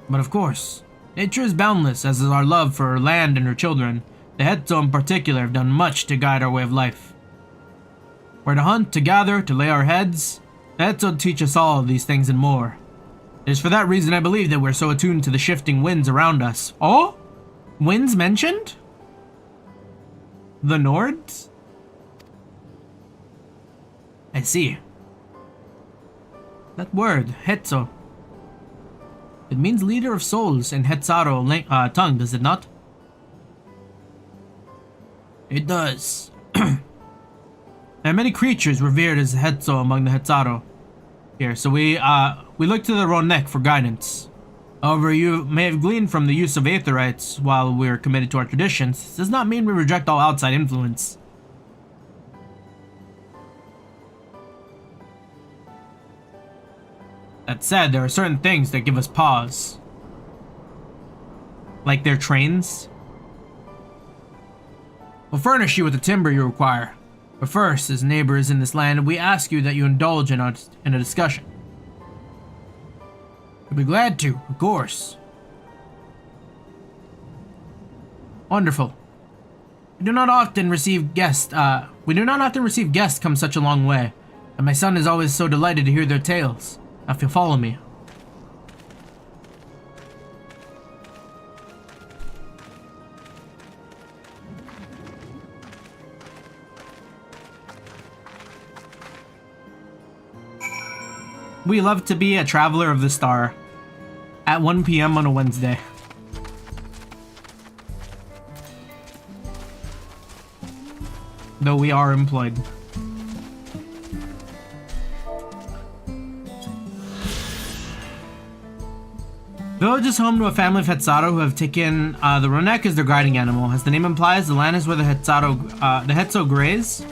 But of course, nature is boundless, as is our love for her land and her children. The Hetzo in particular have done much to guide our way of life. We're to hunt, to gather, to lay our heads. The Hetzo teach us all of these things and more. It is for that reason I believe that we're so attuned to the shifting winds around us. Oh? Winds mentioned? The Nords? I see. That word, Hetzo. It means leader of souls in Hetzaro tongue, does it not? It does. There are many creatures revered as Hetzo among the Hetzaro here, so we look to the Ronek for guidance. However, you may have gleaned from the use of Aetherites while we're committed to our traditions. This does not mean we reject all outside influence. That said, there are certain things that give us pause. Like their trains. We'll furnish you with the timber you require. But first, as neighbors in this land, we ask you that you indulge in a discussion. We'll be glad to, of course. Wonderful. We do not often receive guests come such a long way, and my son is always so delighted to hear their tales. Now if you'll follow me. We love to be a traveler of the star at 1 p.m. on a Wednesday. Though we are employed. Village is home to a family of Hetzaro who have taken the Ronek as their guiding animal. As the name implies, the land is where the Hetzo graze.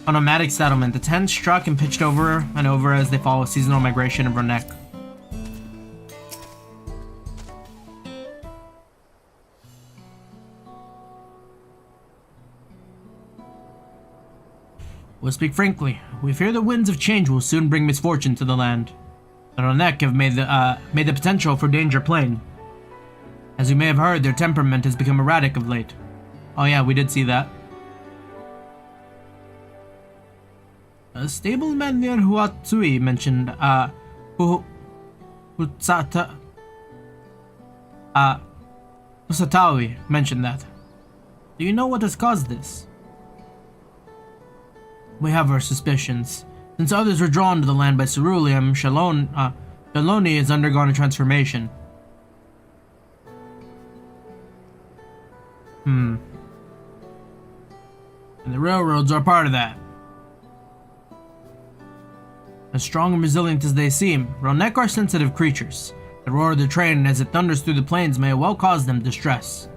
A nomadic settlement. The tents struck and pitched over and over as they follow seasonal migration of Ronek. We'll speak frankly. We fear the winds of change will soon bring misfortune to the land. The Ronek have made the potential for danger plain. As you may have heard, their temperament has become erratic of late. Oh yeah, we did see that. A stableman near Huatsui mentioned, Usatawi mentioned that. Do you know what has caused this? We have our suspicions. Since others were drawn to the land by ceruleum, Shaloni has undergone a transformation. And the railroads are part of that. As strong and resilient as they seem, Ronek are sensitive creatures. The roar of the train as it thunders through the plains may well cause them distress.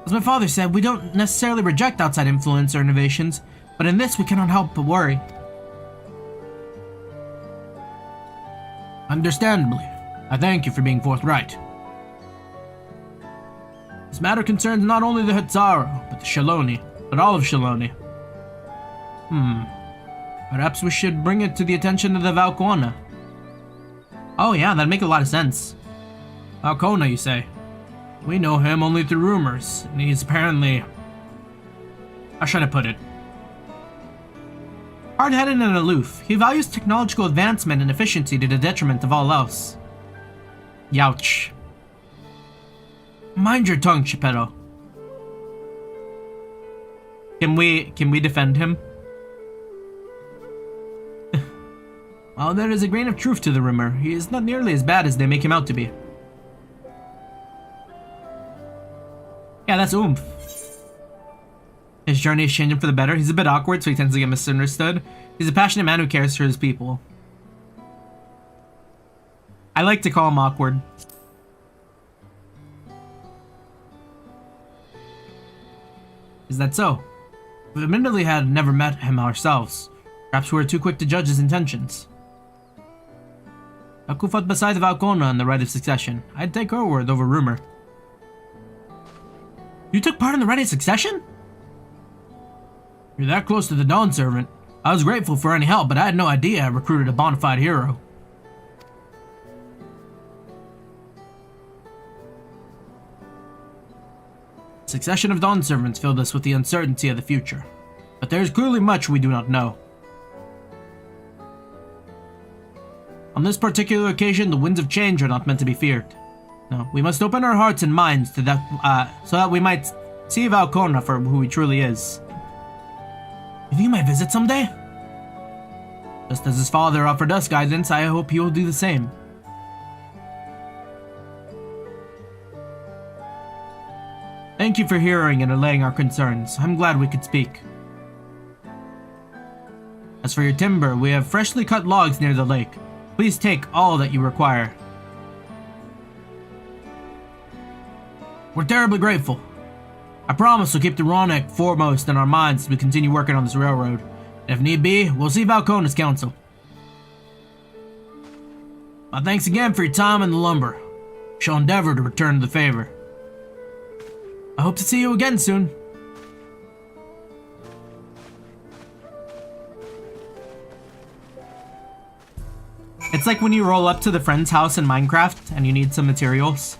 As my father said, we don't necessarily reject outside influence or innovations, but in this we cannot help but worry. Understandably. I thank you for being forthright. This matter concerns not only the Hetzaro, but the Shaloni, but all of Shaloni. Perhaps we should bring it to the attention of the Valkona. Oh yeah, that'd make a lot of sense. Valkona, you say? We know him only through rumors, and he's apparently... How should I put it? Hard-headed and aloof, he values technological advancement and efficiency to the detriment of all else. Youch. Mind your tongue, Geppetto. Can we defend him? Well, there is a grain of truth to the rumor. He is not nearly as bad as they make him out to be. Yeah, that's oomph. His journey is changing for the better. He's a bit awkward, so he tends to get misunderstood. He's a passionate man who cares for his people. I like to call him awkward. Is that so? We admittedly had never met him ourselves. Perhaps we were too quick to judge his intentions. Aku fought beside Valkona in the Rite of Succession. I'd take her word over rumor. You took part in the Rite of Succession? You're that close to the Dawn Servant. I was grateful for any help, but I had no idea I recruited a bona fide hero. Succession of Dawn Servants filled us with the uncertainty of the future. But there is clearly much we do not know. On this particular occasion, the winds of change are not meant to be feared. No, we must open our hearts and minds to that, so that we might see Valkona for who he truly is. You think he might visit someday? Just as his father offered us guidance, I hope he will do the same. Thank you for hearing and allaying our concerns. I'm glad we could speak. As for your timber, we have freshly cut logs near the lake. Please take all that you require. We're terribly grateful. I promise we'll keep the Ronek foremost in our minds as we continue working on this railroad. And if need be, we'll see Valkona's council. My thanks again for your time and the lumber. We shall endeavor to return the favor. I hope to see you again soon. It's like when you roll up to the friend's house in Minecraft and you need some materials.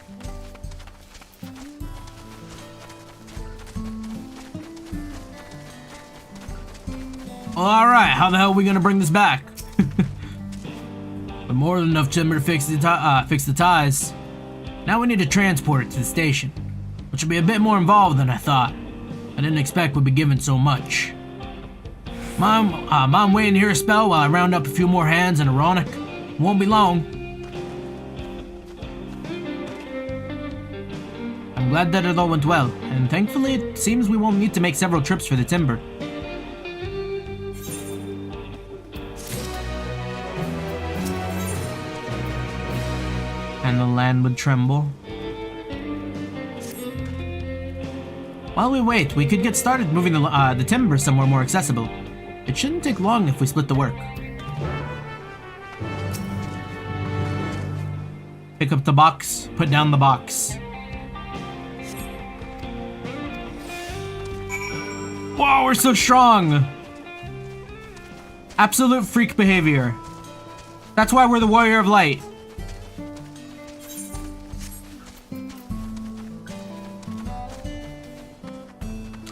Alright, how the hell are we gonna bring this back? But more than enough timber to fix the ties. Now we need to transport it to the station, which will be a bit more involved than I thought. I didn't expect we'd be given so much. Mom waiting here a spell while I round up a few more hands and a Ronic. Won't be long. I'm glad that it all went well, and thankfully it seems we won't need to make several trips for the timber. And the land would tremble. While we wait, we could get started moving the timber somewhere more accessible. It shouldn't take long if we split the work. Pick up the box, put down the box. Wow, we're so strong! Absolute freak behavior. That's why we're the Warrior of Light.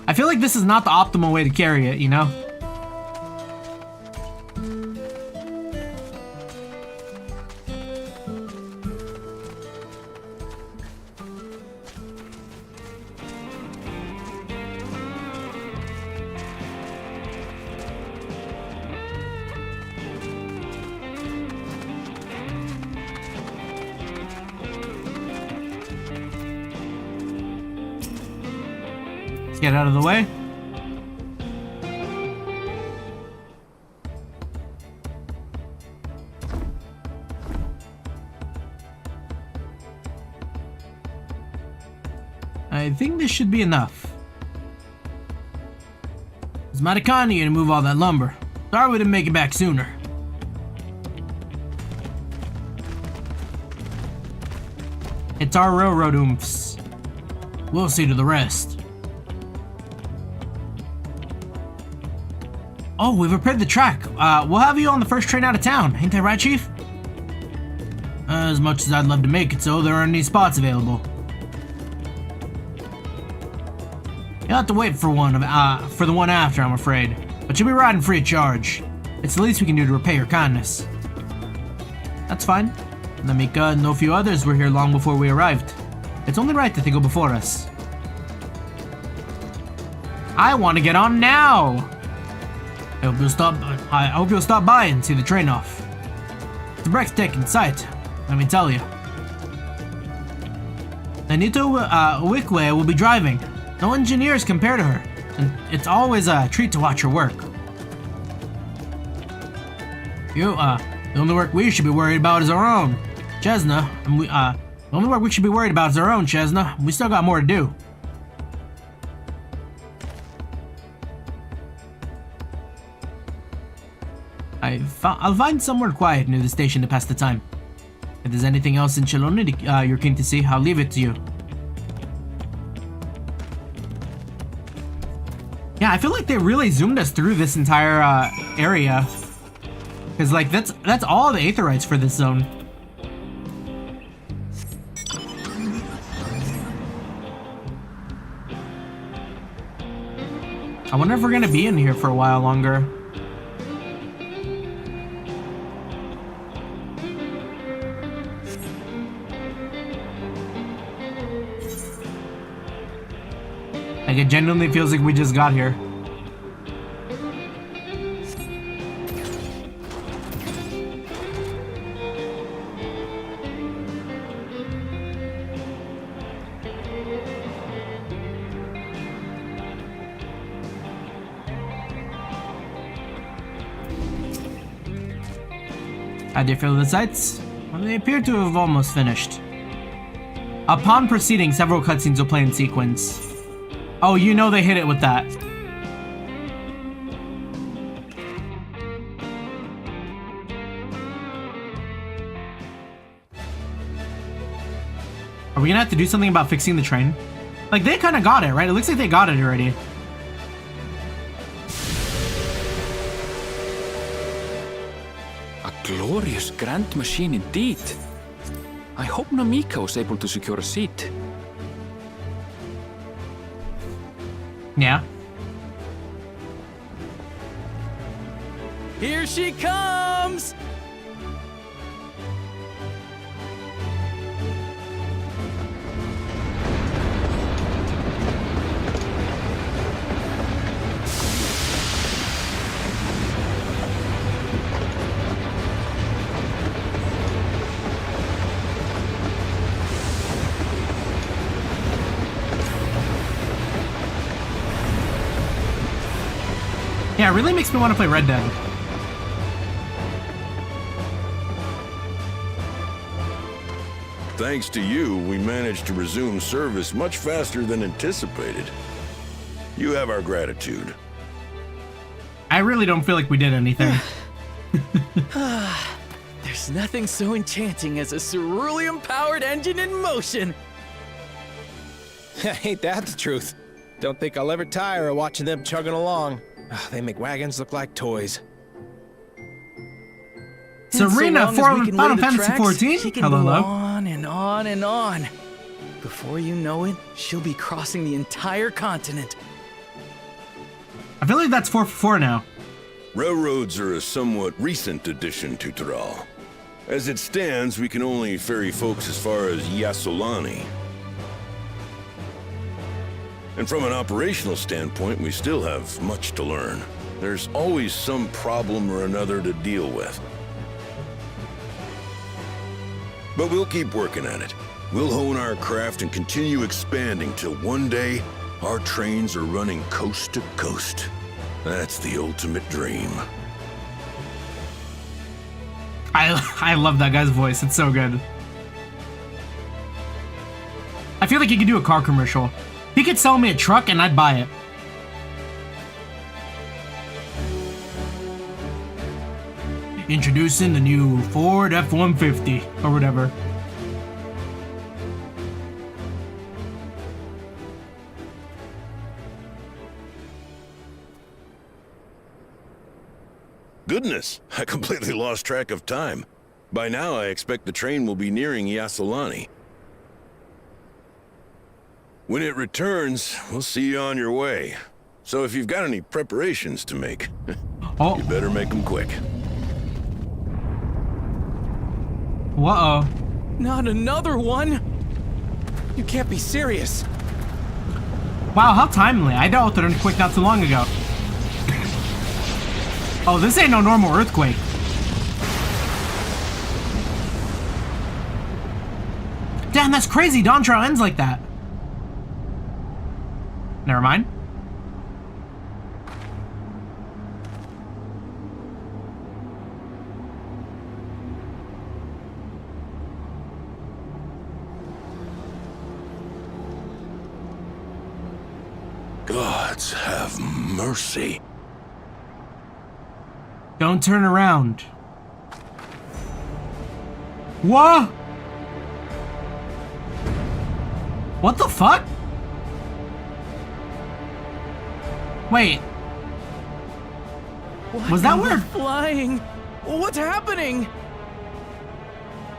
I feel like this is not the optimal way to carry it, you know? Get out of the way. I think this should be enough. It's mighty kind of you to move all that lumber. Sorry we didn't make it back sooner. It's our railroad oomphs. We'll see to the rest. Oh, we've repaired the track. We'll have you on the first train out of town. Ain't that right, Chief? As much as I'd love to make it so, there aren't any spots available. You'll have to wait for the one after, I'm afraid. But you'll be riding free of charge. It's the least we can do to repay your kindness. That's fine. Namika and a few others were here long before we arrived. It's only right that they go before us. I want to get on now! I hope you'll stop by and see the train off. It's a breathtaking sight, let me tell you. Nanito Uwikwe will be driving. No engineers compare to her, and it's always a treat to watch her work. The only work we should be worried about is our own, Chesna. And the only work we should be worried about is our own, Chesna. We still got more to do. I'll find somewhere quiet near the station to pass the time. If there's anything else in Chelone you're keen to see, I'll leave it to you. Yeah, I feel like they really zoomed us through this entire area. Because, like, that's all the Aetherites for this zone. I wonder if we're gonna be in here for a while longer. Like, it genuinely feels like we just got here. How do you feel the sights? Well, they appear to have almost finished. Upon proceeding, several cutscenes will play in sequence. Oh, you know they hit it with that. Are we gonna have to do something about fixing the train? Like, they kind of got it, right? It looks like they got it already. A glorious grand machine indeed. I hope Namika was able to secure a seat. Yeah. Here she comes! Yeah, it really makes me want to play Red Dead. Thanks to you, we managed to resume service much faster than anticipated. You have our gratitude. I really don't feel like we did anything. There's nothing so enchanting as a cerulean-powered engine in motion. Ain't that the truth? Don't think I'll ever tire of watching them chugging along. They make wagons look like toys. Serena, Final Fantasy XIV. She can Hello, go hello. on and on and on. Before you know it, she'll be crossing the entire continent. I feel like that's 4 for 4 now. Railroads are a somewhat recent addition to Tural. As it stands, we can only ferry folks as far as Yasolani. And from an operational standpoint, we still have much to learn. There's always some problem or another to deal with. But we'll keep working at it. We'll hone our craft and continue expanding till one day, our trains are running coast to coast. That's the ultimate dream. I love that guy's voice. It's so good. I feel like he could do a car commercial. He could sell me a truck and I'd buy it. Introducing the new Ford F-150 or whatever. Goodness, I completely lost track of time. By now, I expect the train will be nearing Yasolani. When it returns, we'll see you on your way. So if you've got any preparations to make, you better make them quick. Uh-oh. Not another one! You can't be serious. Wow, how timely. I dealt with an earthquake not too long ago. Oh, this ain't no normal earthquake. Damn, that's crazy. Dawntrail ends like that. Never mind. Gods have mercy. Don't turn around. What? What the fuck? Wait. Was that weird? Flying. What's happening?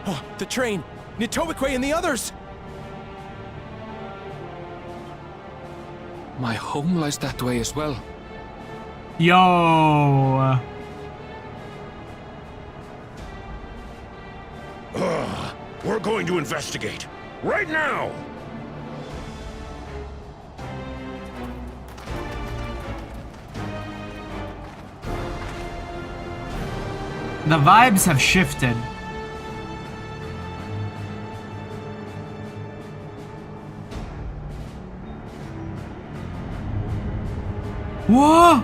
Oh, the train. Nitobekwe and the others. My home lies that way as well. Yo. We're going to investigate. Right now! The vibes have shifted. Whoa!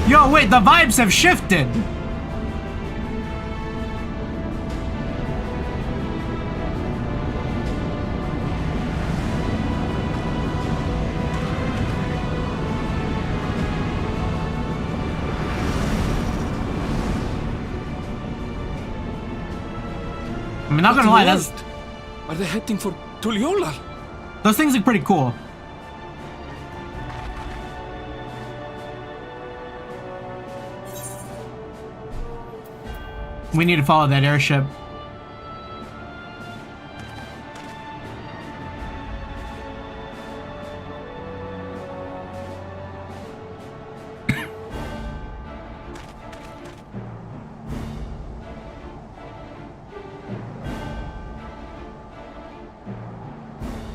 Yo, wait, the vibes have shifted. I'm not gonna lie, that's... Are they heading for Tuliolal? Those things look pretty cool. We need to follow that airship.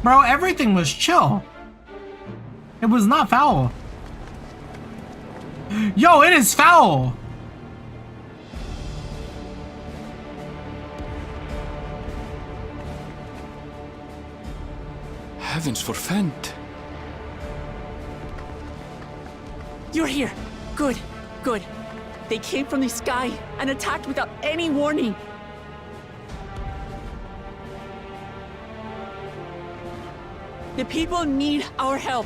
Bro, everything was chill. It was not foul. Yo, it is foul. Heavensward. You're here. Good, good. They came from the sky and attacked without any warning. The people need our help.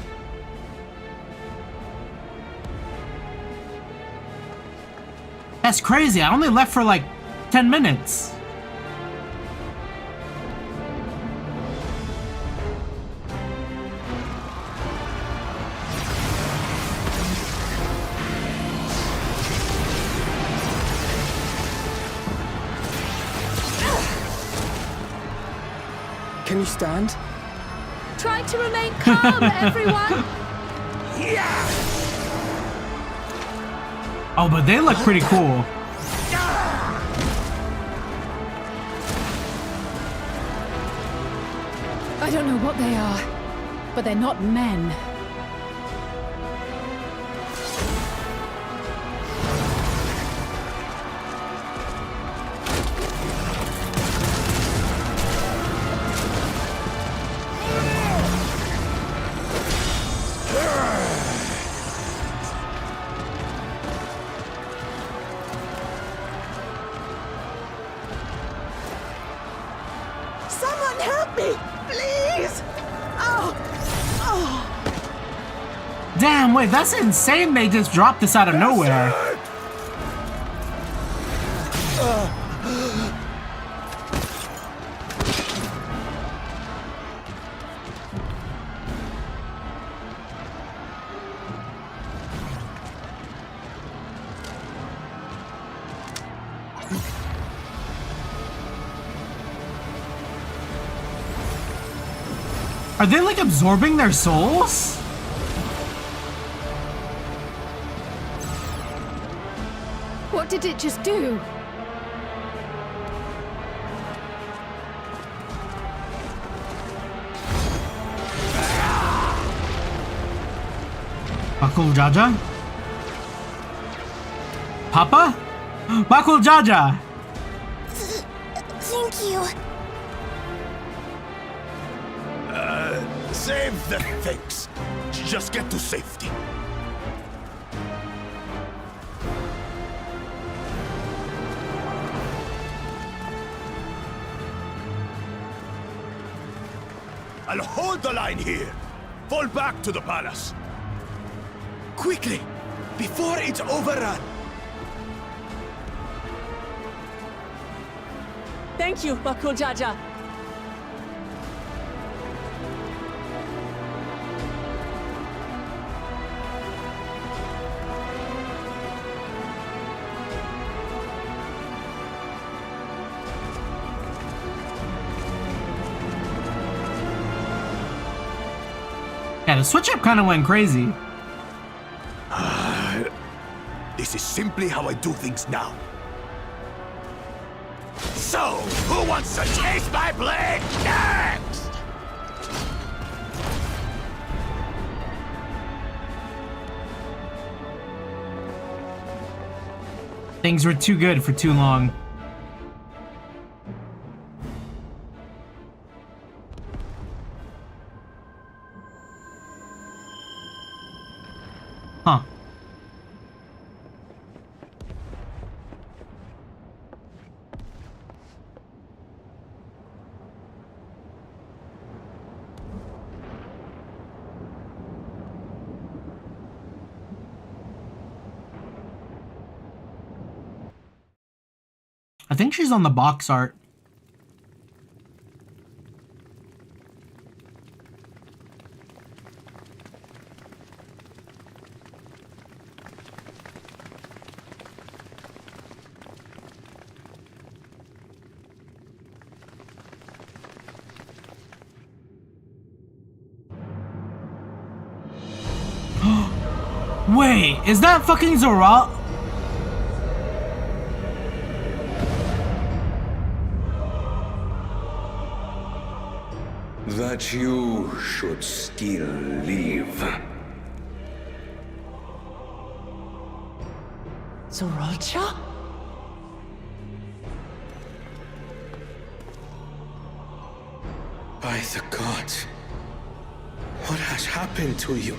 That's crazy. I only left for like 10 minutes. Can you stand? Try to remain calm, everyone. Oh, but they look pretty cool. I don't know what they are, but they're not men. Someone help me, please! Damn, wait, that's insane. They just dropped this out of nowhere. Are they like absorbing their souls? What did it just do? Bakul Jaja? Papa? Bakul Jaja! Thank you. Save the thanks. Just get to safety. I'll hold the line here. Fall back to the palace. Quickly! Before it's overrun! Thank you, Bakul Jaja. Yeah, the switch up kind of went crazy. This is simply how I do things now. So, who wants to taste my blade next? Things were too good for too long. Huh. I think she's on the box art. Wait, is that fucking Zora? That you should still live. Zoracha? By the gods, what has happened to you?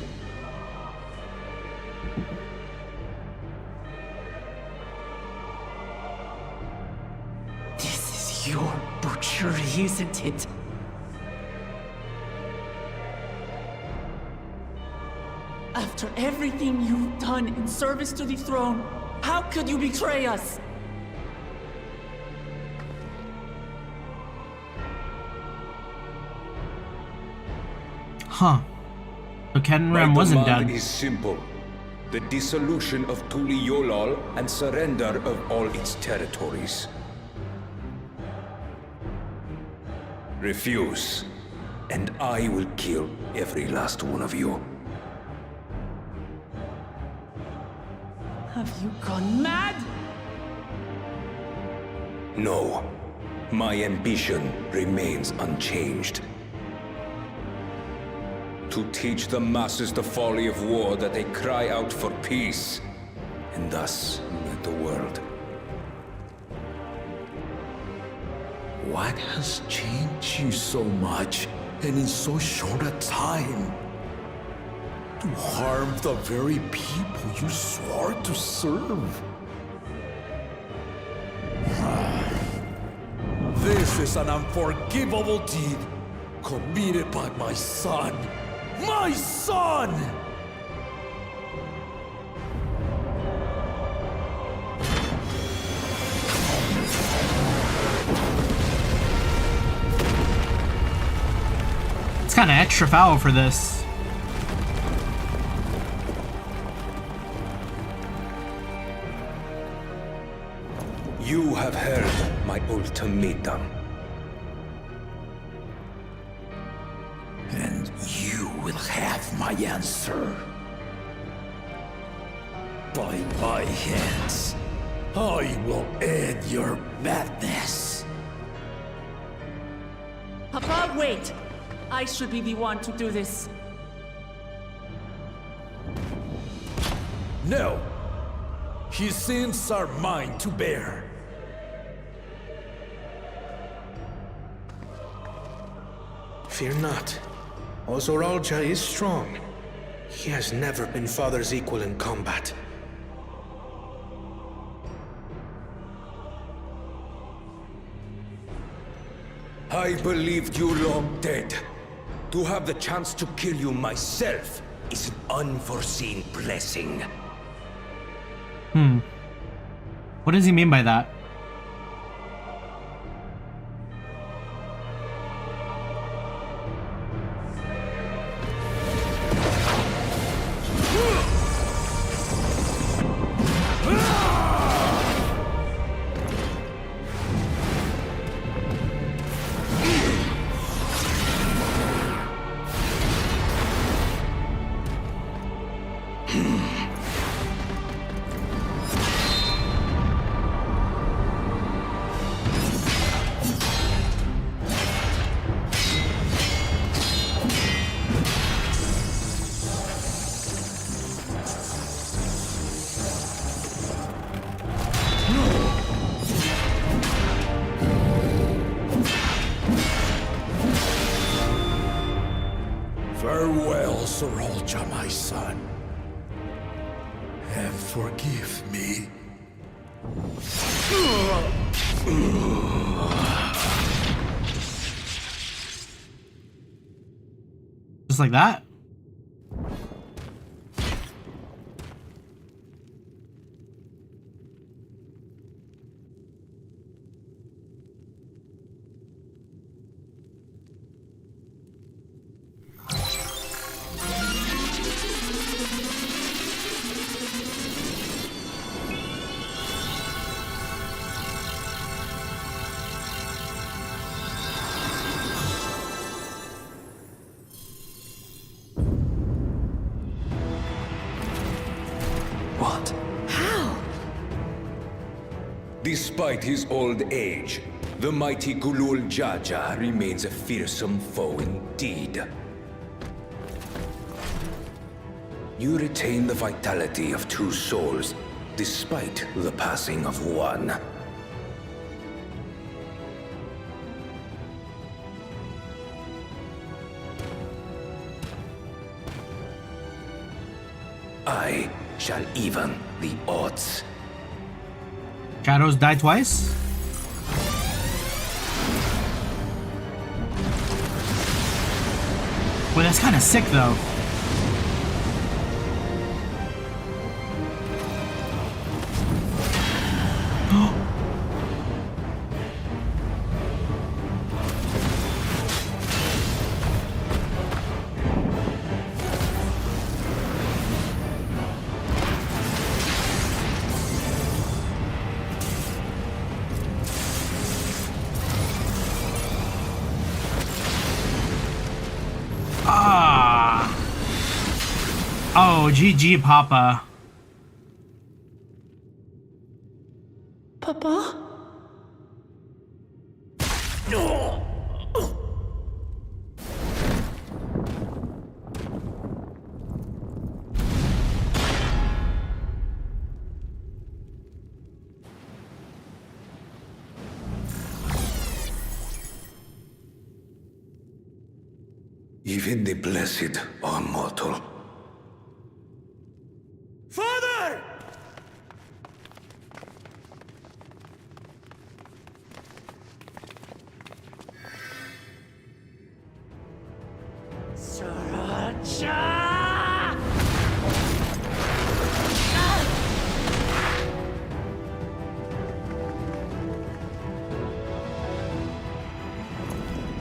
This is your butchery, isn't it? After everything you've done in service to the throne, how could you betray us? Huh. So Kenram wasn't My dead. demand is simple. The dissolution of Tuli Yolal and surrender of all its territories. Refuse, and I will kill every last one of you. Have you gone mad? No. My ambition remains unchanged. To teach the masses the folly of war, that they cry out for peace, and thus unite the world. What has changed you so much, and in so short a time? To harm the very people you swore to serve. This is an unforgivable deed committed by my son. My son! It's kind of extra foul for this. You have heard my ultimatum. And you will have my answer. By my hands, I will end your madness. Papa, wait! I should be the one to do this. No. His sins are mine to bear. Fear not. Ozoralja is strong. He has never been father's equal in combat. I believed you long dead. To have the chance to kill you myself is an unforeseen blessing. What does he mean by that? Farewell, Sorolja, my son. And forgive me. Just like that? Despite his old age, the mighty Gulul Jaja remains a fearsome foe indeed. You retain the vitality of two souls, despite the passing of one. I shall even the odds. Shadows die twice? Well, that's kind of sick though. Oh, GG, Papa. Papa? Even the blessed are mortal. Father!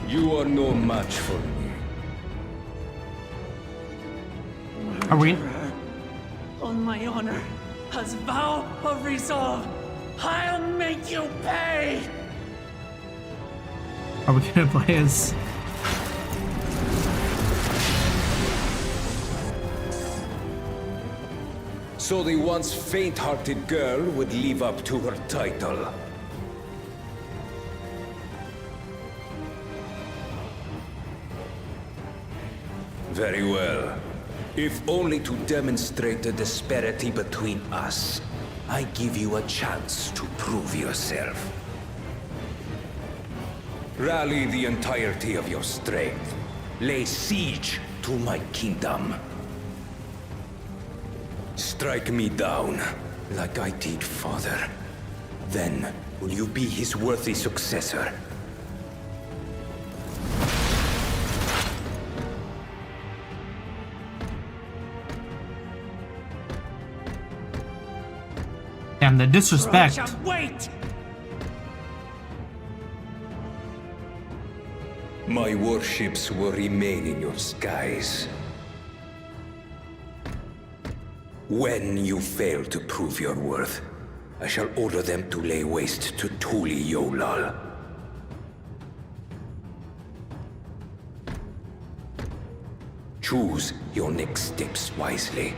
You are no match for me. Are we? On my honor, as vow of resolve, I'll make you pay! Are we gonna play as? So the once faint-hearted girl would live up to her title. Very well. If only to demonstrate the disparity between us, I give you a chance to prove yourself. Rally the entirety of your strength. Lay siege to my kingdom. Strike me down, like I did father. Then, will you be his worthy successor? Damn, the disrespect. Wait! My warships will remain in your skies. When you fail to prove your worth, I shall order them to lay waste to Tuli Yolal. Choose your next steps wisely.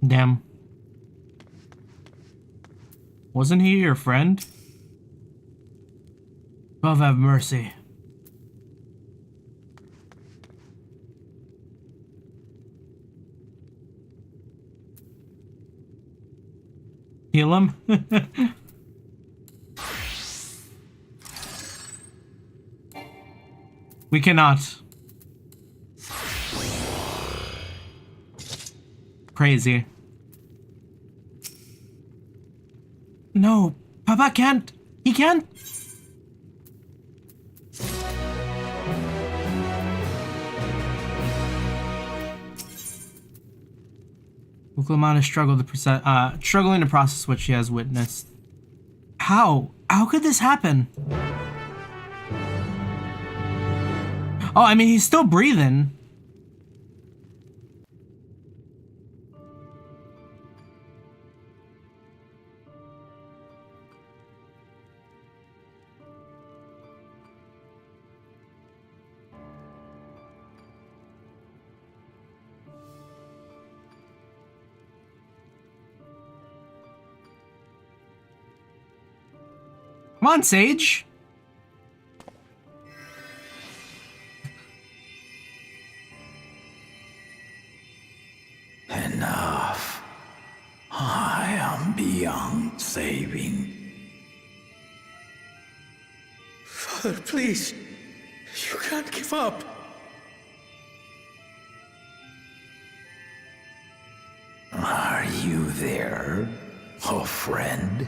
Damn. Wasn't he your friend? God have mercy. Heal him? We cannot. Crazy. No, Papa can't. He can't. Uclamana struggling to process what she has witnessed. How? How could this happen? Oh, I mean, he's still breathing. Come on, Sage. Enough. I am beyond saving. Father, please. You can't give up. Are you there, oh friend?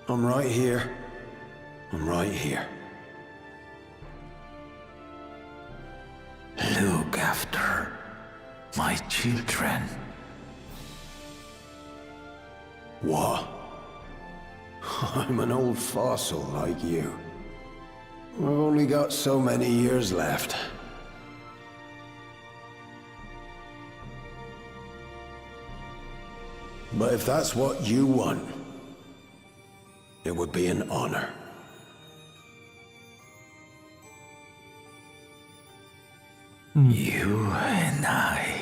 I'm right here. I'm right here. Look after my children. What? I'm an old fossil like you. I've only got so many years left. But if that's what you want, it would be an honor. You and I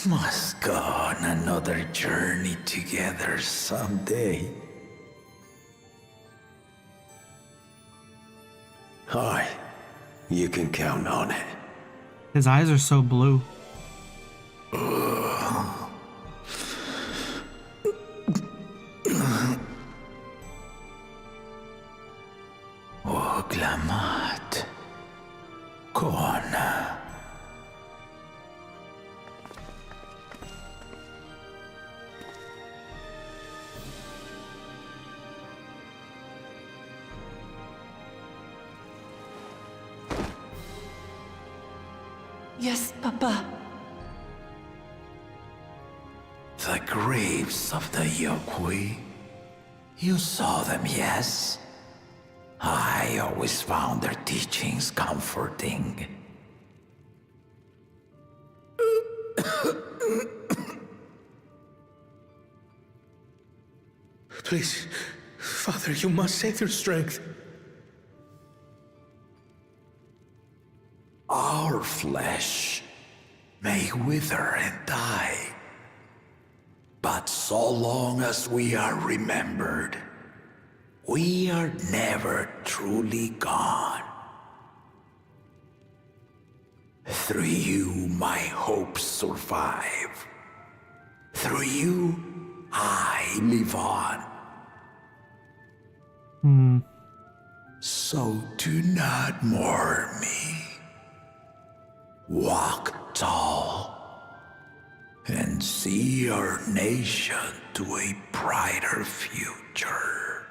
must go on another journey together someday. Aye, you can count on it. His eyes are so blue. Glamat. Kona. Yes, Papa. The graves of the Yokwi. You saw them, yes? I always found their teachings comforting. Please, Father, you must save your strength. Our flesh may wither and die, but so long as we are remembered, we are never truly gone. Through you, my hopes survive. Through you, I live on. So do not mourn me. Walk tall and see our nation to a brighter future.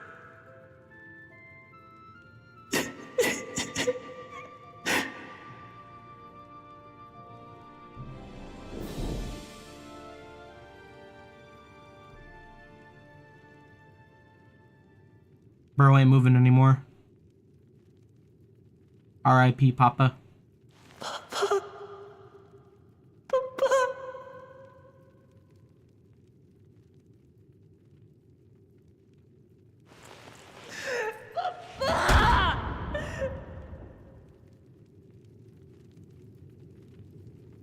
Bro ain't moving anymore. R.I.P. Papa.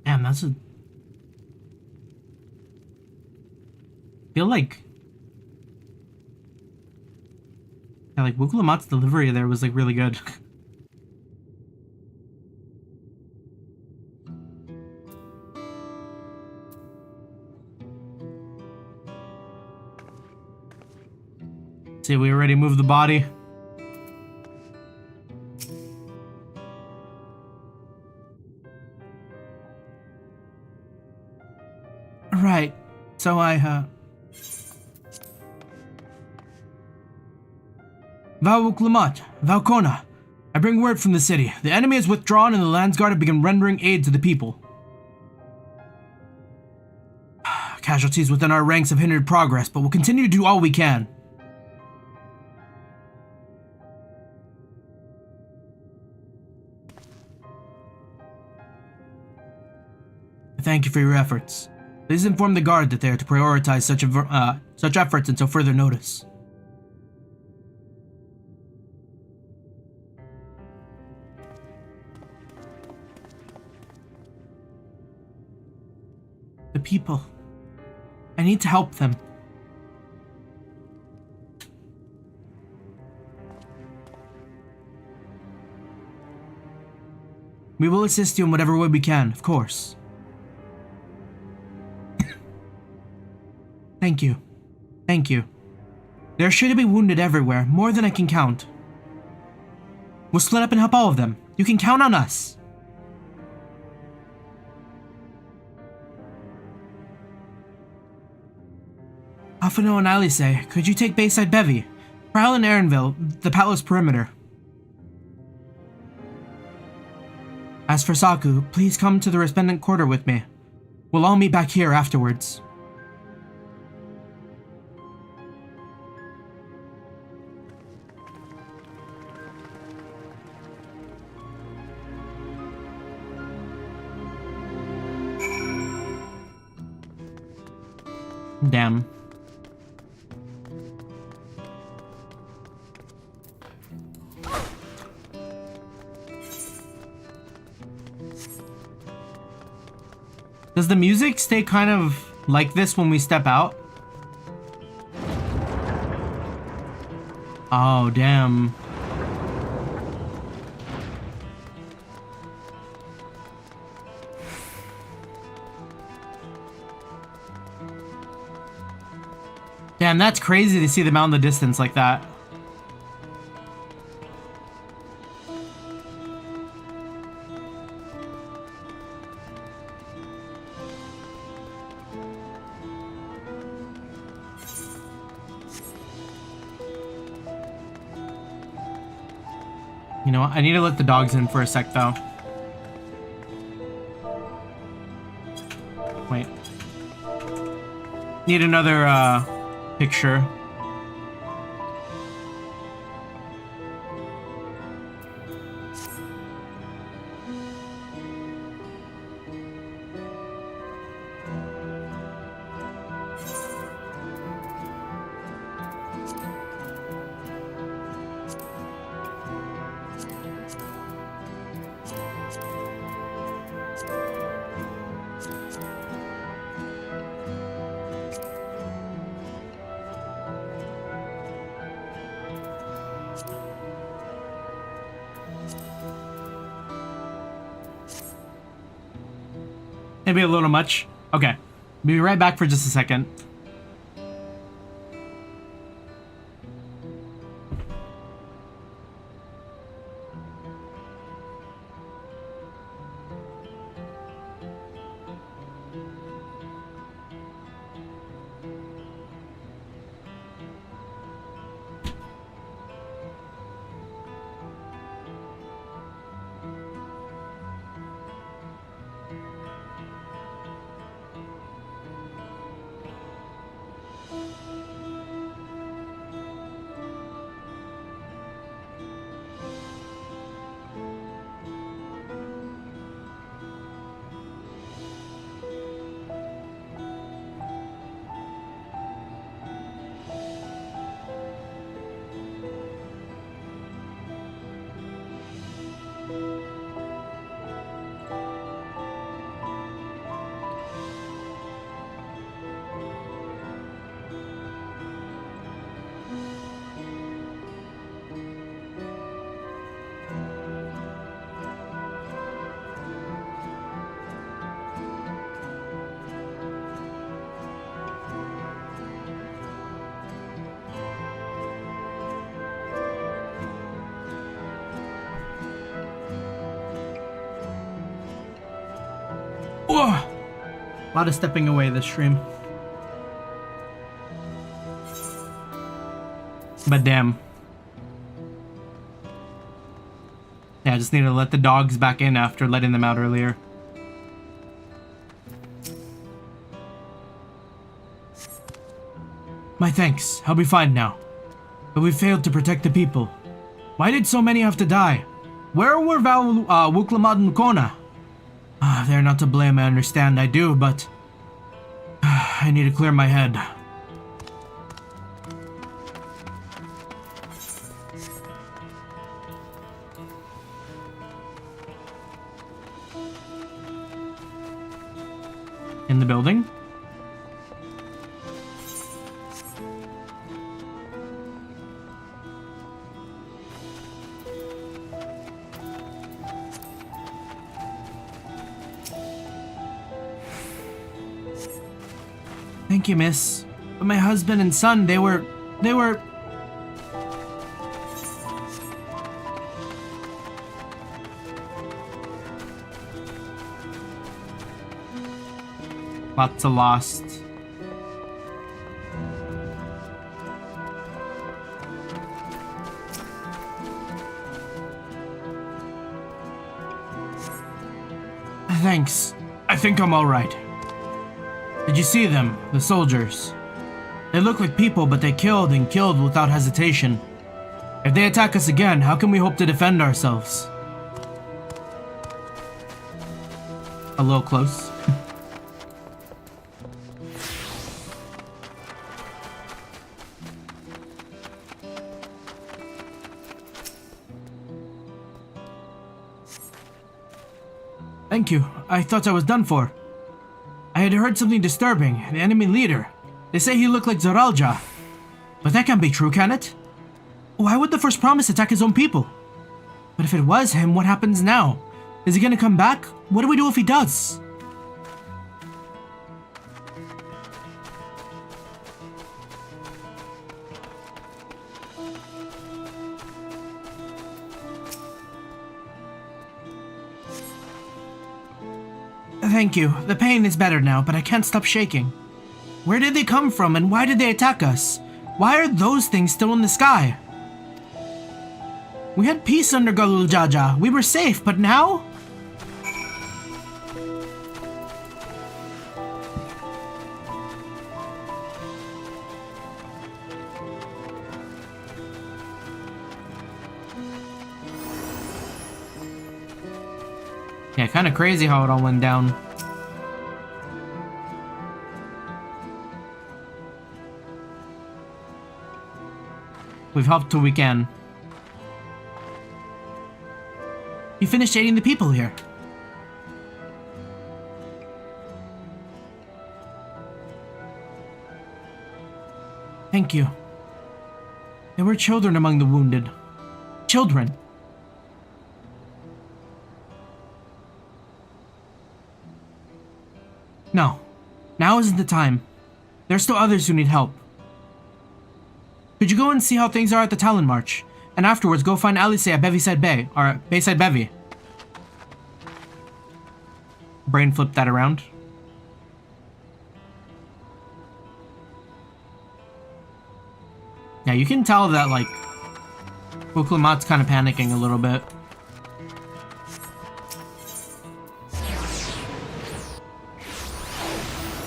Damn, that's a... feel like... yeah, like, Wukulamat's delivery there was, like, really good. See, we already moved the body. Right. So Wukulamat, Valkona, I bring word from the city. The enemy has withdrawn and the Landsguard have begun rendering aid to the people. Casualties within our ranks have hindered progress, but we'll continue to do all we can. Thank you for your efforts. Please inform the guard that they are to prioritize such efforts until further notice. The people. I need to help them. We will assist you in whatever way we can, of course. Thank you. Thank you. There should be wounded everywhere, more than I can count. We'll split up and help all of them. You can count on us. Afano and Alice, could you take Bayside Bevy? Prowl in Erinville, the palace perimeter. As for Saku, please come to the Resplendent Quarter with me. We'll all meet back here afterwards. Damn. Does the music stay kind of like this when we step out? Oh, damn. Damn, that's crazy to see them out in the distance like that. You know what? I need to let the dogs in for a sec, though. Wait. Need another, picture. Maybe a little much. Okay. Be right back for just a second. Whoa! A lot of stepping away this stream. But damn. Yeah, I just need to let the dogs back in after letting them out earlier. My thanks. I'll be fine now. But we failed to protect the people. Why did so many have to die? Where were Wuklamad and Kona? They're not to blame, I understand, I do, but I need to clear my head. In the building? Thank you, miss. But my husband and son, they were... Lots of lost. Thanks. I think I'm alright. Did you see them, the soldiers? They look like people, but they killed and killed without hesitation. If they attack us again, how can we hope to defend ourselves? A little close. Thank you. I thought I was done for. I had heard something disturbing. The enemy leader. They say he looked like Zoralja. But that can't be true, can it? Why would the First Promise attack his own people? But if it was him, what happens now? Is he gonna come back? What do we do if he does? Thank you. The pain is better now, but I can't stop shaking. Where did they come from and why did they attack us? Why are those things still in the sky? We had peace under Galul Jaja. We were safe, but now? Yeah, kind of crazy how it all went down. We've helped till we can. You finished aiding the people here. Thank you. There were children among the wounded. Children. No. Now isn't the time. There are still others who need help. Could you go and see how things are at the Talon March? And afterwards go find Alice at Beviside Bay, or Bayside Bevy. Brain flipped that around. Yeah, you can tell that, like, Uklamat's kind of panicking a little bit.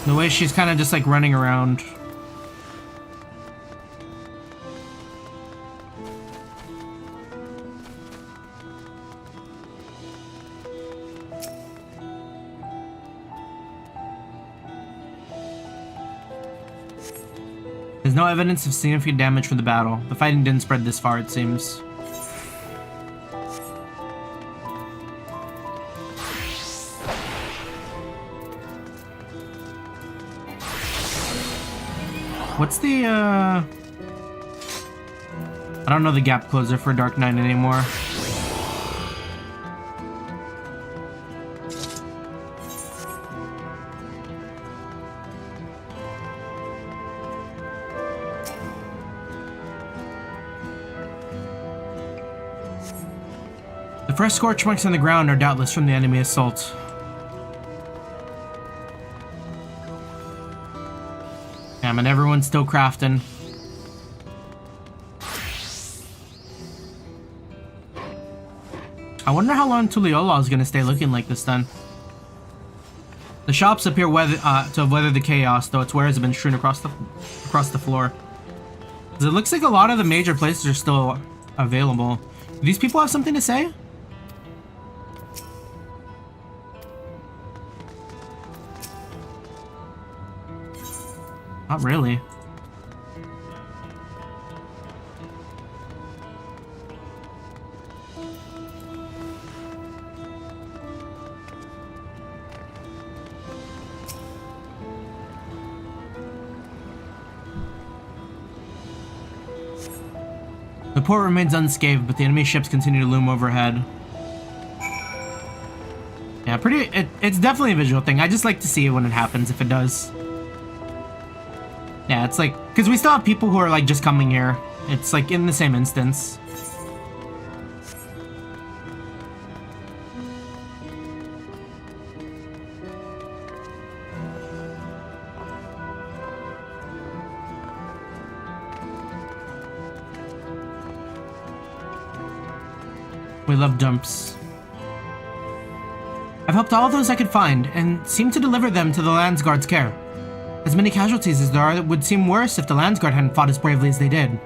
The way she's kind of just, like, running around. There's no evidence of significant damage from the battle. The fighting didn't spread this far, it seems. What's the, I don't know the gap closer for Dark Knight anymore. The fresh scorch marks on the ground are doubtless from the enemy assault. Damn it, everyone's still crafting. I wonder how long Tuliyola is gonna stay looking like this then. The shops appear to have weathered the chaos, though its wares have been strewn across the floor. 'Cause it looks like a lot of the major places are still available. Do these people have something to say? Not really. The port remains unscathed, but the enemy ships continue to loom overhead. Yeah, it's definitely a visual thing. I just like to see it when it happens, if it does. Yeah, it's like, because we still have people who are like just coming here. It's like in the same instance. We love dumps. I've helped all those I could find and seem to deliver them to the Landsguard's care. As many casualties as there are, it would seem worse if the Landsguard hadn't fought as bravely as they did.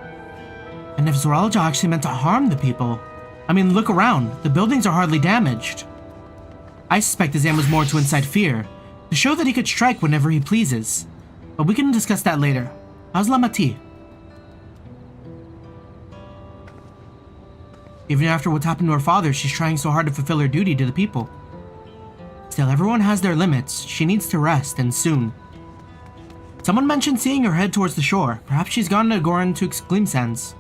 And if Zoralja actually meant to harm the people, I mean, look around. The buildings are hardly damaged. I suspect his aim was more to incite fear, to show that he could strike whenever he pleases. But we can discuss that later. How's Lamati? Even after what's happened to her father, she's trying so hard to fulfill her duty to the people. Still, everyone has their limits. She needs to rest, and soon. Someone mentioned seeing her head towards the shore. Perhaps she's gone to Goran to Gleam Sands.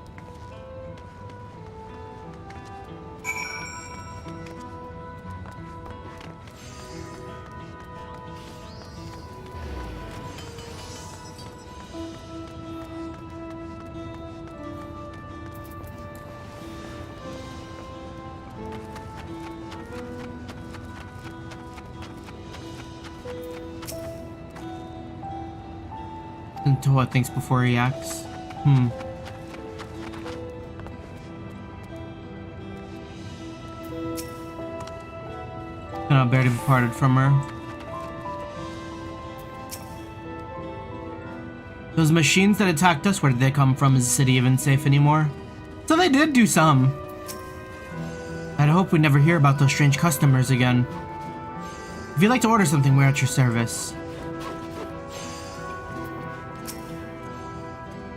Toa thinks before he acts. Cannot bear to be parted from her. Those machines that attacked us, where did they come from? Is the city even safe anymore? So they did do some. I'd hope we never hear about those strange customers again. If you'd like to order something, we're at your service.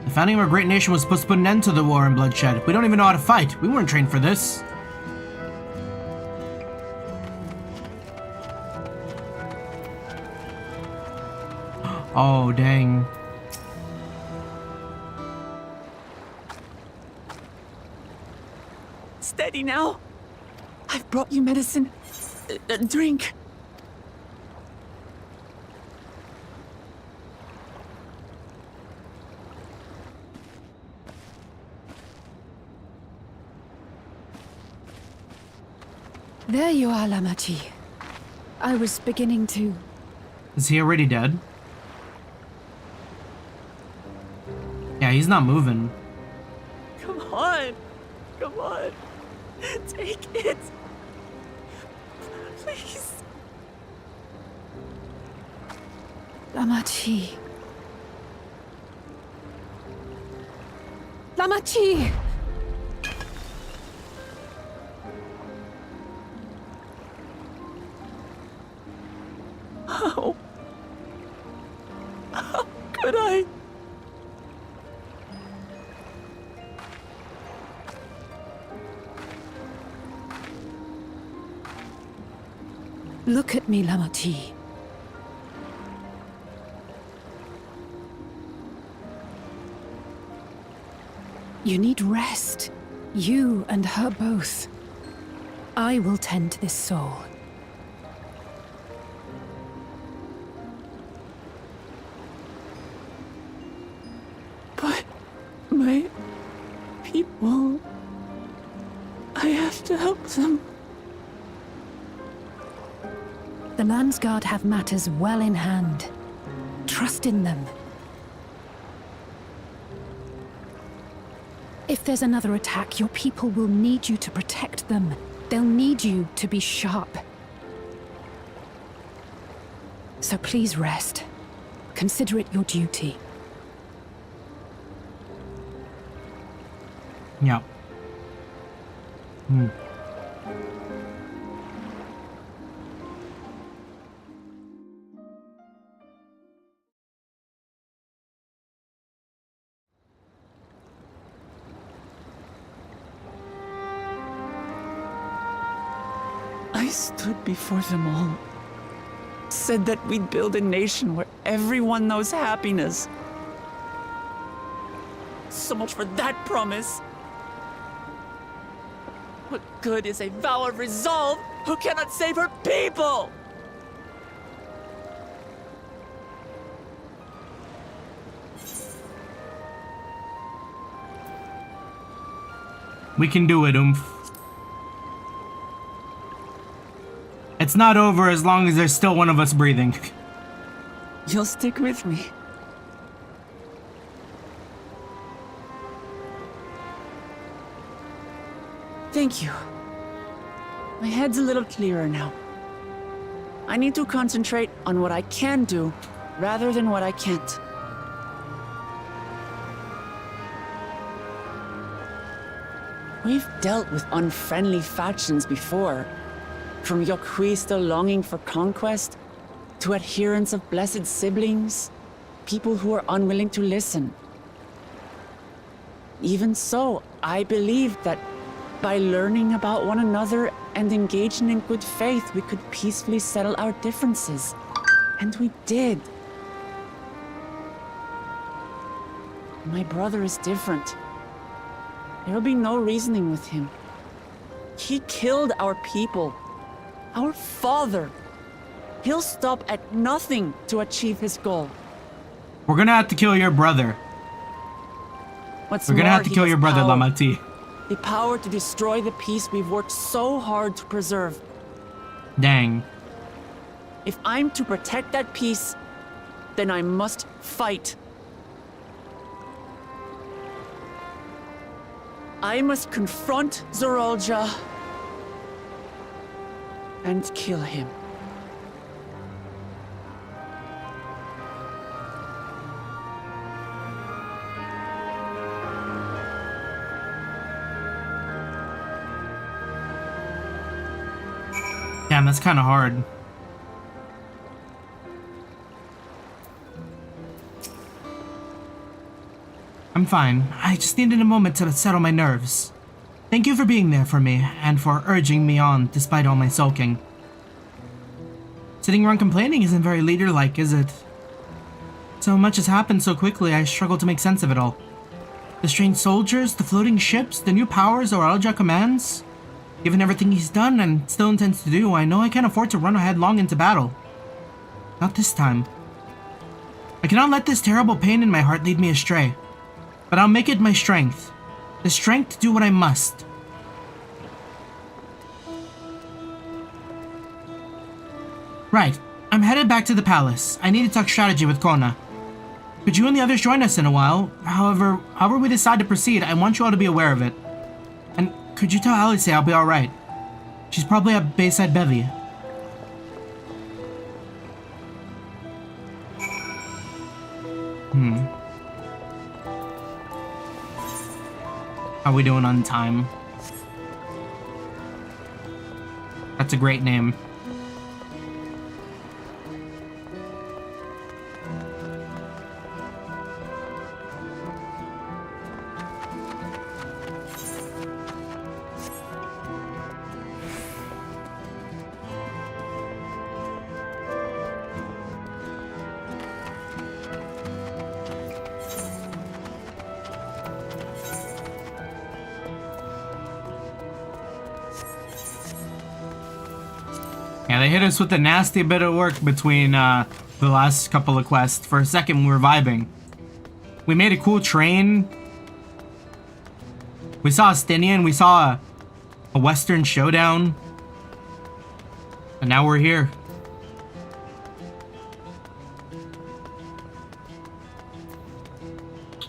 The founding of our great nation was supposed to put an end to the war and bloodshed. We don't even know how to fight. We weren't trained for this. Oh, dang. Steady now. I've brought you medicine. A drink. There you are, Lamachi. I was beginning to... Is he already dead? Yeah, he's not moving. Come on. Come on. Take it. Please. Lamachi. Lamachi! How could I? Look at me, Lamachi. You need rest. You and her both. I will tend to this soul. But my people... I have to help them. The Landsguard have matters well in hand. Trust in them. If there's another attack, your people will need you to protect them. They'll need you to be sharp. So please rest. Consider it your duty. Yeah. I stood before them all. Said that we'd build a nation where everyone knows happiness. So much for that promise. What good is a vow of resolve who cannot save her people? We can do it, Oomph. It's not over as long as there's still one of us breathing. You'll stick with me. Thank you. My head's a little clearer now. I need to concentrate on what I can do, rather than what I can't. We've dealt with unfriendly factions before. From Yokhui still longing for conquest, to adherents of blessed siblings, people who are unwilling to listen. Even so, I believed that by learning about one another and engaging in good faith, we could peacefully settle our differences. And we did. My brother is different. There'll be no reasoning with him. He killed our people. Our father. He'll stop at nothing to achieve his goal. We're gonna have to kill your brother. What's We're gonna more, have to kill he your has brother, power. Lamati. The power to destroy the peace we've worked so hard to preserve. Dang. If I'm to protect that peace, then I must fight. I must confront Zorolja and kill him. Damn, that's kind of hard. I'm fine. I just needed a moment to settle my nerves. Thank you for being there for me, and for urging me on despite all my sulking. Sitting around complaining isn't very leader-like, is it? So much has happened so quickly, I struggle to make sense of it all. The strange soldiers, the floating ships, the new powers Zorolja commands. Given everything he's done and still intends to do, I know I can't afford to run headlong into battle. Not this time. I cannot let this terrible pain in my heart lead me astray. But I'll make it my strength. The strength to do what I must. Right. I'm headed back to the palace. I need to talk strategy with Kona. Could you and the others join us in a while? However we decide to proceed, I want you all to be aware of it. And could you tell Alice I'll be alright? She's probably at Bayside Bevy. How we doing on time? That's a great name. Yeah, they hit us with a nasty bit of work between the last couple of quests. For a second, we were vibing. We made a cool train. We saw Astinian. We saw a Western showdown. And now we're here.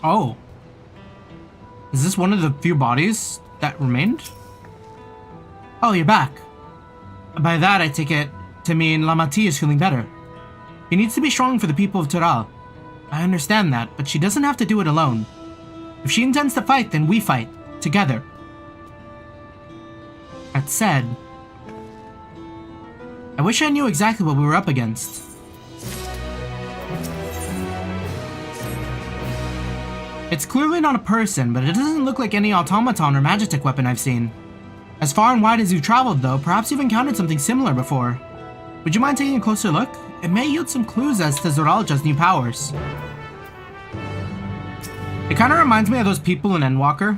Oh. Is this one of the few bodies that remained? Oh, you're back. By that, I take it to mean Lamati is feeling better. He needs to be strong for the people of Tural. I understand that, but she doesn't have to do it alone. If she intends to fight, then we fight. Together. That said, I wish I knew exactly what we were up against. It's clearly not a person, but it doesn't look like any automaton or magitek weapon I've seen. As far and wide as you've traveled, though, perhaps you've encountered something similar before. Would you mind taking a closer look? It may yield some clues as to Zoralja's new powers. It kind of reminds me of those people in Endwalker.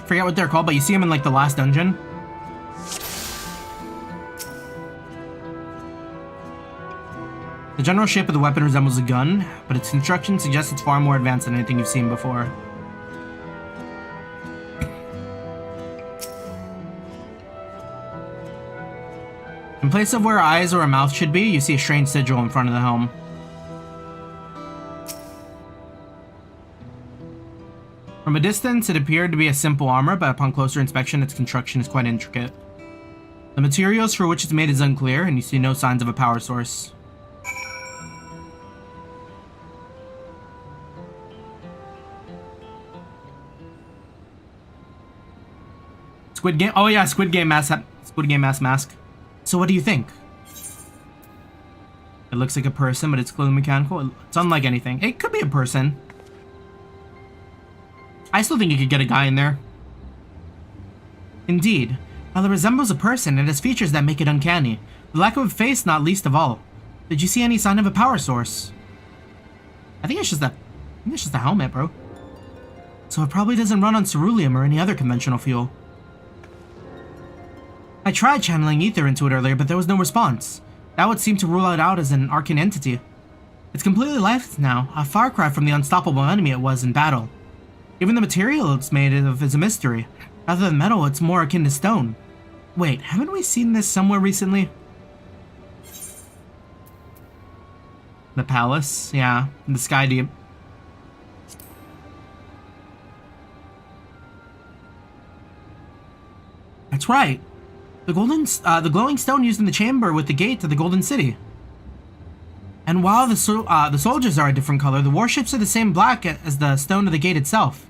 Forget what they're called, but you see them in like the last dungeon. The general shape of the weapon resembles a gun, but its construction suggests it's far more advanced than anything you've seen before. In place of where eyes or a mouth should be, you see a strange sigil in front of the helm. From a distance, it appeared to be a simple armor, but upon closer inspection, its construction is quite intricate. The materials for which it's made is unclear, and you see no signs of a power source. Squid Game? Oh yeah, Squid Game mask. So what do you think? It looks like a person, but it's clearly mechanical. It's unlike anything. It could be a person. I still think you could get a guy in there. Indeed. While it resembles a person, it has features that make it uncanny. The lack of a face not least of all. Did you see any sign of a power source? I think it's just a helmet, bro. So it probably doesn't run on ceruleum or any other conventional fuel. I tried channeling ether into it earlier, but there was no response. That would seem to rule it out as an arcane entity. It's completely lifeless now, a far cry from the unstoppable enemy it was in battle. Even the material it's made of is a mystery. Rather than metal, it's more akin to stone. Wait, haven't we seen this somewhere recently? The palace? Yeah, the Sky Deep. That's right. The glowing stone used in the chamber with the gate to the Golden City. And while the soldiers are a different color, the warships are the same black as the stone of the gate itself.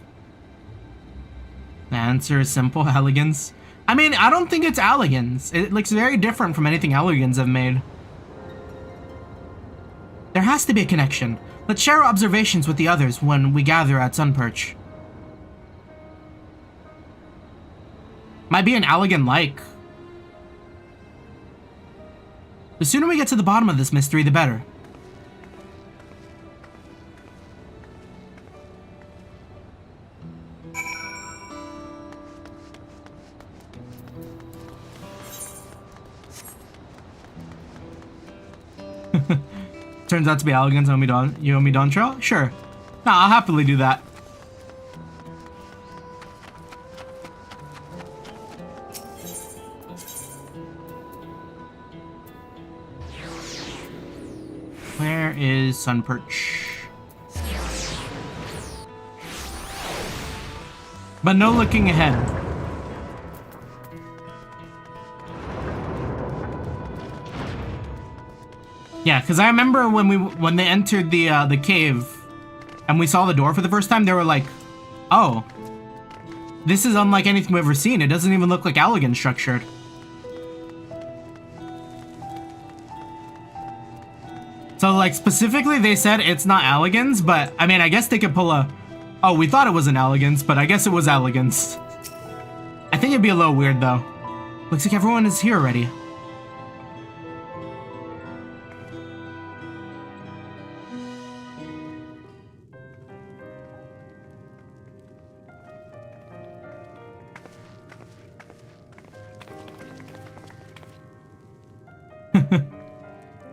The answer is simple, Alligans. I mean, I don't think it's Alligans. It looks very different from anything Alligans have made. There has to be a connection. Let's share our observations with the others when we gather at Sunperch. Might be an Alligan-like. The sooner we get to the bottom of this mystery, the better. Turns out to be Alligans. You owe me Dawntrail? Sure. No, I'll happily do that. where is Sunperch? But no looking ahead. Yeah, because I remember when they entered the cave and we saw the door for the first time, they were like, "Oh, this is unlike anything we've ever seen. It doesn't even look like Allegan structured." So, like, specifically, they said it's not Allegan's, but I mean, I guess they could pull a, "Oh, we thought it was an Allegan's, but I guess it was Allegan's." I think it'd be a little weird though. Looks like everyone is here already.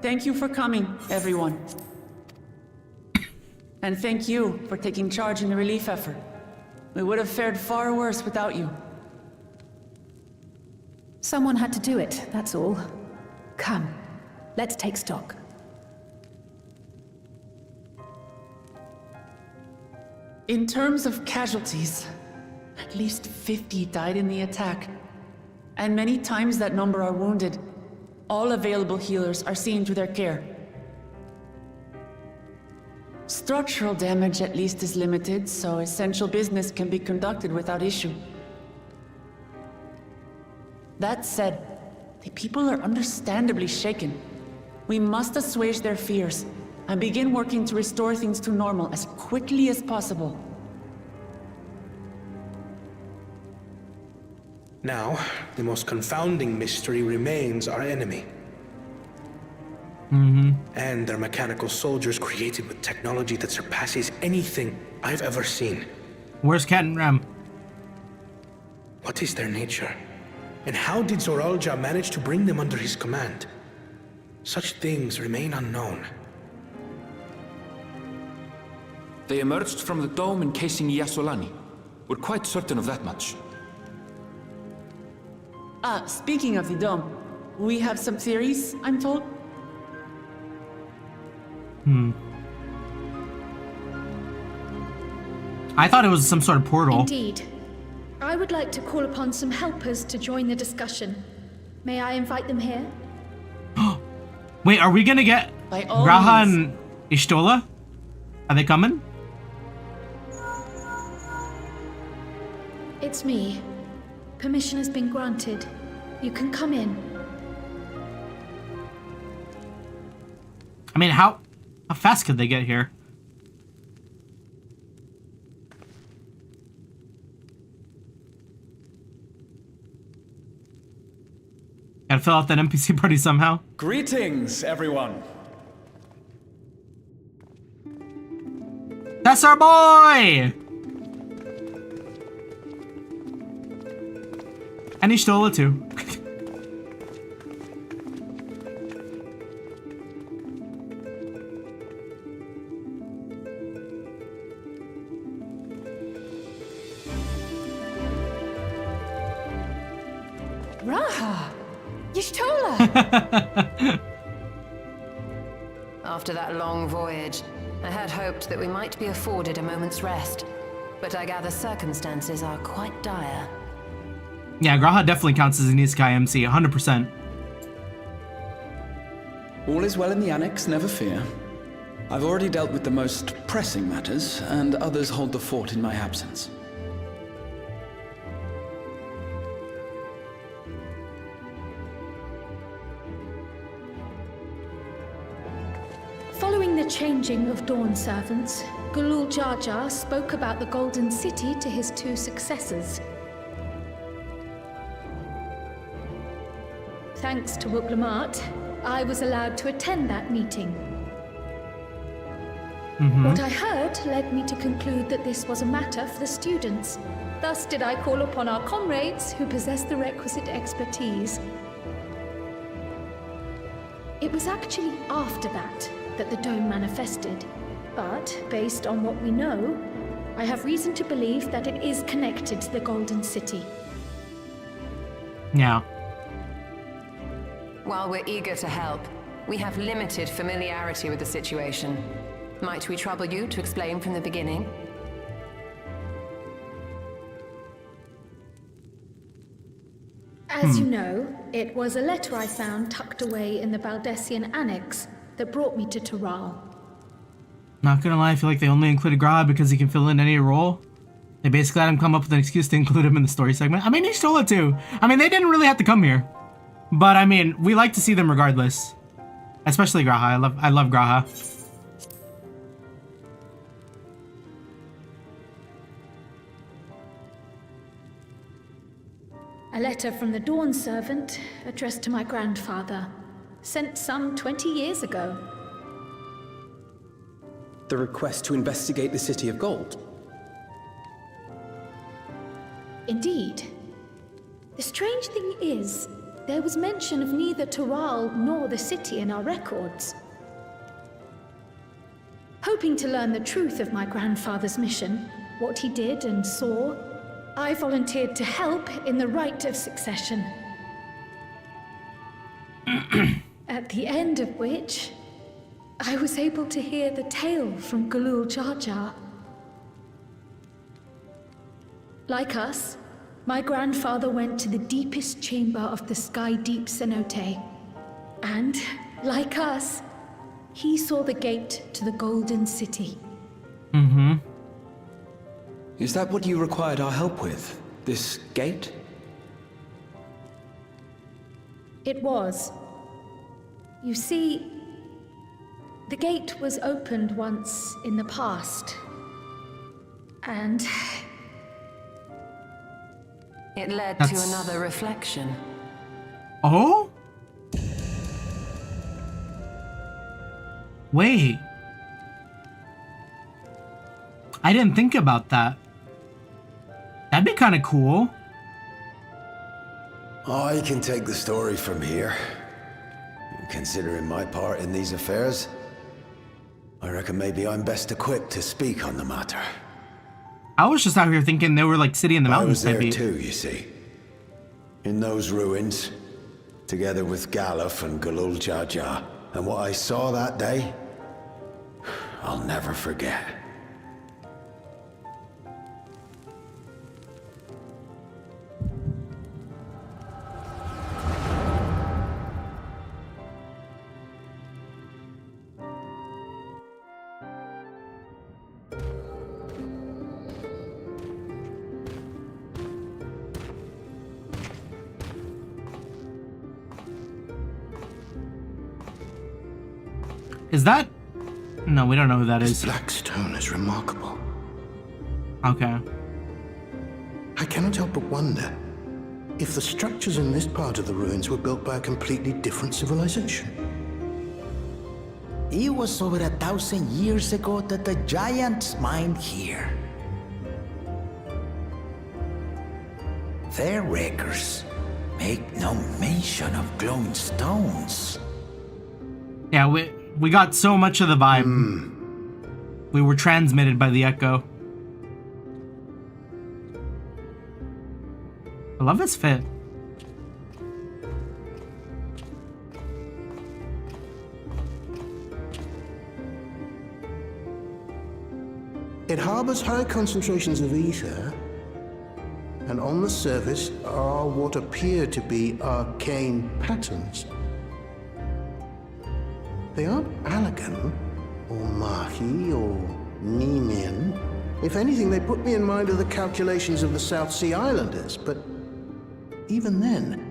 Thank you for coming, everyone. And thank you for taking charge in the relief effort. We would have fared far worse without you. Someone had to do it, that's all. Come, let's take stock. In terms of casualties, at least 50 died in the attack. And many times that number are wounded. All available healers are seen to their care. Structural damage at least is limited, so essential business can be conducted without issue. That said, the people are understandably shaken. We must assuage their fears and begin working to restore things to normal as quickly as possible. Now, the most confounding mystery remains our enemy. And their mechanical soldiers created with technology that surpasses anything I've ever seen. Where's Cat and Ram? What is their nature? And how did Zoralja manage to bring them under his command? Such things remain unknown. They emerged from the dome encasing Yasolani. We're quite certain of that much. Speaking of the dome, we have some theories, I'm told. I thought it was some sort of portal. Indeed. I would like to call upon some helpers to join the discussion. May I invite them here? Wait, are we gonna get Graha and Ishtola? Are they coming? It's me. Permission has been granted. You can come in. I mean, how fast could they get here? Gotta fill out that NPC party somehow. Greetings, everyone. That's our boy! And Ishtola too. Raha! Y'shtola! After that long voyage, I had hoped that we might be afforded a moment's rest. But I gather circumstances are quite dire. Yeah, Graha definitely counts as an Isekai MC, 100%. All is well in the Annex, never fear. I've already dealt with the most pressing matters, and others hold the fort in my absence. Following the changing of Dawn servants, Gulul Jar Jar spoke about the Golden City to his two successors. Thanks to Wuklamat, I was allowed to attend that meeting. What I heard led me to conclude that this was a matter for the students. Thus did I call upon our comrades who possess the requisite expertise. It was actually after that the dome manifested. But, based on what we know, I have reason to believe that it is connected to the Golden City. Yeah. While we're eager to help, We have limited familiarity with the situation. Might we trouble you to explain from the beginning? As you know, it was a letter I found tucked away in the Valdesian Annex that brought me to Toral. Not gonna lie, I feel like they only included Graha because he can fill in any role. They basically had him come up with an excuse to include him in the story segment. I mean, he stole it too. I mean, they didn't really have to come here. But I mean, we like to see them regardless. Especially Graha. I love Graha. A letter from the Dawn servant, addressed to my grandfather, sent some 20 years ago. The request to investigate the City of Gold. Indeed. The strange thing is, there was mention of neither Toral nor the city in our records. Hoping to learn the truth of my grandfather's mission, what he did and saw, I volunteered to help in the rite of succession. At the end of which, I was able to hear the tale from Galul Jar Jar. Like us, my grandfather went to the deepest chamber of the Sky Deep cenote. And, like us, he saw the gate to the Golden City. Mm-hmm. Is that what you required our help with? This gate? It was. You see, the gate was opened once in the past. And it led to another reflection. Oh? Wait. I didn't think about that. That'd be kind of cool. I can take the story from here. Considering my part in these affairs, I reckon maybe I'm best equipped to speak on the matter. I was just out here thinking they were like City in the Mountains. I was there too, you see. In those ruins, together with Galuf and Galul Jar Jar. And what I saw that day, I'll never forget. Is that? No, we don't know who that is. This black stone is remarkable. Okay. I cannot help but wonder if the structures in this part of the ruins were built by a completely different civilization. It was over 1,000 years ago that the giants mined here. Their records make no mention of glowing stones. Yeah, we got so much of the vibe. We were transmitted by the echo. I love his fit. It harbors high concentrations of ether, and on the surface are what appear to be arcane patterns. They aren't Allagan, or Mahi, or Nemean. If anything, they put me in mind of the calculations of the South Sea Islanders, but even then...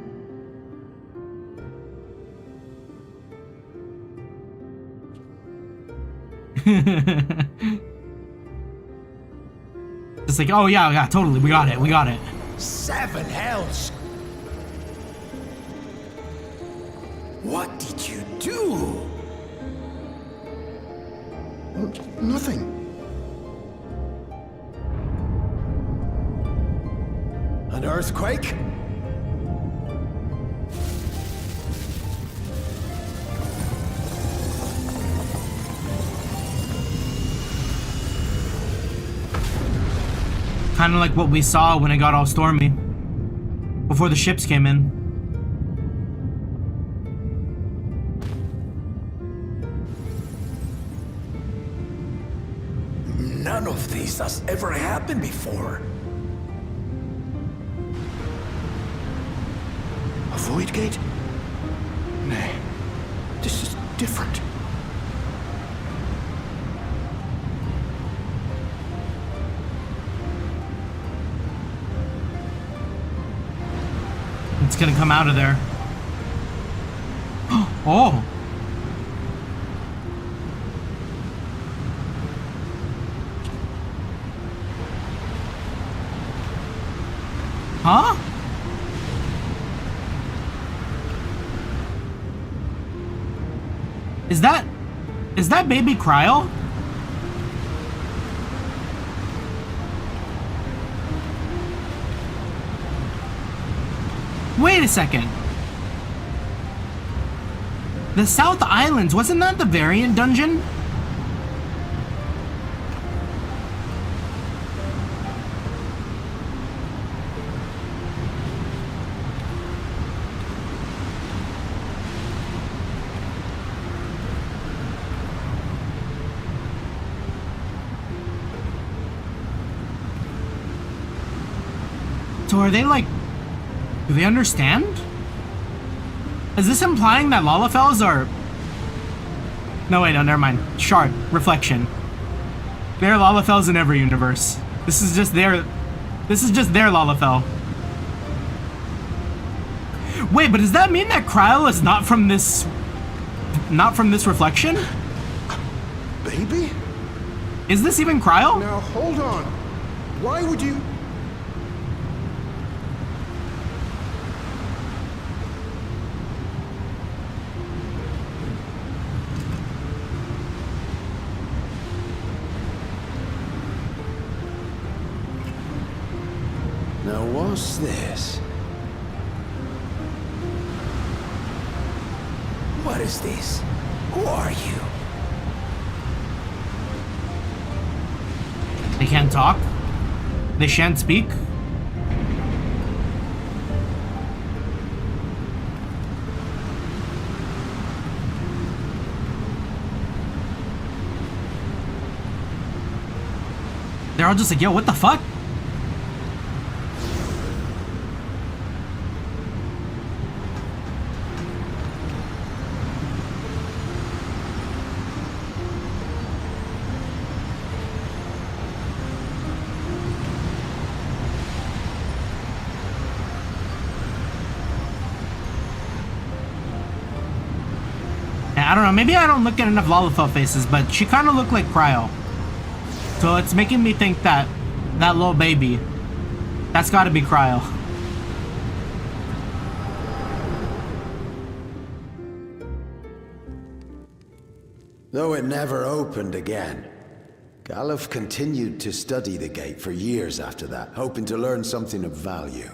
It's like, oh yeah, totally, we got it. 7 hells! What did you do? Nothing. An earthquake? Kind of like what we saw when it got all stormy. Before the ships came in. None of this has ever happened before. A void gate? Nay, this is different. It's gonna come out of there. Oh! Huh? Is that baby Cryo? Wait a second. The South Islands, wasn't that the variant dungeon? So are they like, do they understand? Is this implying that Lalafels are... No, wait, no, never mind. Shard, reflection. There are Lalafels in every universe. This is just their Lalafell. Wait, but does that mean that Cryo is not from this reflection? Baby? Is this even Cryo? Now, hold on. Why would you... Now, what's this? What is this? Who are you? They can't talk? They shan't speak? They're all just like, yo, what the fuck? I don't know, maybe I don't look at enough Lalafell faces, but she kind of looked like Cryo. So it's making me think that that little baby, that's gotta be Cryo. Though it never opened again, Galuf continued to study the gate for years after that, hoping to learn something of value.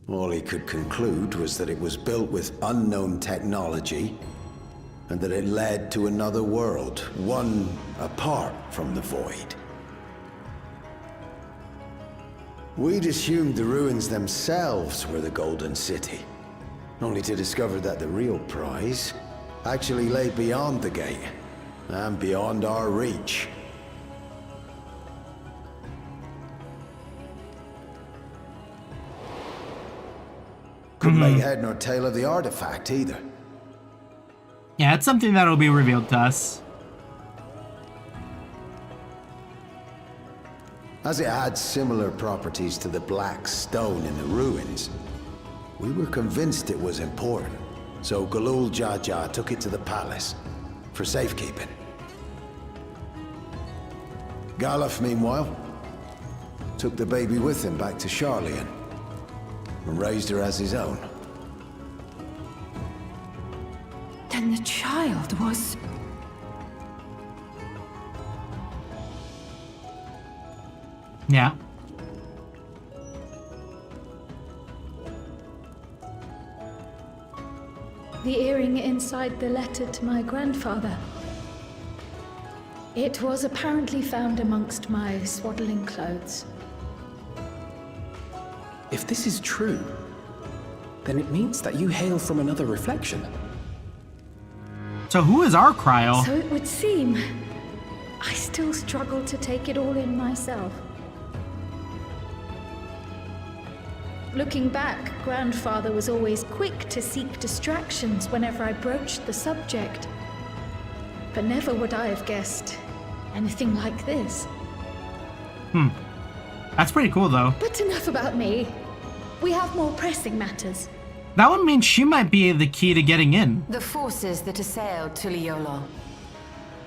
All he could conclude was that it was built with unknown technology, and that it led to another world, one apart from the Void. We'd assumed the ruins themselves were the Golden City, only to discover that the real prize actually lay beyond the gate, and beyond our reach. Couldn't make head nor tail of the artifact either. Yeah, it's something that'll be revealed to us. As it had similar properties to the black stone in the ruins, we were convinced it was important, so Galul Jaja took it to the palace for safekeeping. Galuf, meanwhile, took the baby with him back to Sharlayan and raised her as his own. Then the child was... Yeah. The earring inside the letter to my grandfather. It was apparently found amongst my swaddling clothes. If this is true, then it means that you hail from another reflection. So who is our Cryo? So it would seem. I still struggle to take it all in myself. Looking back, Grandfather was always quick to seek distractions whenever I broached the subject. But never would I have guessed anything like this. That's pretty cool, though. But enough about me. We have more pressing matters. That would mean she might be the key to getting in. The forces that assailed Tuliyollal.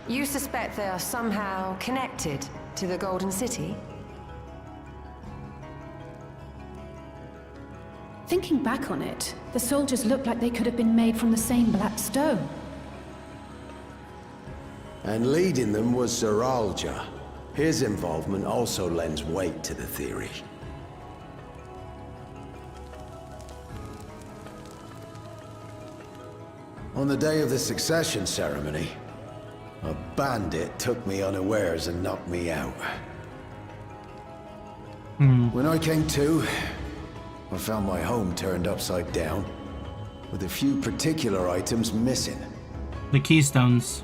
You suspect they are somehow connected to the Golden City? Thinking back on it, the soldiers looked like they could have been made from the same black stone. And leading them was Zeralja. His involvement also lends weight to the theory. On the day of the succession ceremony, a bandit took me unawares and knocked me out. When I came to, I found my home turned upside down, with a few particular items missing. The keystones.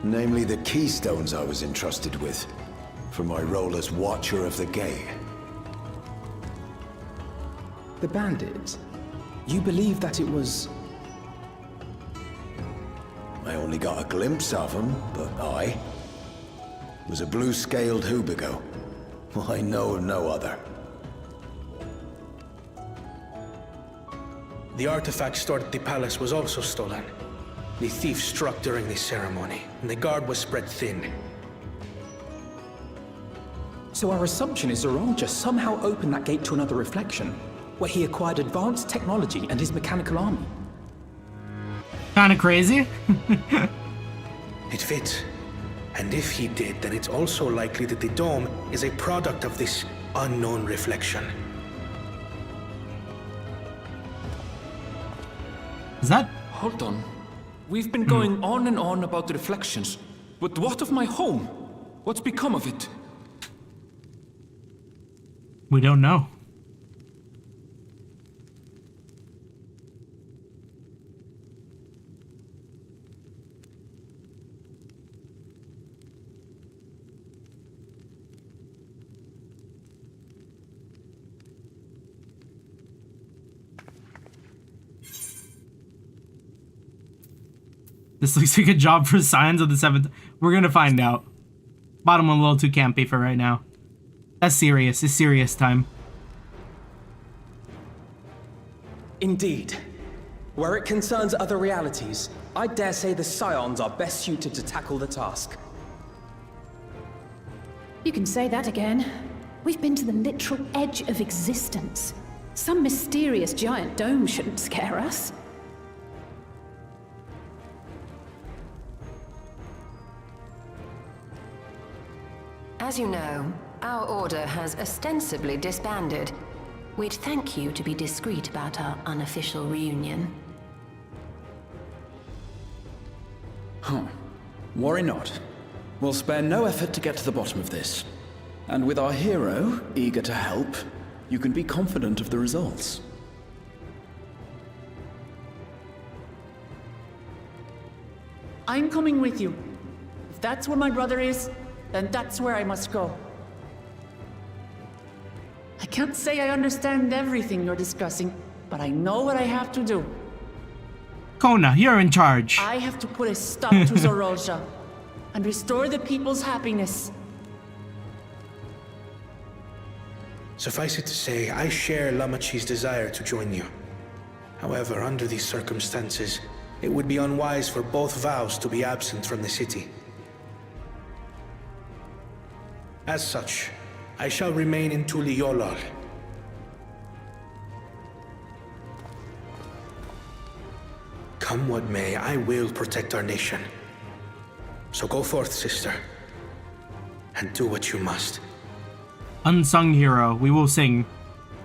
Namely the keystones I was entrusted with, for my role as Watcher of the Gate. The bandit? You believe that it was... I only got a glimpse of him, but I was a blue-scaled Hubigo. I know of no other. The artifact stored at the palace was also stolen. The thief struck during the ceremony, and the guard was spread thin. So our assumption is Zeralja somehow opened that gate to another reflection, where he acquired advanced technology and his mechanical army. Kinda crazy. It fits. And if he did, then it's also likely that the dome is a product of this unknown reflection. Is that? Hold on. We've been going on and on about the reflections. But what of my home? What's become of it? We don't know. This looks like a job for Signs of the Seventh. We're gonna find out. Bottom one a little too campy for right now. That's serious. It's serious time. Indeed. Where it concerns other realities, I dare say the Scions are best suited to tackle the task. You can say that again. We've been to the literal edge of existence. Some mysterious giant dome shouldn't scare us. As you know, our order has ostensibly disbanded. We'd thank you to be discreet about our unofficial reunion. Worry not. We'll spare no effort to get to the bottom of this. And with our hero eager to help, you can be confident of the results. I'm coming with you. If that's where my brother is, then that's where I must go. I can't say I understand everything you're discussing, but I know what I have to do. Kona, you're in charge. I have to put a stop to Zeralja and restore the people's happiness. Suffice it to say, I share Lamachi's desire to join you. However, under these circumstances, it would be unwise for both vows to be absent from the city. As such, I shall remain in Tuliyollal. Come what may, I will protect our nation. So go forth, sister, and do what you must. Unsung hero. We will sing.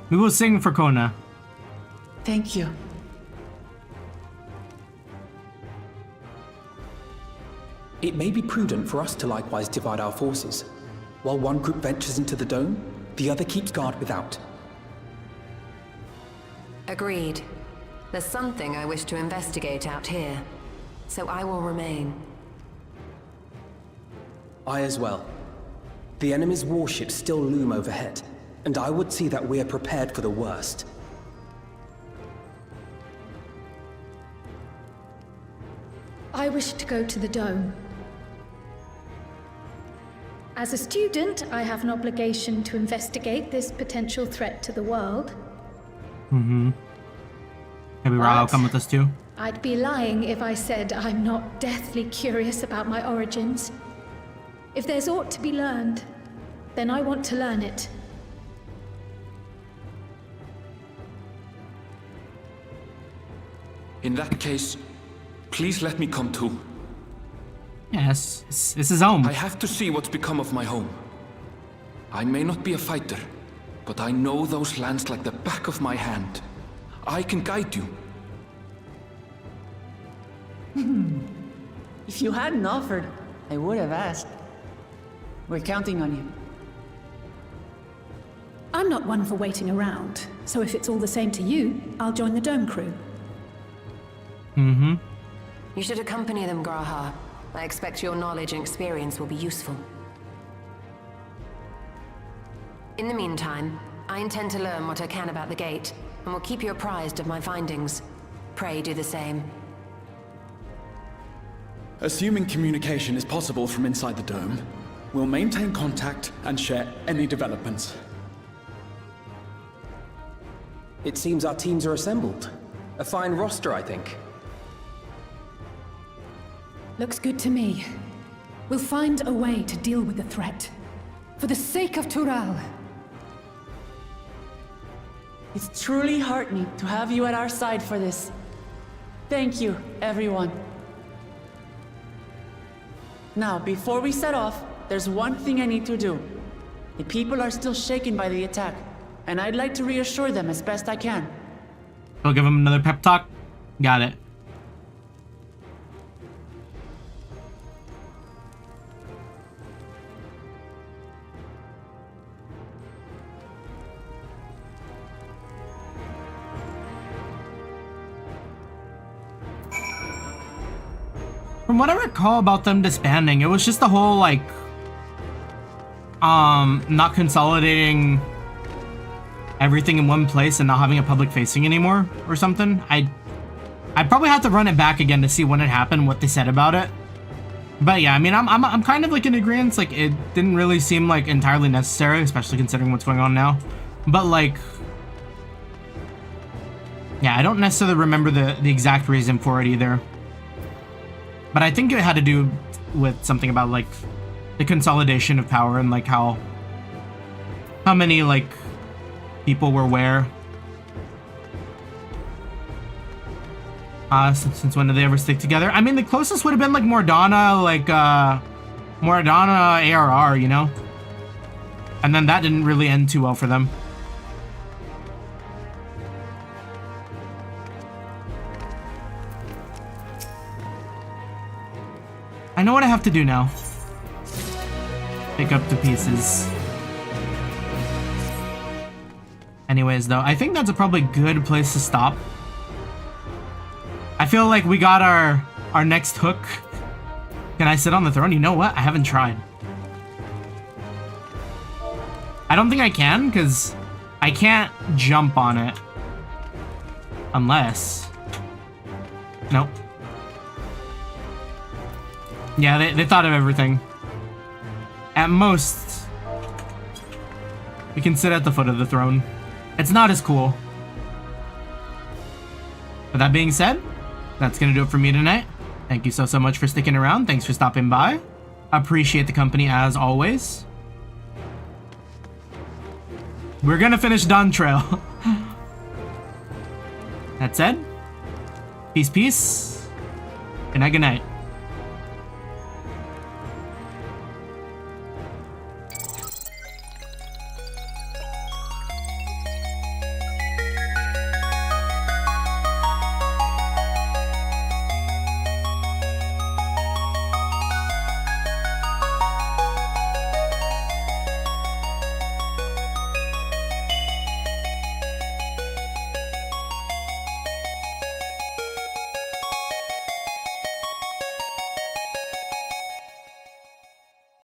We will sing for Kona. Thank you. It may be prudent for us to likewise divide our forces. While one group ventures into the dome, the other keeps guard without. Agreed. There's something I wish to investigate out here, so I will remain. I as well. The enemy's warships still loom overhead, and I would see that we are prepared for the worst. I wish to go to the dome. As a student, I have an obligation to investigate this potential threat to the world. Mm-hmm. Maybe Ra will come with us too. I'd be lying if I said I'm not deathly curious about my origins. If there's aught to be learned, then I want to learn it. In that case, please let me come too. Yes, this is home. I have to see what's become of my home. I may not be a fighter, but I know those lands like the back of my hand. I can guide you. If you hadn't offered, I would have asked. We're counting on you. I'm not one for waiting around, so if it's all the same to you, I'll join the Dome crew. Mm-hmm. You should accompany them, Graha. I expect your knowledge and experience will be useful. In the meantime, I intend to learn what I can about the gate, and will keep you apprised of my findings. Pray do the same. Assuming communication is possible from inside the dome, we'll maintain contact and share any developments. It seems our teams are assembled. A fine roster, I think. Looks good to me. We'll find a way to deal with the threat. For the sake of Tural. It's truly heartening to have you at our side for this. Thank you, everyone. Now, before we set off, there's one thing I need to do. The people are still shaken by the attack, and I'd like to reassure them as best I can. We'll give them another pep talk. Got it. From what I recall about them disbanding, it was just the whole, like, not consolidating everything in one place and not having a public facing anymore or something. I'd probably have to run it back again to see when it happened, what they said about it. But yeah, I mean, I'm kind of like in agreement. Like, it didn't really seem like entirely necessary, especially considering what's going on now. But like, yeah, I don't necessarily remember the exact reason for it either. But I think it had to do with something about like the consolidation of power and like how many like people were where. Since when did they ever stick together? I mean, the closest would have been like Mordana, Mordana ARR, you know? And then that didn't really end too well for them. I know what I have to do now. Pick up the pieces. Anyways, though, I think that's a probably good place to stop. I feel like we got our next hook. Can I sit on the throne? You know what? I haven't tried. I don't think I can, because I can't jump on it. Unless... Nope. Yeah, they thought of everything. At most, we can sit at the foot of the throne. It's not as cool. But that being said, that's gonna do it for me tonight. Thank you so much for sticking around. Thanks for stopping by. Appreciate the company as always. We're gonna finish Dawntrail. That said, peace, peace. Good night, good night.